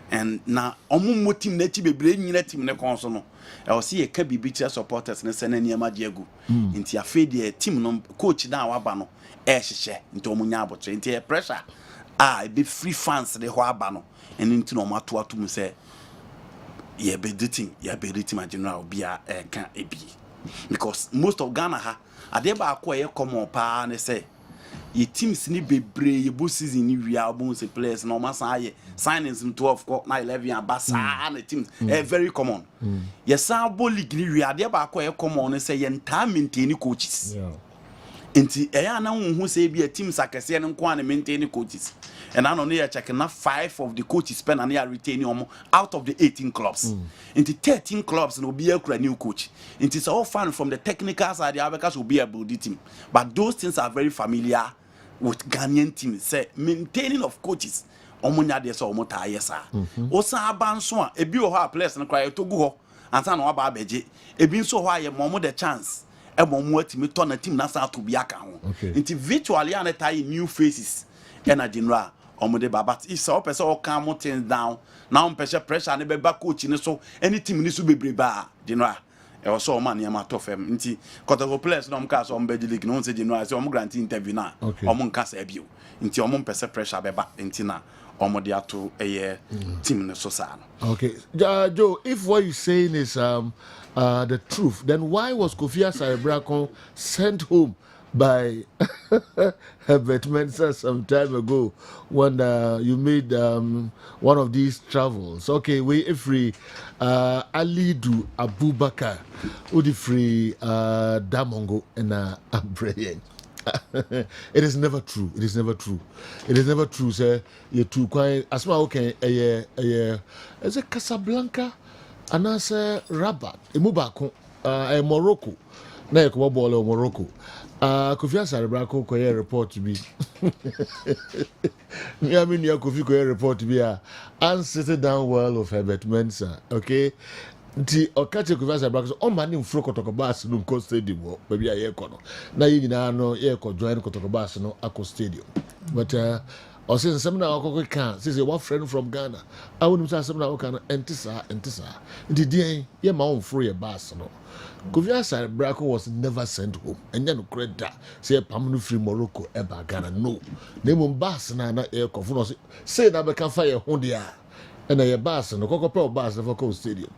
and na omo team na ti bebre nyina team ne konso no. I will see a kabi bitter supporters ne send any magiagu. Inti afe de team no coach na waba no share into omunya abotre inti pressure be free fans de ho aba no and into no mato atum say ye be dating general bia can ebi because most of Ghana ha ade ba akọ ye common pa ne say ye teams ni bebre ye bo season ni wi album say players no ma san ye signings in 12 na 11 abasa na teams very common ye sambo league ni wi ade ba akọ ye common ne say ye nta maintain coaches enti eya na hu say bi a teams akese ne nko an maintain coaches and I know they check na 5 of the coaches spend and they are retaining out of the 18 clubs into 13 clubs will be a new coach into so fun from the technical side the Abacas will be a building team but those things are very familiar with Ghanaian teams say maintaining of coaches omunya de so omota yesa osan abanso a ebi o ha players no cry to go ho ansa na wa ba beje ebi nso ho aye mo the chance e mo mo atimi to na team na sa to bi aka ho into virtually an tie new faces and general omode baba if so person all calm things down now pressure ne be back coach ni so any team ni so bebre ba general e also o man yama to fam nti Kotoko players no mka so o mbedi league no say general say o mo grant interview na o mo nka sa bio nti o mo pressure beba nti na omode ato team ni so sa no. Okay, Joe, if what you're saying is the truth, then why was Kofi Asare sent home by Herbert Mensah some time ago when you made one of these travels? Okay, we free Alidu Abubakar, Udi free Damongo and Abrayan. It is never true. It is never true. It is never true, sir. You're too quiet. As well, okay, is it Casablanca? And I say Rabat, Mubako, Morocco. Na you come ball Morocco. Kofi Asare ko ye report to be. Me I mean you Kofi ko report to be and sit down well of Herbert Mensah. Okay. Nti okache Kofi Asare so o man in fro Kotoko bus no ko stadium wo baby aye ko no na yi nyina no ye ko join Kotoko bus no akọ stadium but or since some na akọ kan say one friend from Ghana I wouldn't say some na akọ kan entisa nti den ye ma on fro ye bus no Kofi Asare was never sent home and then credit say pam free Morocco eba Ghana no name bus na e ko no say na be kan fire ho dia and a bus and a cocoa bus for Coast Stadium.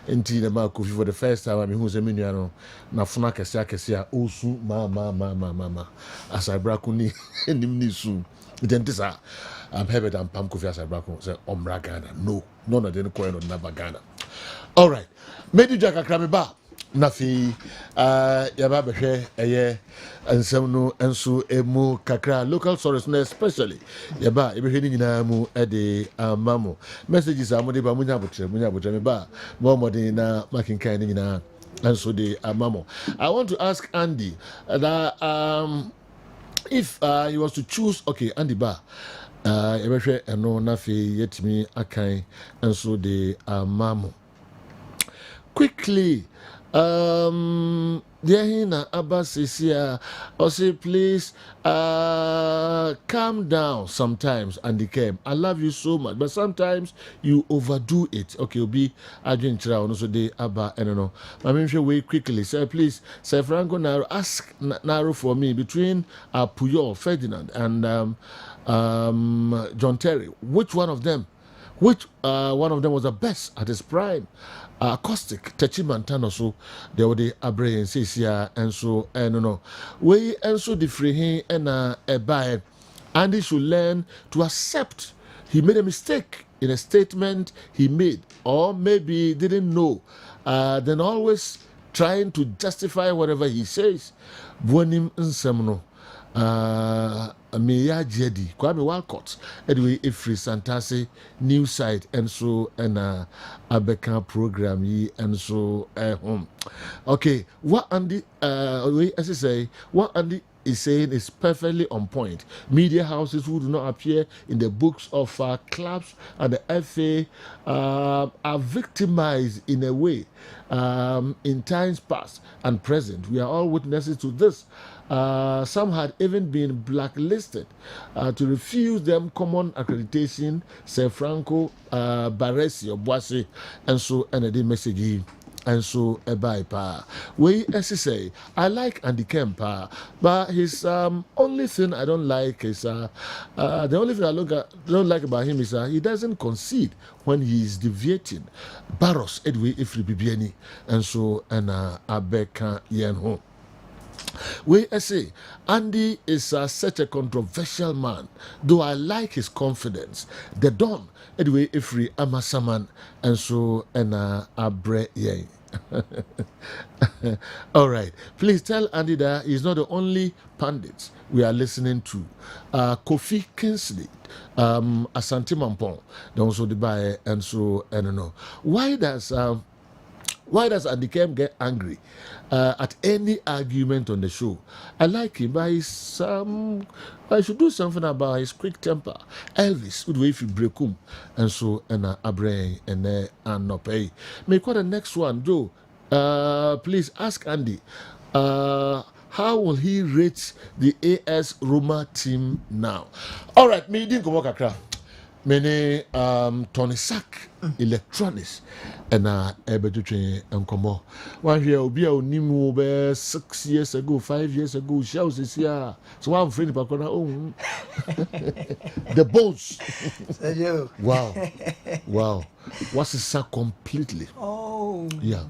And Tina Marcofi for the first time, I mean, who's a miniano, Nafuna Casia, Osu, mama, as I bracuni, and him soon. Then this I'm Herbert and Pam Kofi Asare Brako, say, Omra Ghana. No, none of them coin on Naba Ghana. All right, Medi Jacka Kramiba. Nafi yaba behwe ensem no enso emu kakra local sources na especially yaba ebehwe ni nyina mu de amamo messages amode ba munya botre me ba mo modern na makinkan ni nyina enso de amamo. I want to ask Andy that if he was to choose, okay, Andy ba ebehwe eno nafi yetimi akan enso de amamo quickly. Diahina Abbas is here. I say, please calm down sometimes, Andy Kem. I love you so much, but sometimes you overdo it. Okay, you'll be Argentina also de Abba and no. I mean, wait quickly. Say, please, say Franco Naro, ask Naro for me between Puyol, Ferdinand, and John Terry. Which one of them was the best at his prime? Caustic, Techimantano, so there were the Abre and Cecia, and so, and no. We and so the free and a buy, and he should learn to accept he made a mistake in a statement he made, or maybe didn't know. Then always trying to justify whatever he says. Buonim nsemno. Meya Jedi, Kwame Walcott, anyway, Ifri Santase, news site, and so, and Abeka program, ye, and so, home. Okay, what Andy, as I say, what Andy is saying is perfectly on point. Media houses who do not appear in the books of clubs and the FA are victimized in a way in times past and present. We are all witnesses to this. Some had even been blacklisted to refuse them common accreditation, Sir Franco Baresi or Boise, and so, and the message. And so a pa. We as I say, I like Andy Kempa, but his only thing I don't like is the only thing I don't like about him is he doesn't concede when he is deviating. Barros Edwin Ifri Bibiani, and so and Abeka Yenho. We say Andy is such a controversial man, though I like his confidence. The Don Edwin Ifri Amasaman, and so and Abre Yen. All right, please tell Andy that he's not the only pundit we are listening to. Kofi Kingsley, Asante Mampong, also the buyer, and so I don't know why does Andy Kem get angry at any argument on the show? I like him, but I should do something about his quick temper. Elvis, would if you break him, and so and Abrain and not pay. Make what the next one, Joe. Please ask Andy. How will he rate the AS Roma team now? All right, me didn't come back. Many Tony Sack electronics and Ebetutri and Como. One here will be a new 6 years ago, 5 years ago, shells is here. So I'm friend Pakona. Oh, the bones. Wow. What's the sack completely? Oh, yeah.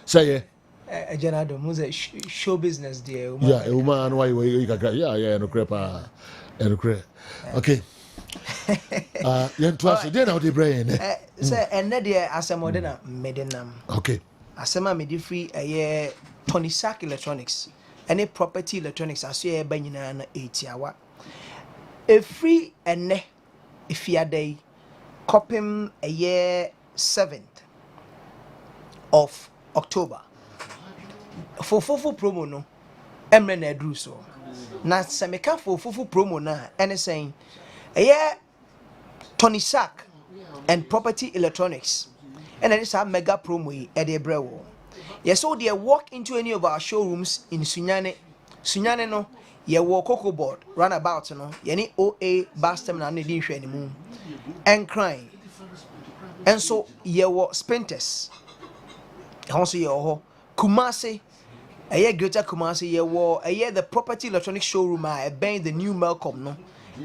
Say, a general who's a show business dear. Yeah, a woman, why you can cry? Yeah, no crepa, and crepe. Okay. Then how they brain. Say, and Nadia as a modern Medinam. Okay. Asema medi free a year Tony Sack Electronics. Any property electronics as you benina na 8 hour. A free and ne if ya day copim a year 7th of October. For fufu promo no emre na edru so. Na semeka for fufu promo na any saying a year Tony Sack and property electronics. And then it's a mega promo at the brewo. Yes, so they walk into any of our showrooms in Sunyane. Sunyane no, ye walk cocoa board, runabout no, any OA bus terminal and the anymore. And crying. And so ye walk spinters. Also your Kumasi, a year greater Kumasi, ye war a year the property electronic showroom I bang the new Malcolm no.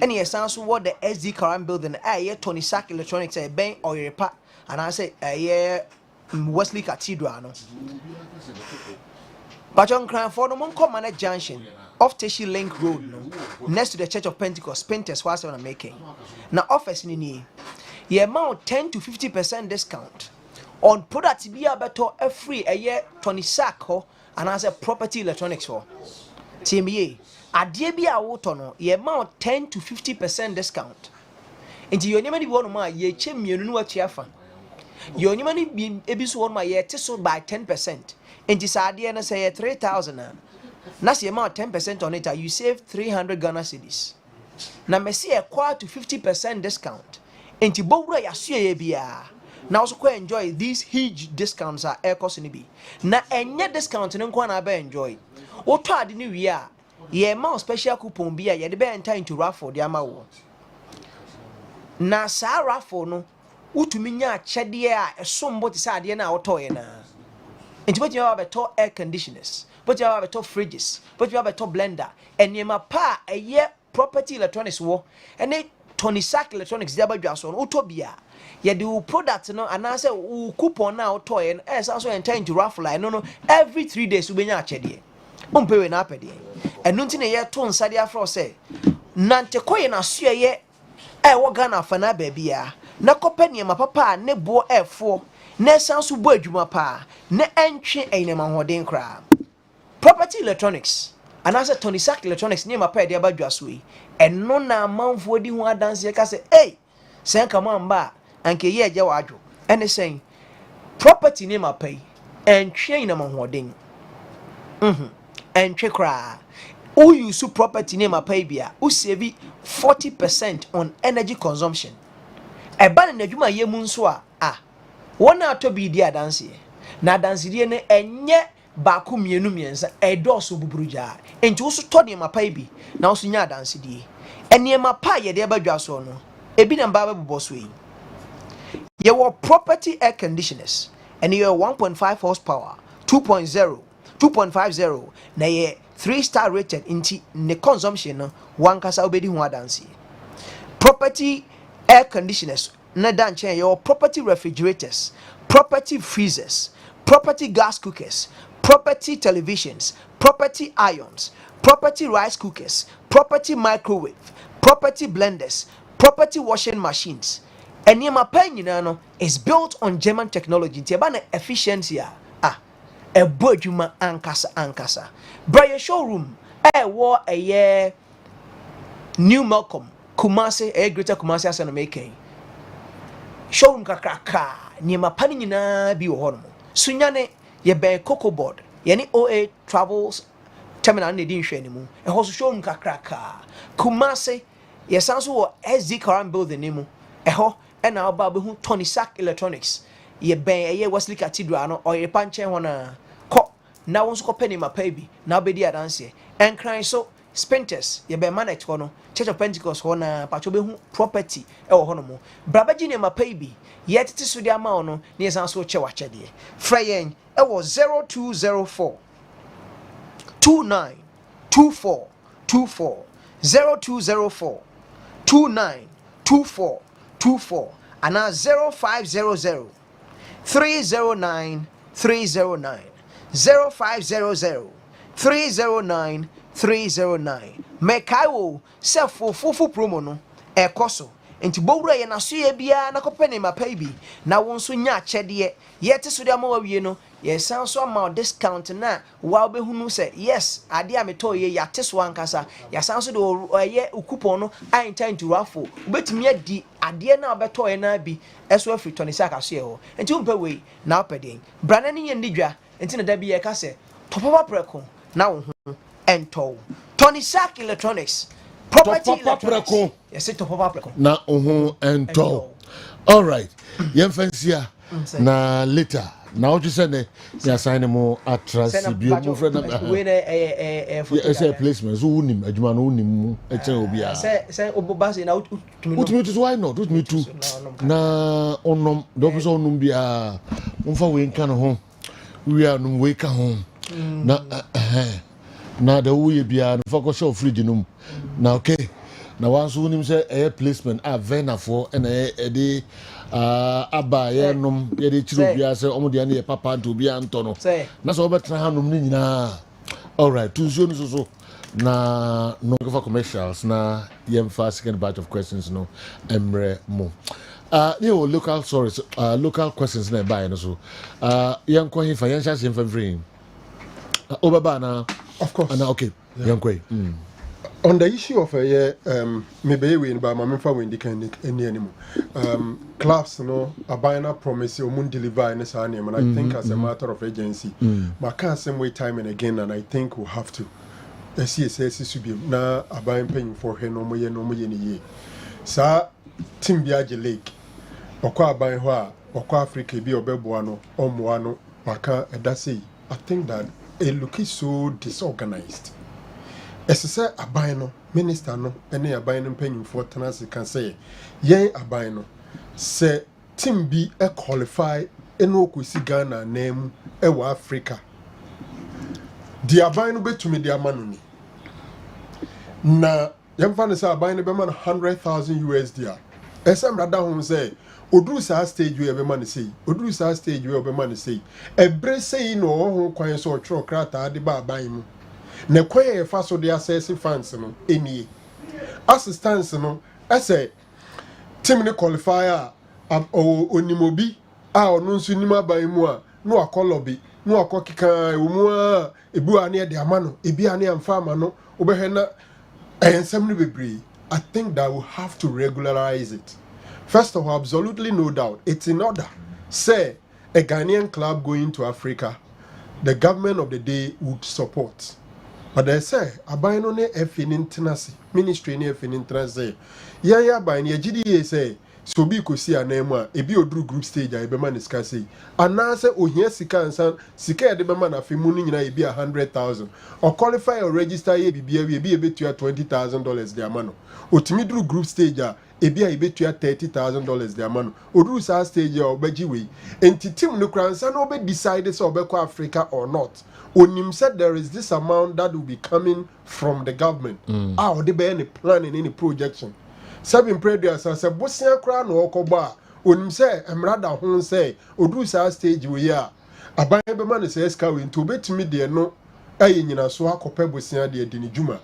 And he sounds what the SD current building a year Tony Sack Electronics a bang or your pack. And I say a year Wesley Cathedral no. But on Crown for the Moncomanet Junction off Teshi Link Road no, next to the Church of Pentecost, Penters was on making. Now office in the ye amount 10 to 50% discount on products be a better a free a year Tony Sack ho and as a property electronics for TMA. A dear be a water no, ye amount 10 to 50% discount. Into your name one my ye chim you know what you fan. Your name be ebis one my year tissued by 10%. Into Sardiana say 3,000. That's the amount 10% on it, you save 300 Ghana cedis. Now, me see a quarter to 50% discount. Into Bora Yasu Bia. Now, also quite enjoy these huge discounts are air cost in be. Now, any discount in Kwana enjoy. What tried the new year? Ye amount special coupon beer, ye the bear time to raffle the amount. Now, sa raffle no, Utuminya Chadia, a somebody Sadiana or Toyana. Into what you have a top air conditioners, but you have a top fridges, but you have a top blender, and you pa a year property electronics war, and they Tony Sack Electronics double gas on Utopia. You do products no, and I say coupon now toy and as also intend to raffle. I no every 3 days we be na chedi. Umpe na pedi. And nothing a year ton sadia fro say. Nante koye na sue ye. Wa Ghana fa na baby ya. Na kopani ma papa ne bo F4. na san so bo adwuma pa na entwe enema hoden kra property electronics anasa Tony Sack electronics ni mapa de abadwa so yi eno na amanfo di ho adanse ka se sen kama mba anke ye agye wadwo ene sen property ni mapa yi entwe enema hoden entwe kra who use property name apabia who save 40% on energy consumption eba na adwuma ye mu nso a wona to bi di adanse na adanse die ne enye baako mienu miensa edoso buburuja enti wo so to de mapabi na wo so nya adanse die ene mapa ye de badwa so no ebi na mba babubo so yi ye wo property air conditioners and you 1.5 horsepower 2.50 na ye 3-star rated into the consumption no one kasa obedi ho adanse property air conditioners na dan chen your property refrigerators property freezers property gas cookers property televisions property irons property rice cookers property microwave property blenders property washing machines eniema pa nyina no is built on German technology tiaba na efficiency ebo adwuma ankasa Brian showroom wo eye New Malcolm Kumasi Greater Kumasi asana making showroom kakraka ni mapani nyina bi wo hono sunyane ye ben cocoa board ye ni OA Travels terminal ne din hwe ni mu ho so showroom kakraka Kumasi ye sanso wo SD Karam building ni mu ho na oba be hu Tony Sack Electronics ye ben eye Wesley Cathedral no o ye panche ho na na won so kopeni mapabi na obedi adanse enkran so spinters ye be manet ho no Church of Pentecost ho na pacho be hu property e wo ho no mo brabaji ne mapabi ye tete so dia ma no ne san so che wachede frayen e wo 0204 292424 0204 292424 ana 0500 309 309 0500 309 309 mekaiwo se fufu promo no ekoso enti bowura ye na so ye bia na kopene mapai bi na won so nya achede ye te so de ma wawie no ye san so ma discount na wa behunu se yes ade a meto ye ya te so ankasa ya san so de ye coupon no I intend to raffle ubetimi adi ade na obeto ye na bi eso afri Tony Sack aso ye ho enti umpe we na opeden brana ni ye ndidwa enti na da bi ye ka se topoba preko na wo ho ento Tony Sack Electronics property electronics yes topoba preko na ho ento all right yen fancy na later na o just say ya sign mo atrasi bi mo friend na we na say placement so unim adwuma no unim mu e chen obi a say obobase na utumi to why not utumi to na onom do so onum bi a umfa we nka no ho we are no we ka ho na da wo ye bia no focus on fridge no na okay na wan so unim say air placement a vena for na e dey aba ye nom ye de chiro bia say omo de na ye papa nto bia nto no na so obetra hanom ni nyina all right tuzo no so na no go for commercials na yem fast second batch of questions no emre mo you local stories local questions na buy no so yan ko hin fa yan sha sem fa free obaba na of course na okay yan ko on the issue of maybe we in by my member when they can any anymore clubs no abina promise you mun deliver in this and I think as a matter of agency my can't same way time and again and I think we'll have to SCSS should be na abina paying for her no more ni ye sa team biaje lake okwa abina ho okwa Africa bi obeboa no omoa no maka edase I think that it looks so disorganized. Ese aban no minister no ene aban no mpanyimfo tenase kan say yen aban no se team bi e qualify eno okosi Ghana name e wa Africa di aban no betumi di amano ni na yemfa ne say aban no be man 100,000 USD a ese mrada ho say oduru sa stage we be man say oduru sa stage we be man say ebre say no ho kwan so otro krata de ba aban mu ne kwaye fa so de assess fans no eni assistance no ese team ne qualifier onimobi ɔno nso nim aban mu a no akɔ lɔbi no akɔ keka mu a ebi a ne de ama no ebi a ne amfa ama no wobɛhwɛ na ensem no bebree. I think that we have to regularize it. First of all, absolutely no doubt, it's in order. Say, a Ghanaian club going to Africa, the government of the day would support. But they say, abai no ne efin internasi, ministry ne efin internasi. Ya abai ne GDA say, so bi kosi anema, ebi odru group stage a ebe man iskasi. Anase ohia sika ansan, sika ede be man afi mu ni nyina ebi 100,000. Or qualify or register ye bibia ebi ebetua $20,000 de amano. Otimi dru group stage a ebi a ebetua $30,000 de amano. Odru sa stage a obeji we. Enti team no kransa no be decide say obekɔ Africa or not. Onim said there is this amount that will be coming from the government. Ah, they be any plan in any projection. Seven previous as a Bosnia crown or Koba. Onim say, Emrada Hon say, Odu sa stage we are. A Bible man says, Kawin to bet me dear no, Ayina so Kope Bosnia dear Dini Juma.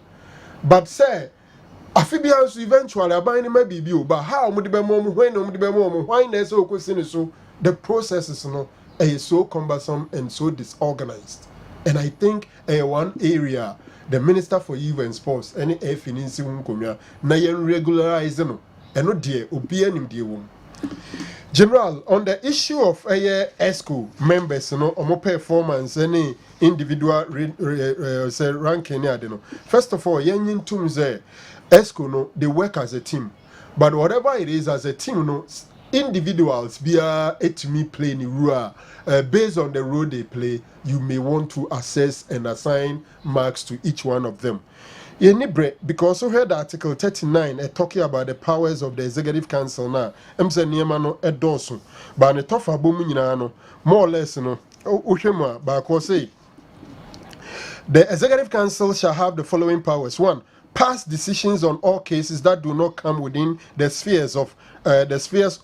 But say, Amphibians eventually a buying maybe you, but how would the mom when the mom, why so the process is no, so cumbersome and so disorganized. And I think one area, the Minister for Youth and Sports, any finance kumya, na yen regularize no, and no dear, obianim dear. General, on the issue of ESCO members, omo performance, any individual ranking, first of all, yen tum say ESCO no, they work as a team, but whatever it is as a team, no. Individuals be to me play in rule based on the role they play. You may want to assess and assign marks to each one of them. Because we heard Article 39 talking about the powers of the Executive Council now. Emse niemano edosu. But ne tofa bomu nyina no more or less no. Uhema ba ko say the Executive Council shall have the following powers. 1. Pass decisions on all cases that do not come within the spheres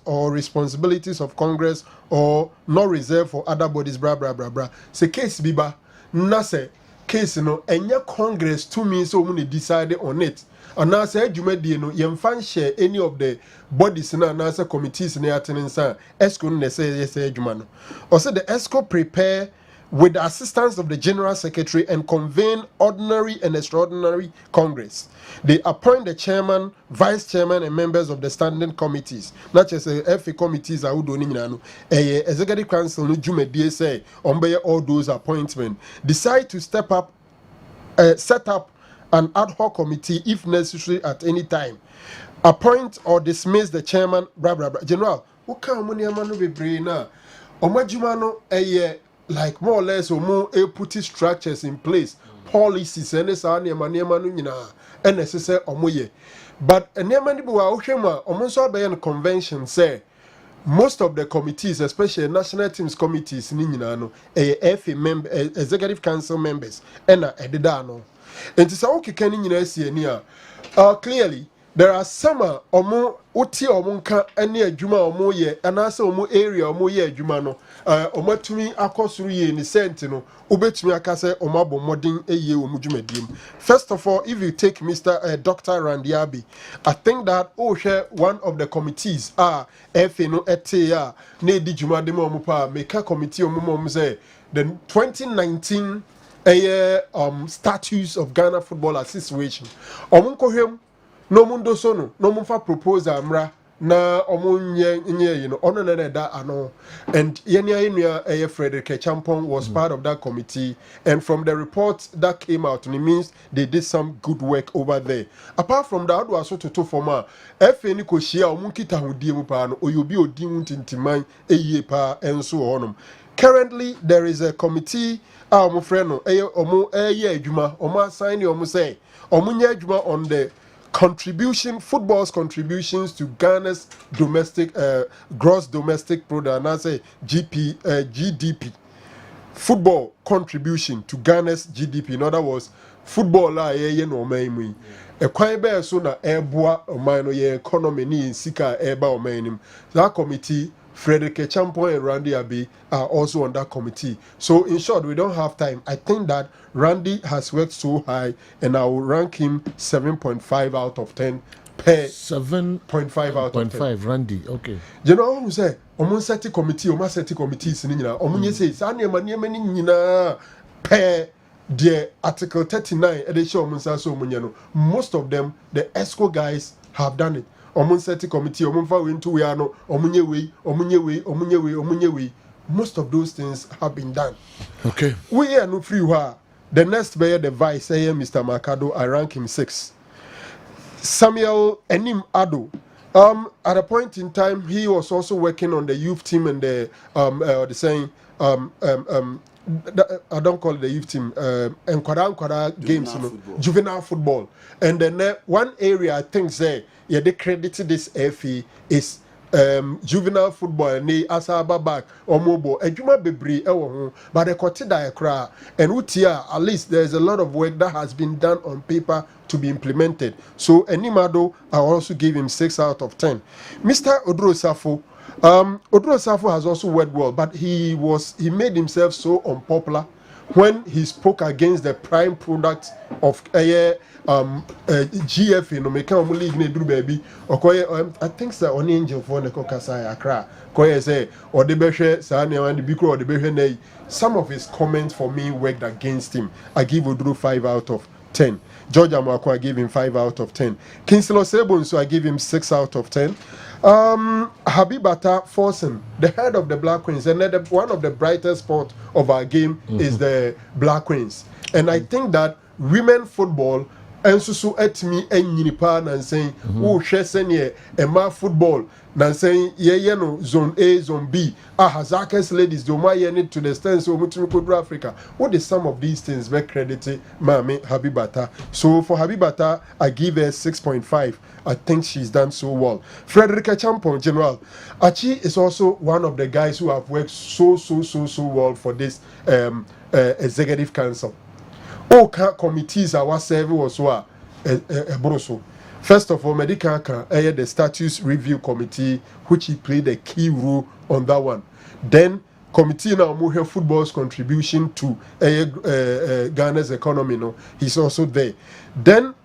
or responsibilities of Congress or not reserved for other bodies. Blah blah blah blah. Say case biba na say case no enye Congress to me so many decide on it. And now say jumadi no yemfan share any of the bodies na say committees na atenensa ESCO no say juma no. Or say the ESCO prepare with the assistance of the General Secretary and convene ordinary and extraordinary Congress. They appoint the chairman, vice chairman, and members of the standing committees. Not just FA committees, Executive Council, no Jumedi say, all those appointments. Decide to set up an ad hoc committee if necessary at any time. Appoint or dismiss the chairman, blah, blah, blah. General, what can money be brain now? Omajumano, like more or less put structures in place, policies and necessary but a convention say most of the committees, especially national teams committees, executive council members, and edidano. And it's okay clearly. There are some oti omunka ene adwuma omo ye anase omo area omo ye adwuma no omatumi akosuru ye ni sent no obetumi akase omo abomodin eye omo dwumadiem. First of all, if you take Mr. Dr. Randiabi, I think that one of the committees are FA no ete ya na edi dwumadem omo pa meka committee omo say the 2019 Statutes of Ghana Football Association omo kohwem no mundo sono no mumfa propose amra na omunye ono na da ano and yenia Frederick Champon was part of that committee, and from the reports that came out it means they did some good work over there. Apart from that, was so to former FA ni ko hia omunkita hodie mu pa no oyobi odin tintiman eye pa enso honum. Currently there is a committee omo friend no omo adwuma omo assign omo say omunye adwuma on the football's contributions to Ghana's domestic gross domestic product, and I say GDP. Football contribution to Ghana's GDP. In other words, football la no maimui. A quite bear sooner airboa or minor economy ni sika airba or mainim. That committee, Frederick Champon and Randy Abbey are also on that committee. So in short, we don't have time. I think that Randy has worked so high, and I will rank him 7.5 out of 10 per 7.5 out of 10. Randy. Okay. You know who say omun seti committee, omun seti committees ni nyina. Omun ye say sa nneema ni nyina per the article 39 edition omun sa so omun ye no. Most of them the ESCO guys have done it. Omun seti committee, omun fa we into we ano, omun ye we. Most of those things have been done. Okay. We are no free wha. The next bear the vice say Mr. Mercado, I rank him 6. Samuel Enim Ado. At a point in time, he was also working on the youth team and the I don't call it the youth team. Enkwada games, juvenile football. And then one area I think say they credited this FE is juvenile football ni asaba back omobo ejuma bebre ewo ho but the kotida ekra and utia at least there's a lot of work that has been done on paper to be implemented. So Enimado, I also give him 6 out of 10. Mr. Odrosafo has also worked well, but he made himself so unpopular when he spoke against the prime product of GFA no make am league ne duru baby okoye I think say on angel for ne kokasa akra koye say or de behwe sa ne wan de bikro or de behwe nei. Some of his comments for me worked against him. I give Oduru 5 out of 10. George Amwako, I give him 5 out of 10. Kingsley Osebon, so I give him 6 out of 10. Habibata Forsen, the head of the Black Queens, and one of the brightest spots of our game is the Black Queens. And I think that women football and so at me and Yinipa and saying, oh, Shesenie, and my football, and saying, yeah, no, zone A, zone B, Hazakes ladies, do my unit to the stands of Mutumiko Africa. What is some of these things make credited, Mami Habibata? So for Habibata, I give her 6.5. I think she's done so well. Frederica Champon, General. Achi is also one of the guys who have worked so well for this executive council. All committees are serving was what Broso. First of all, Medical the status review committee, which he played a key role on that one. Then committee now Muhe football's contribution to Ghana's economy. No, he's also there. Then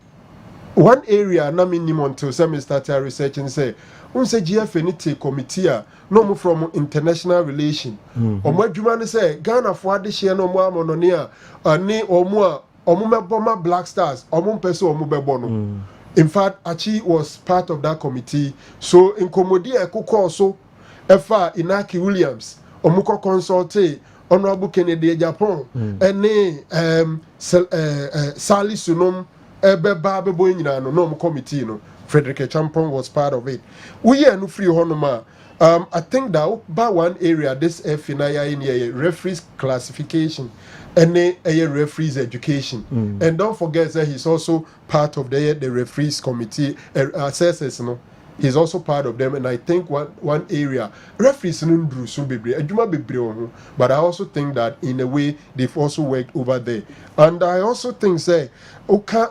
one area na minimum until some started research and say unse GFNT committee no from international relation omo adwuma ne say Ghana for ade hye no mo amonone a ne omo meboma Black Stars omo mpese omo bebo no. In fact, Achi was part of that committee. So in Komodi ekoko so efa Inaki Williams omuko consulte Honorable Kennedy Japan and Sally Sunom Ebe boy no committee no. Frederick Champon was part of it. We are no free honoma. I think that by one area this FNIA in a referees classification and a referees education. And don't forget that he's also part of the referees committee assessors, no. He's also part of them, and I think one area referees no so be but I also think that in a way they've also worked over there. And I also think say okay,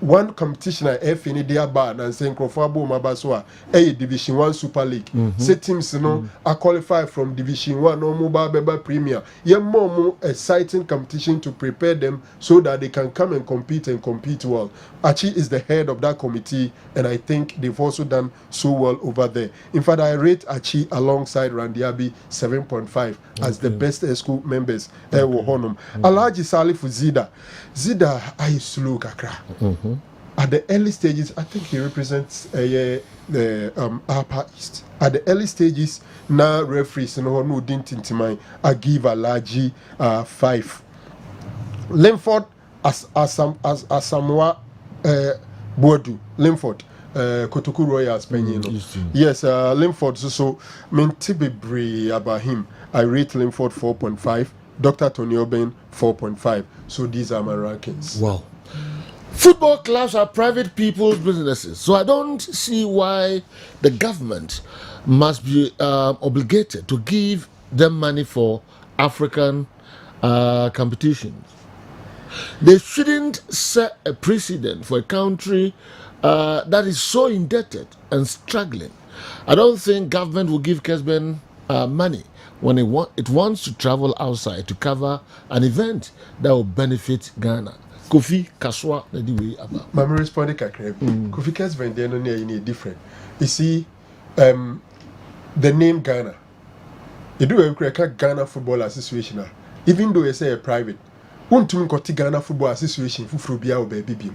one competition at F in India bar and saying Crofabo Mabaswa, a Division 1 Super League. Say teams are qualified from Division 1 or Mobile Beba Premier. Yeah, more exciting competition to prepare them so that they can come and compete well. Achi is the head of that committee, and I think they've also done so well over there. In fact, I rate Achi alongside Randiabi 7.5 as the best school members. Alaji Salifu Zida, I slow kakra. At the early stages, I think he represents the Upper East. At the early stages, now referees no didn't into mine. I give Alaji 5. Linford as Samoa Boadu Linford. Kotoku Royals Penino. Yes, Linford so Mentibe about him. I rate Linford 4.5. Dr. Tony Oben 4.5. So these are my rankings. Wow. Football clubs are private people's businesses, so I don't see why the government must be obligated to give them money for African competitions. They shouldn't set a precedent for a country that is so indebted and struggling. I don't think government will give Kessben money when it wants to travel outside to cover an event that will benefit Ghana. Kofi Kaswa na di way about. Mama responded kakra. Kofi Kessben there no near different. You see, the name Ghana. You do a Ghana Football Association. Even though you say a private, won't to me Ghana Football Association for Bia or baby.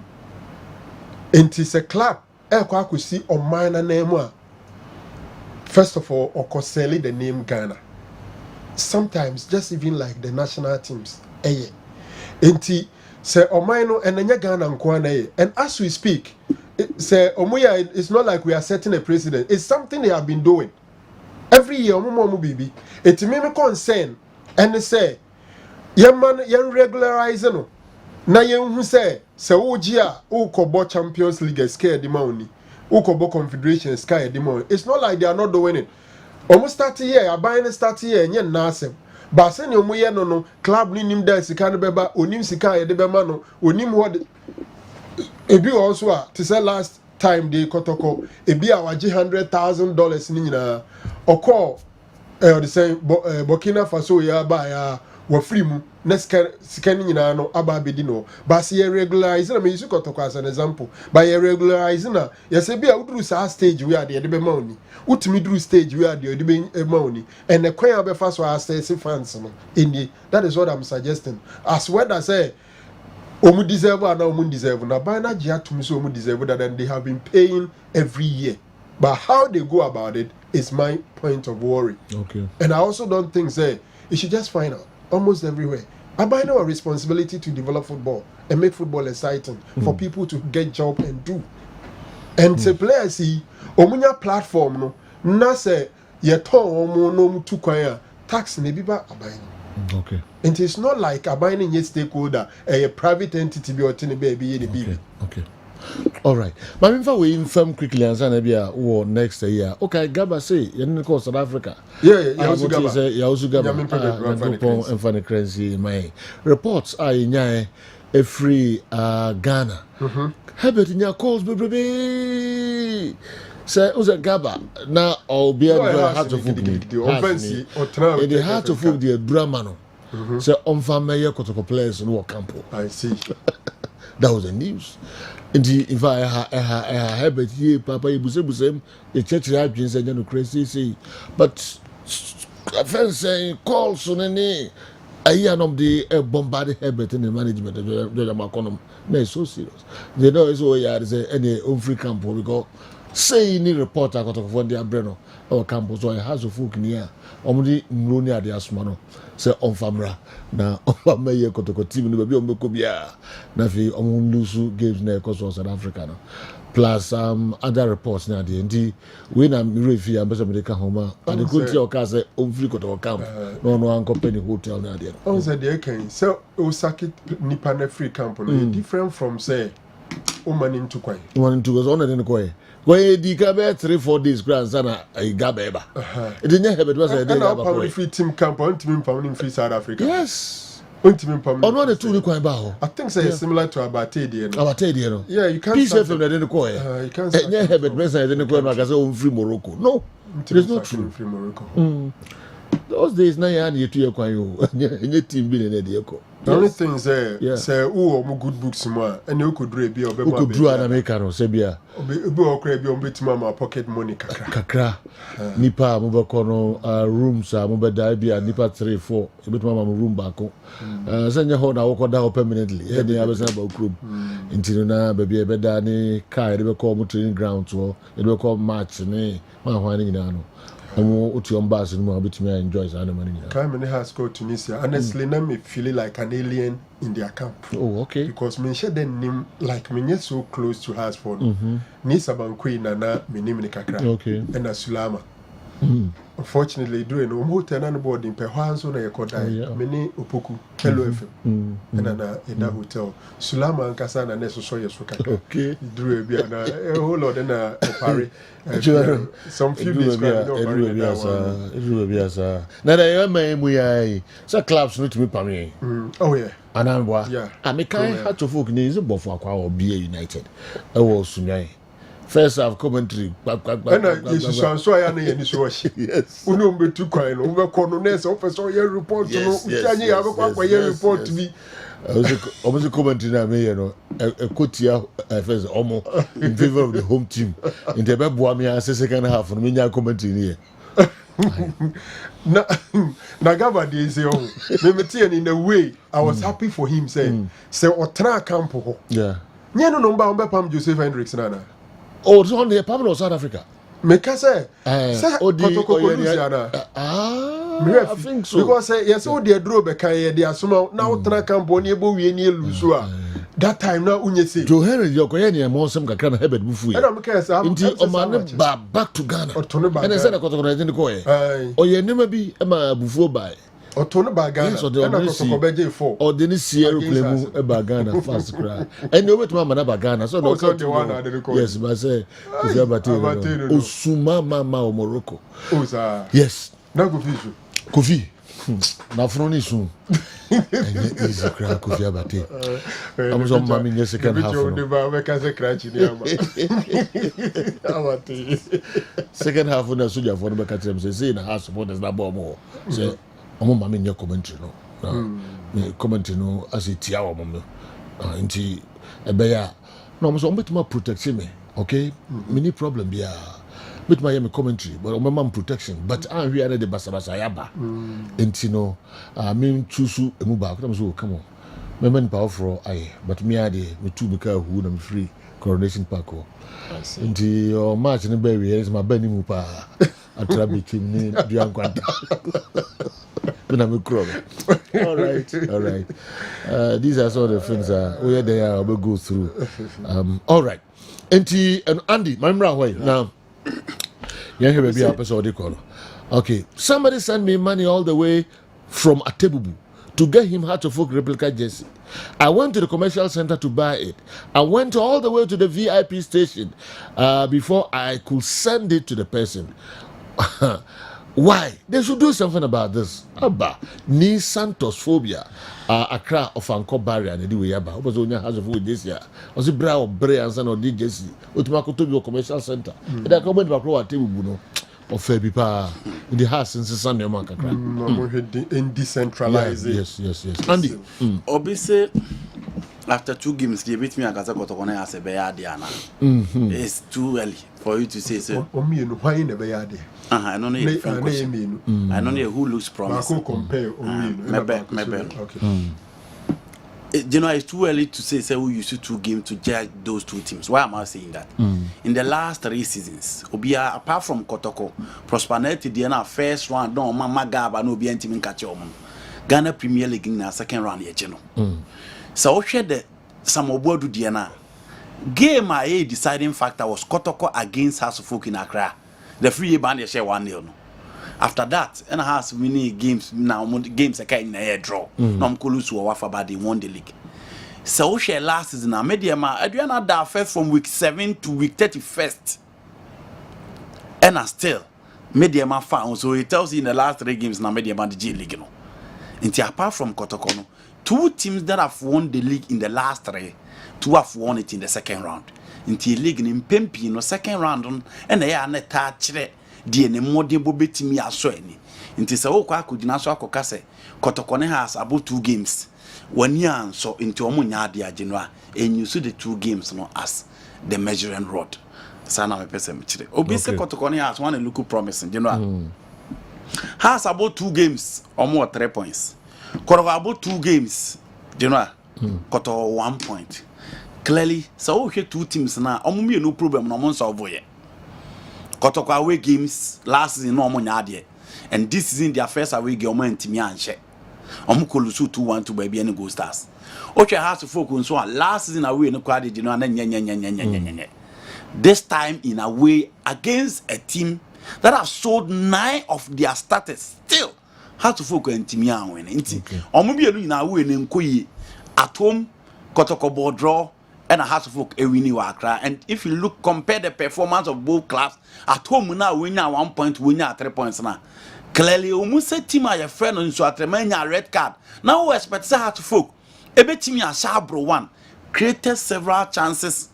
And it's a club. I could see on minor name. First of all, or sell the name Ghana. Sometimes just even like the national teams. Enti say Omaino and then Ghana and and as we speak, say Omuya, it's not like we are setting a precedent. It's something they have been doing every year. Omumu bibi. It may be concern and they say, "Young man, young regularize no." Na young who say Ojia Ukobo Champions League scare the money, Ukobo Confederation scare the money. It's not like they are not doing it. Almost 30 years, buying 30 years, and yet Nasem. But send your moya no club nim there, Sikana Beba, Unim Sika, the Bemano, Unim what it be also to say last time they kotoko, it be our $100,000 Nina or call the same Burkina Faso ya by were free mu next scanning no ababedino but see regularize na me use kotoko as an example by regularize na yes be a udru sa stage we are the be money utimi dru stage we are the be money and the kwan abefa so assess fans no in that is what I'm suggesting as well as say omu deserve and omu deserve na by na gia to me so omu deserve that and they have been paying every year but how they go about it is my point of worry. Okay. And I also don't think say you should just find out almost everywhere. I buy now a responsibility to develop football and make football exciting for people to get job and do. And say players see omunya platform no na say ye ton omo no mu tu kwan tax ne biba abain. Okay. And it's not like abain in stakeholder a private entity be or tin baby the baby. Okay. All right. But if we inform quickly and Zanabia or next year. Okay, Gaba say you didn't call South Africa. Yeah, also Gaba. And funny crazy my reports are in a free Ghana. Habit in your calls, baby. Say, was a Gaba now or be a heart of food. In the heart of food, the Dramano. Say, on family Kotoko players in Campo. I see. That was the news. If I have it here, Papa, Busem, the church have been saying crazy, say, but offense saying calls on any a year of the bombarded habit in the management of the Maconom. No, so serious. They know it's all any free camp because say any reporter got of one day Breno or campus or a house of folk near only Ronia de Asmano. Say on Famra na on my year Kotoko team no be on Mekobia na fi on lusu games na cause South Africa no plus other reports na the ndi we na refi ambassador America homa and the good your car say on free Kotoko camp no anko penny hotel na there on say they can so Osaki nipa na free camp no different from say o man into kwai one into go on na kwai where the Gabe 3-4 days grandson a Gabeba. It didn't have it was a day about free team camp on team found free South Africa. Yes. On team from on the two quite bow. I think say similar to Abatadian. Abatadian. Yeah, you can't peace from the Denicoy. You can't have it present in the corner as own free Morocco. No, it's not true. Free Morocco. Those days, now you to your team being an Ediaco. The only thing is, say, oh, good books, and you could be or could draw an American, Sebia. Be on bit mama pocket money, Kakra, Nipa, Mubacono, rooms, Mubadibia, Nipa 3-4, a bit mama room back. Send your hold I walk down permanently. Any other about group. Until now, baby, a bedani, car, they will call training ground to it will call match, and one whining down. What you embarrass and more bit me enjoy money. Many has go to Tunisia. Honestly, now me feel like an alien in their camp. Oh, okay. Because me share the name like me so close to us for Nisa Banquin and me name Kakra. Okay. And a Sulama. Unfortunately, doing no more than board in Perhanso na Yakodai, many Upuku, Hello FM, and in that hotel. Sulama and Kasana Neso Soya Suka. Okay. Drew a whole lot in a Paris. Some few days ago, it will be as a. Now, I am we are so clubs need to be Pami. Oh, yeah. And I'm what? Yeah. I make I had to folk needs a buff or be United. I was Sunay. first half commentary. And you so I know any so yes. Uno be too quiet. Over colonels officer your report to know. Uti have a report to me. Almost commentary na me, you know, a quotia first almost in favor of the home team. In the Bebuami, second half, and me commentary here. Na Gaba dey say me in a way I was happy for him say otra campo. Yeah. Nye no number on Pam Joseph Hendricks nana. Oh, it's on the Pamela South Africa. Meka say I think so. Because yes, all the draw be kan dey asoma na otra campo ni ebo wie ni eluso a. That time now unye say Joe Henry yokoye ni amonsem kakra na Herbert Bufu. And I'm say inti omane back to Ghana. And I said kotoko na ko ye. Oye nima bi e ma Bufu bai. Otono ba Ghana. And kotoko beje 4. Or the Sierra play e ba Ghana fast cry. And you wait ma ba Ghana. So no yes, but say Kofi Abate. Osuma mama o Morocco. Oh sir. Yes. Na Kofi. Kofi. Na front soon. And easy cry Kofi Abate. I'm so mommy in second half. Second half when I saw your phone back at them say na house supporters na bomb more. Say I'm mommy in your commentary no. Commentary no as it tia o mom. Nti e be ya. No I'm so bit more protect me. Okay? Many problem there. With my commentary, but my mom protection. But I'm here at the Basabasa Yaba. And you know, I mean, choose a move back. Come on. My man powerful, but me, I did with 2 because who I'm free coronation park. And your march in the berry is my Benny Mupa. I try to become Dian Quanta. Then I'm a crowd. All right. These are some of the things where they are will go through. All right. And Andy, my way now. Yeah, here be episode call. Okay, somebody sent me money all the way from Atebubu to get him Heart of Folk replica jersey. I went to the commercial center to buy it. I went all the way to the VIP station before I could send it to the person. Why? They should do something about this. Abba, ni Santos phobia. Accra of Anko barrier and the way Abba. What was on your house of food this year? Was it Bra or Bray and Son or DJC? Utumako to your commercial center. And I come back to table, no. Or Fabipa in the house since Sunday, Mancakra. In decentralized. Yes. Andy. Obviously, after 2 games, they beat me at Kazakotone as a Bayadiana. It's too early for you to say so. Why in the Bayadi? I don't know. I don't know who looks promising. Compare. Okay. You know, it's too early to say who used 2 games to judge those 2 teams. Why am I saying that? In the last 3 seasons, Obia, apart from Kotoko, Prosperity, the first round, no, Mama Gaba, no, be team in Kachom. Ghana Premier League in the second round, So, I shared the Samobodu Diana. Game a deciding factor was Kotoko against House of Folk in Accra. The free band share 1-0. After that, and has many games now. Games are in a draw. No Kulusu or Wafa, but they won the league. So share last season. I made them. Adriana da first from week 7 to week 31st, and I still made them found. So it tells you in the last 3 games now made them the G League. Until apart from Kotokono, 2 teams that have won the league in the last 3, 2 have won it in the second round. Until league in Pempi in the second round, and they are not touched. The more de bobetimi aso ani nti se wo kwa akudina so akoka se Kotokone has about 2 games 1 year so nti omo nya ade ageno a enyusu the 2 games no as the measuring rod sana me pese me kire obi se Kotokone has one look promising you know has about 2 games omo 3 points Kotoko about 2 games you know Kotoko 1 point clearly so we 2 teams na omo me no problem no mo solve ye Kotoko away games last season no omo nya and this season their first away game omo ntimi anhye omo kolusu 2-1 to baby and go stars oche House of Folk so last season away no kwade di no na nya this time in a way against a team that have sold 9 of their starters still House of Folk ntimi anwen nti omo bienu ina away ne nkoyi at home Kotoko ball draw and a House of Folk winning Accra. And if you compare the performance of both clubs at home now, winning at 1 point, winning at 3 points now. Clearly, almost a team your friend on so at a red card. Now we expect House of Folk. A bit team a Shabro one created several chances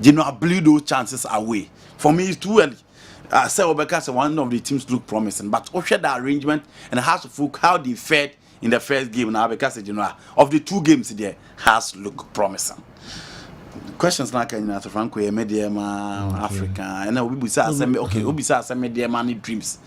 Genoa blew those chances away. For me, it's too early. Say Obeka, one of the teams look promising, but also the arrangement and House of Folk, how they fared in the first game now, because Genoa of the 2 games there has look promising. Questions like Franco, Mediama, Africa, and then we say, okay, we say Mediama dreams.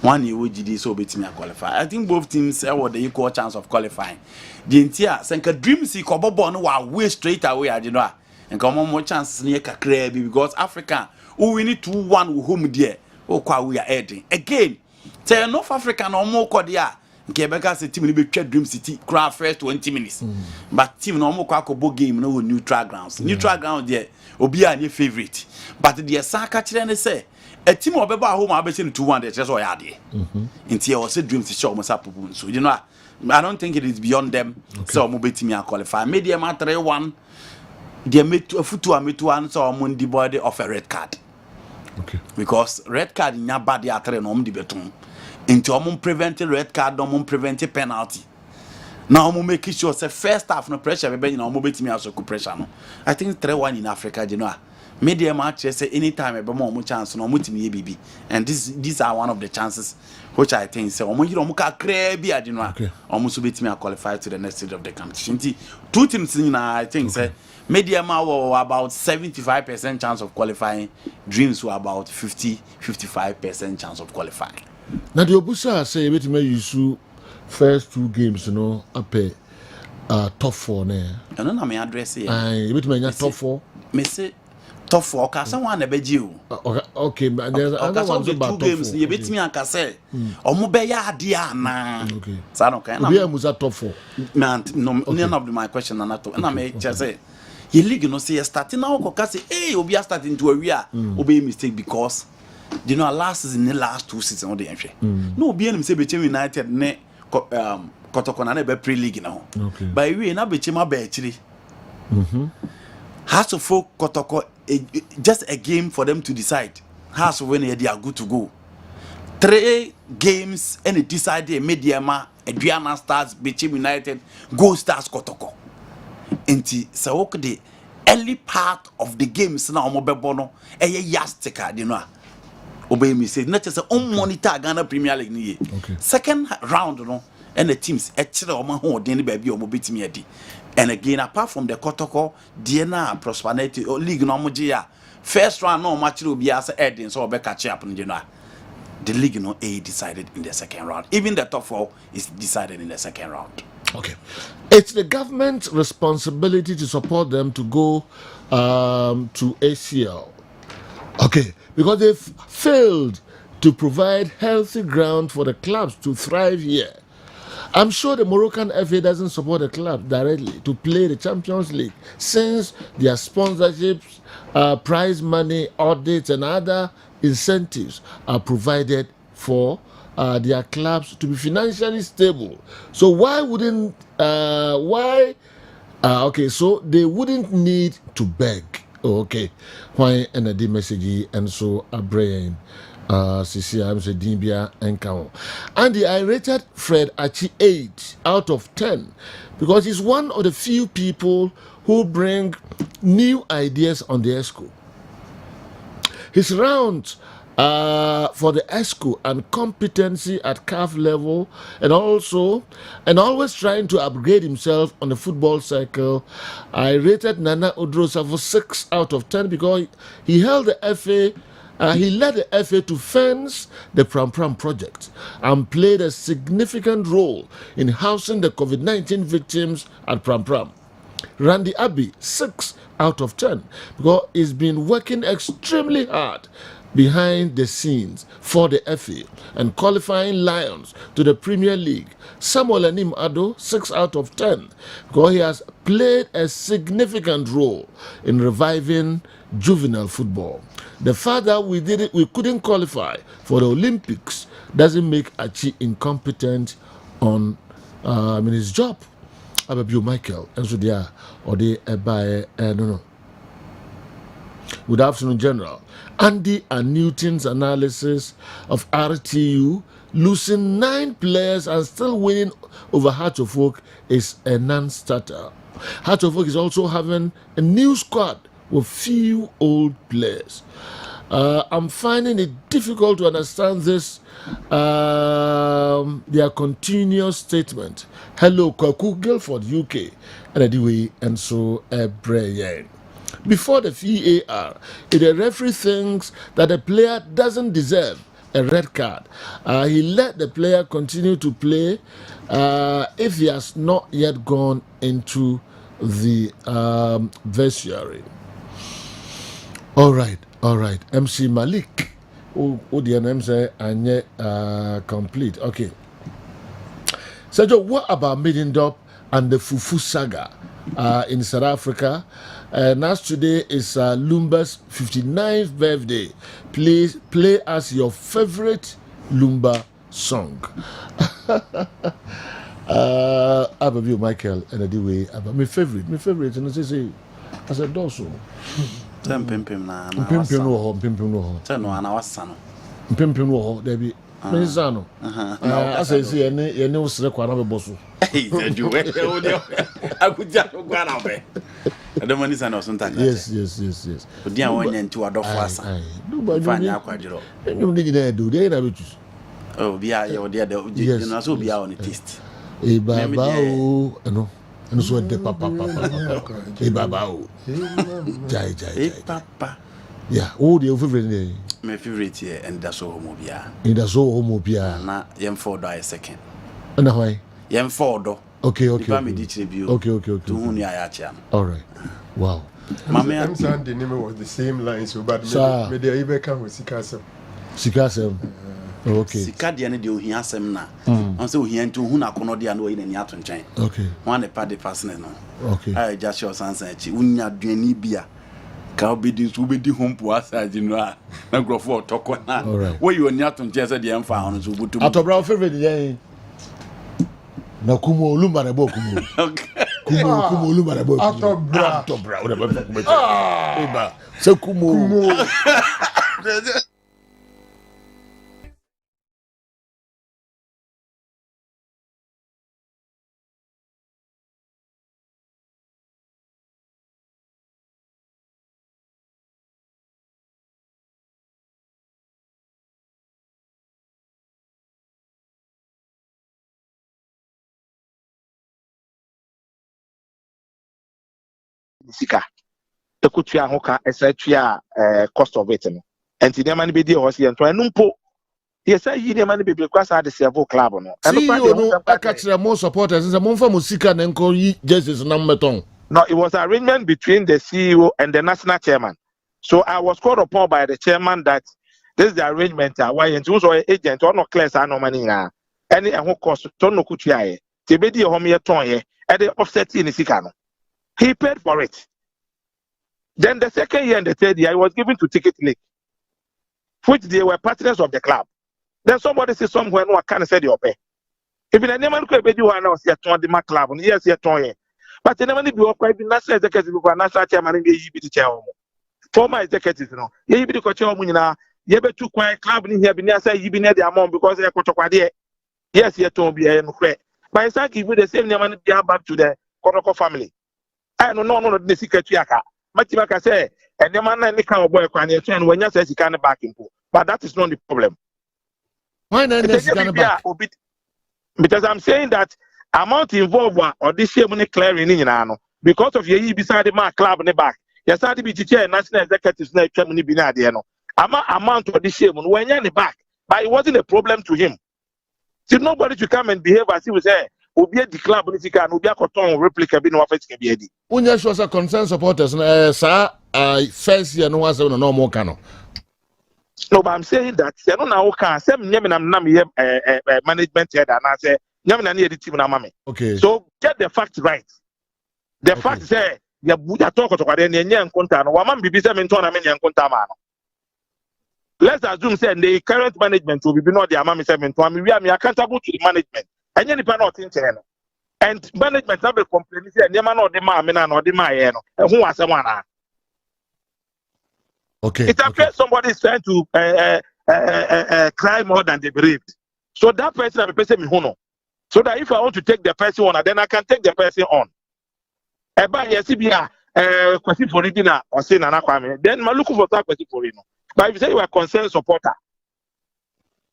1 year OGD so bet me qualify. I think both teams have the equal chance of qualifying. The entire Senka dreams see Kobo no are way straight away, I know. And come on more chances near Kakre because Africa, we need 2-1 home there. Oh, we are heading again. Tell North Africa no more Kodia. Quebec say team be Dream City crowd first 20 minutes. But team no more Kwakobo game no neutral grounds. Neutral ground there obi a your favorite. But the Saka chile say a team of home I bet 2-1 that's just all I did. Until I said Dream City show must up. So you know I don't think it is beyond them. So mo bet me qualify. Media 3-1. They made a foot to one so Mundi body of a red card. Okay. Because red card in your body at the beton. Into preventing red card, preventing penalty. Now make sure say first half no pressure, but you know bet me also pressure no. I think 3-1 in Africa, you know. Media match say anytime a more chance no mutimi BB. And these are one of the chances which I think say you muka crabby you know. Almost bet me qualify to the next stage of the competition. 2 teams in I think say Media were about 75% chance of qualifying. Dreams were about 50-55% chance of qualifying. Now the Obusa say bet me use first 2 games, you know, up top 4 there. And then I may address here. I bet me top 4. Me say top 4 cause someone na beji o. Okay, but there's another one about 2 games. You bet me anka say omo be ya ade ana. Okay. So no kind. We are musa top 4. Man, no none of my question na to. Na me just say your league no say starting now ko say hey obi starting to a we are obi mistake because you know last season the last 2 seasons on the entry. No obi enim say Bechem United ne Kotoko na be pre-league now. Okay. By we na Bechem ba actually. Has to folk Kotoko just a game for them to decide. Has when they are good to go. 3 games and it decided Mediama, Adriana Stars, Bechem United, Go Stars Kotoko. Enti so the early part of the games na omobebono yastika you know obey me say not just monitor Ghana Premier League ni second round no and the teams actually omo ho den baby omo betimi adi and again apart from the Kotoko Diana Prosperity league no omo first round no match will be as Edin so be catch up you know the league no decided in the second round even the top 4 is decided in the second round. Okay. It's the government's responsibility to support them to go to ACL. Okay. Because they've failed to provide healthy ground for the clubs to thrive here. I'm sure the Moroccan FA doesn't support the club directly to play the Champions League since their sponsorships, prize money, audits, and other incentives are provided for their clubs to be financially stable. So why wouldn't okay, so they wouldn't need to beg. Okay, why and the message and so a brain CCM say Dimbia and Kao. And I rated Fred Achi 8 out of 10 because he's one of the few people who bring new ideas on the ESCO. His rounds for the ESCO and competency at CAF level and always trying to upgrade himself on the football cycle. I rated Nana Odrosa for 6 out of 10 because he held the FA. He led the FA to fence the Pram Pram project and played a significant role in housing the COVID-19 victims at Pram Pram. Randy Abbey, 6 out of 10 because he's been working extremely hard behind the scenes for the FA and qualifying Lions to the Premier League. Samuel Anim Ado, 6 out of 10 because he has played a significant role in reviving juvenile football. The fact that we couldn't qualify for the Olympics doesn't make Achi incompetent on his job. Ababio Michael, and so there, or they by no. Good afternoon, General. Andy and Newton's analysis of RTU losing 9 players and still winning over Heart of Oak is a non-starter. Heart of Oak is also having a new squad with few old players. I'm finding it difficult to understand this, their continuous statement. Hello, Kwaku, Guildford, UK, and anyway, and so Brian. Before the VAR, if the referee thinks that the player doesn't deserve a red card, he let the player continue to play if he has not yet gone into the vestiary. All right. MC Malik. Oh, the name say Anye complete. Okay. Sergio, what about Midfield and the Fufu saga in South Africa? As today is Lumba's 59th birthday. Please play us your favorite Lumba song. Ababu Michael and anyway, my favorite, and I say as a dorsal. Pimpim na Pimpim no ho. Tell no ana wasa no. Pimpim no ho, there be. Mensano. I say ye ne usre kwa na be boso. Hey, you we o de. Akuja go na be. Adamani sana osonta ka. Yes. Odi an wanya nti adofo asa. Fanya akwadiro. Enyum ni na do, dey na betu. Oh, bia ye o de de na so bia on taste. E baba o, no. And so de papa. E baba o. Jai. Papa. Yeah, oh the favorite name. My favorite here and that's all homobia. In that's all homobia. Na yem for do second. And why? Yem for do. Okay. Family distribute. Okay. To whom ya ya. All right. Wow. Mama I'm saying the name was the same line so but maybe I even can with Sikasem. Okay. Sika de ne de ohia asem na. On say ohia nti ohun akono de na oyi na ni ato nchen. Okay. One the party person no. Okay. I just show sansan echi unya duani bia. Ka obedi so obedi hompo asaji no a na grofo otoko na. Where you ni ato nchen say de emfa hono so butu. Atobra favorite yen. Na kumo olumba na bo kumo. Okay. Kumo olumba na bo. Atobra o de ba kumo. Eba. Se kumo. Sika ekutua ho ka esatua cost of it no enti dem man be dey ho se ento enumpo ye say yi dem man be be kwasa de servo club no no akachira more supporters say monfa mo sika na nko yi jerseys na mmeton. No, it was an arrangement between the CEO and the national chairman. So I was called upon by the chairman that this is the arrangement why enti so agent or no clear sa no money na any ho cost to no kutua ye te be dey ho me ton ye e dey offset in sika no. He paid for it. Then the second year and the third year, he was given to Ticket League, which they were partners of the club. Then somebody said somewhere, no, I can't say the pay. Even a name could be you are now see a my club, yes, you're trying. But the name be quite the national executive, national chairman, and the EBT chair. Former executives, you know, you be the coach of Munina, you be too quiet club in here, be near say you be near the amount because they're coach of yes, you're to be a credit. But it's like give you the same name and be back to the Kotoko family. I don't know the secret yaka. Matimaka say, and the man and the kind of boy can when you say he can't back him. But that is not the problem. Why not back? Because I'm saying that amount involved or this year money clearing in because of your beside the club in the back. Yes, I be chair national executives na money be na there no. Amount of this year when you're in the back, but it wasn't a problem to him. See nobody to come and behave as he was saying. Obi the club ni sika no obi akoton replica bi no wa fatika bi adi. Unya sure say concern supporters first year no was no more kano. No, but I'm saying that say no na o kan say me na me management head and I say nyame na na team na mame. Okay. So get the fact right. The fact say ya talk to kwade na nya nkonta no wa man bibi say me nton na me nya nkonta ma no. Let's assume say the current management will be not the amount say me nton we are accountable to the management. And you not in and management have a complaint say never know the man or the man and who was someone. Okay. It appears somebody is trying to cry more than they bereaved. So that person have a person me who. So that if I want to take the person on, then I can take the person on. Eba yes be question for it na or say Nana Kwame, then I look for that question for you. But if you say you are concerned supporter,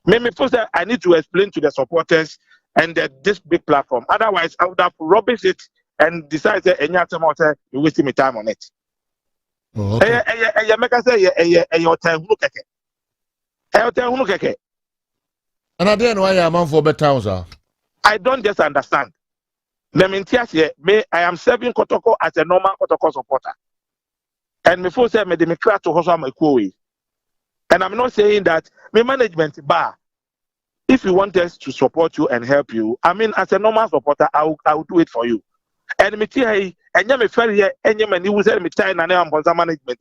maybe first I need to explain to the supporters and this big platform. Otherwise, I would have rubbish it and decide that any time you wasting my time on it. Okay. Make us say your time look at it. And I didn't know why I'm on for better towns. I don't just understand. Me, I am serving Kotoko as a normal Kotoko supporter. And before say me de crack to hosa my way. And I'm not saying that my management bar. If you want us to support you and help you, I mean, as a normal supporter, I will do it for you. And me tell you, and you me fair here, and you me was me time and I'm management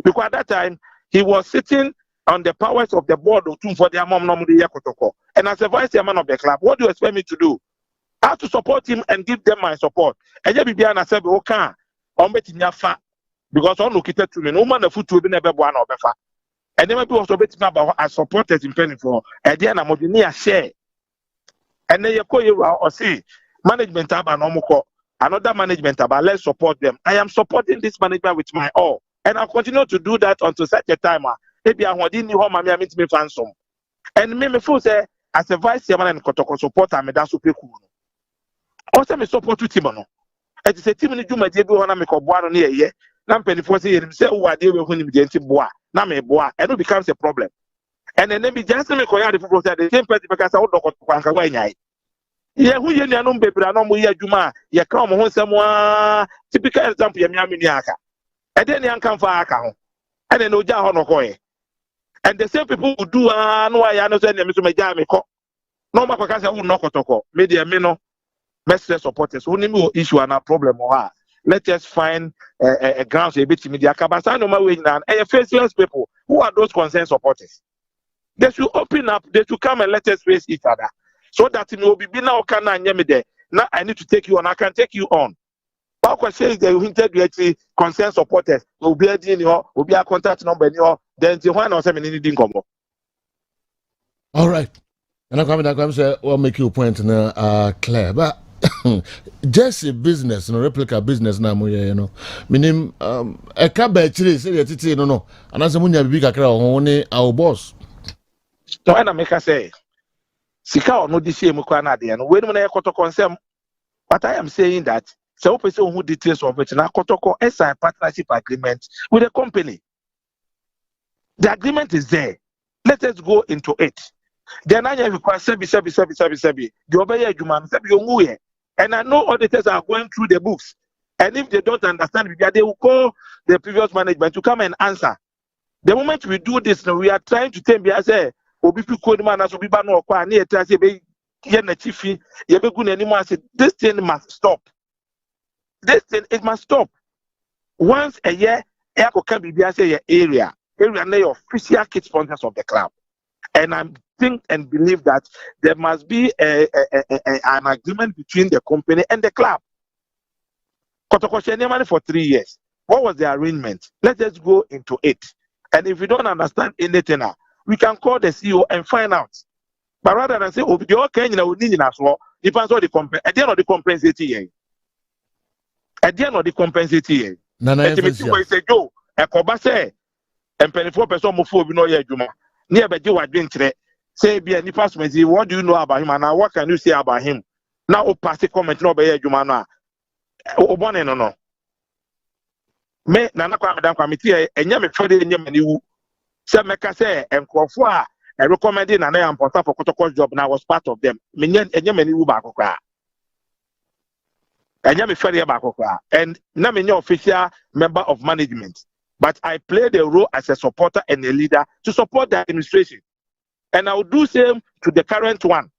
because at that time he was sitting on the powers of the board for their mom Kotoko. And as a vice chairman of the club, what do you expect me to do? I have to support him and give them my support. And you be an said, okay, I'm betting your fat because I'm looking to me. No man, the foot will be never one or better. And then maybe also betting about I supported in penny for a day and I'm near share. And then you call you or see management about normal another management about let's support them. I am supporting this management with my all, and I'll continue to do that until such a time. Maybe I want new home, I meet me fansom. And me feel say as a vice chairman and Kotoko supporter, me that's super cool. Also, me support to Timono. And it's a team in Juma Debu on Amico Buano near ye. Nam penny for say himself who are dealing with him the bois. Now me bois, and it becomes a problem. And then be just me call the people say the same person because I would not go away. Yeah, who you know, baby, I know we are Juma. You come home somewhere. Typical example, Yamiaka. And then you come for account. And then no Jahan or Koy. And the same people who do, no, I understand them to my jammy. No, my because I will not talk. Media, no. Message supporters who need issue and a problem or let us find a grounds a bit media cabasano my way now and face people who are those concerned supporters. They should open up, they should come and let us face each other. So that it will be now can I there. Now I need to take you on, I can take you on. But says they will integrate concerned supporters will be a contact number then the one or seven anything come up. All right. And I come say well make you a point in clear, but just a business, no replica business na mo ye no. Minim e ka ba chire say the titi no. And as munya bibi kakra ho ne our boss. So I make say sika or no this year mukwa na de no. We no na ekoto consem. But I am saying that so person who details of it na kotoko SI partnership agreement with the company. The agreement is there. Let us go into it. Then I require sebi. The obey human sebi. And I know auditors are going through the books. And if they don't understand, they will call the previous management to come and answer. The moment we do this, we are trying to tell me, I say, this thing must stop. This thing, it must stop. Once a year, area are official kit sponsors of the club. And I think and believe that there must be an agreement between the company and the club. Kotoko share money for 3 years. What was the arrangement? Let us go into it. And if we don't understand anything, we can call the CEO and find out. But rather than say, oh, you're okay, you need as well, depends on the at the end of the compensating. At the end of the compensating. Nana, say, Joe, a cobase and 24% more for no year, Juma. Near Bejo, I drink today. Say, be any passment. What do you know about him? And now, what can you say about him? Now, pass a comment, no, by Jumana. Oh, one and no. Me, Nana, Madame Committee, and Yammy Friday in Yamani. Some make us say, and Crawford, I recommended an air for Kotoko's job, and I was part of them. Minion and Yamani Ubakokra. And Yammy Friday Bakokra. And Namini official member of management. But I played a role as a supporter and a leader to support the administration. And I will do same to the current one.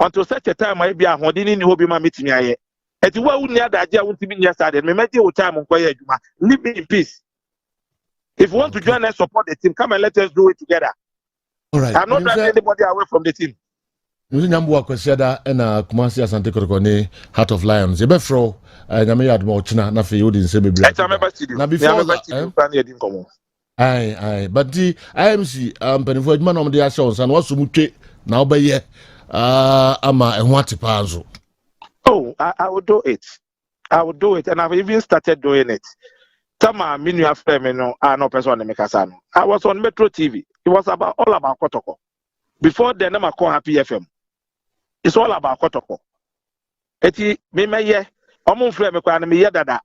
Until such a time, I be a Hodini Hobima meeting. At the one near the idea won't be yesterday. Me met you time on Koya Juma. Leave me in peace. If you want to join us, support the team, come and let us do it together. All right. I'm not driving anybody away from the team. Nous n'avons pas considéré un commencé à santé correctement Heart of Lions. C'est bien fro. N'amé yad mo china na fe yodi nse bebre. Na before that. Aye. But the IMC penifo adwuma na omde ashe onsan waso mutwe na obeye ama ehwate pa nso. Oh, I will do it. I would do it, and I've even started doing it. Tama minu after me no, I no person me kasa no. I was on Metro TV. It was all about Kotoko. Before then, I'm call Happy FM. It's all about Kotoko. Eti me ye. Omo frɛ me kwa na me ye dada.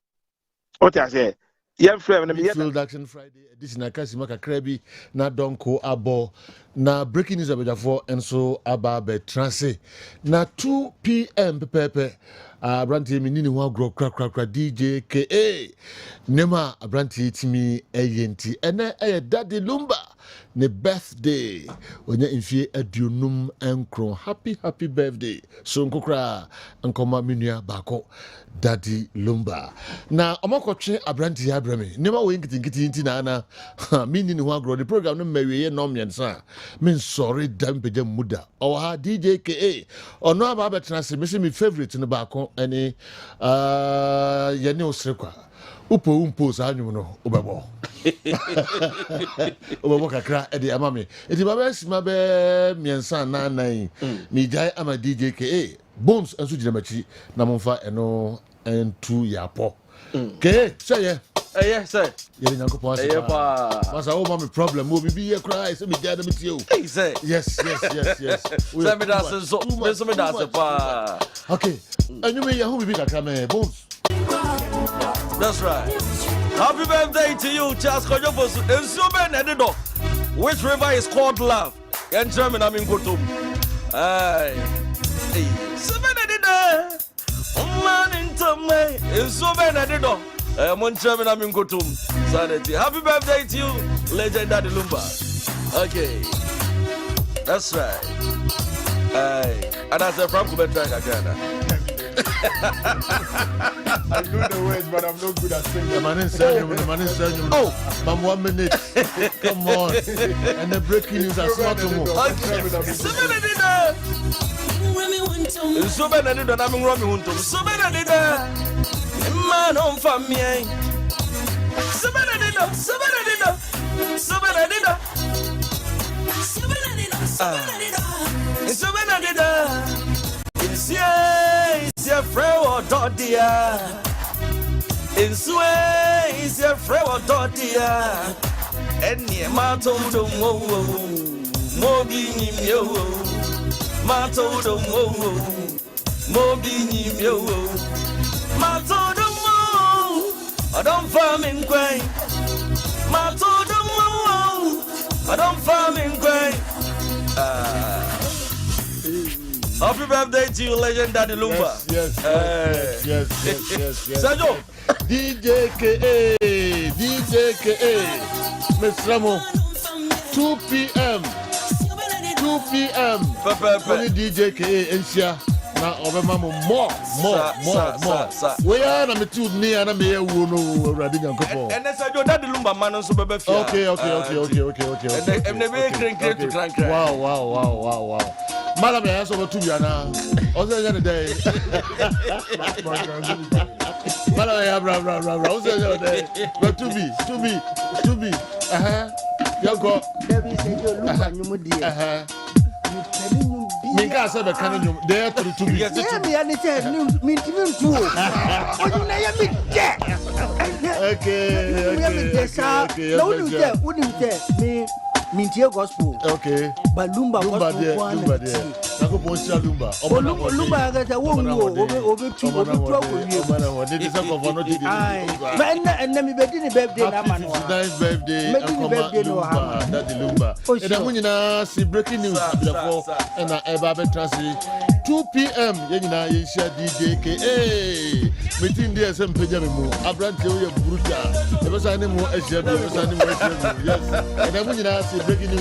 What I say? Ye frɛ me ye. Midfield Action Friday edition akasima kakra bi na donko abo na breaking news abejafo enso aba be transe na 2 p.m. pepepe abranti mi ni ho agro kra DJ KA nema abranti timi eyenti ene Daddy Lumba ne birthday onye infie aduonum enkron happy birthday so nkokra nkoma menua bako Daddy Lumba na omakotwe abranti abrame nema we nkitinkitinti na ana mini ni ho agro the program no mawie no miensa men sorry dampeja muda o ha DJ KA ono aba betena se me favorite no bako ene yene osrekwa upo sa anyum no obebo obebo kakra e de amame eti baba sima be miensa na nan mi jai ama DJ KA bones enso jinamachi na momfa eno entu yapo ke say yeah, sir. Yeah, Masa, oh, mommy, problem. Will be here, cry. Send me dead with you. Hey, sir. Yes. Send me that. Okay. And you may who be that bones. That's right. Happy birthday to you, Charles Kojopos. And so many, which river is called love? In German, I'm in Kutum. Hey, so many, man into me. And so many, I'm on German, I'm in Kutum. Sanity. Happy birthday to you, legend Daddy Lumba. Okay. That's right. And I said, Franco Betraga. I know the words, but I'm not good at singing. The man is saying, oh, but 1 minute. Come on. And the breaking news are smart to move. So many did I'm running to so many man on family. So many it's your friend or daughter. It's your friend or daughter. And near my told them, Moby yo, my told them, Moby yo, my told them, I don't farm in Quay. My told them, I don't farm in Quay. Happy birthday to you, legend Daddy Lumba. Yes. Sergio. DJ KA. Miss Ramo. 2 p.m. Only DJ KA Ensia. Now, more. Where am I too near and I'm here? No, Radin and Copo. And that's your Daddy Lumba man, so baby. Okay. And they make crank. Wow. Madam, I asked over to you now. Also, the other day. Madam, I have also the other day. But to be. You go. Minka said the canon there to be. Yeah, me and it said, me too. Okay. No, wouldn't say me gospel. Okay. But Lumba there. Nako poncha Lumba. Lumba ga ta wo obi tu Did this for no did. And me be the birthday na man. Nice birthday. Lumba. Daddy Lumba. And then when you see breaking news before and eba be transi 2 p.m. Yenina yen share DJ KA. Meeting there some page me mu. Abrante we brutal. E be say ni mu e share be say ni mu yes. And then when you see breaking news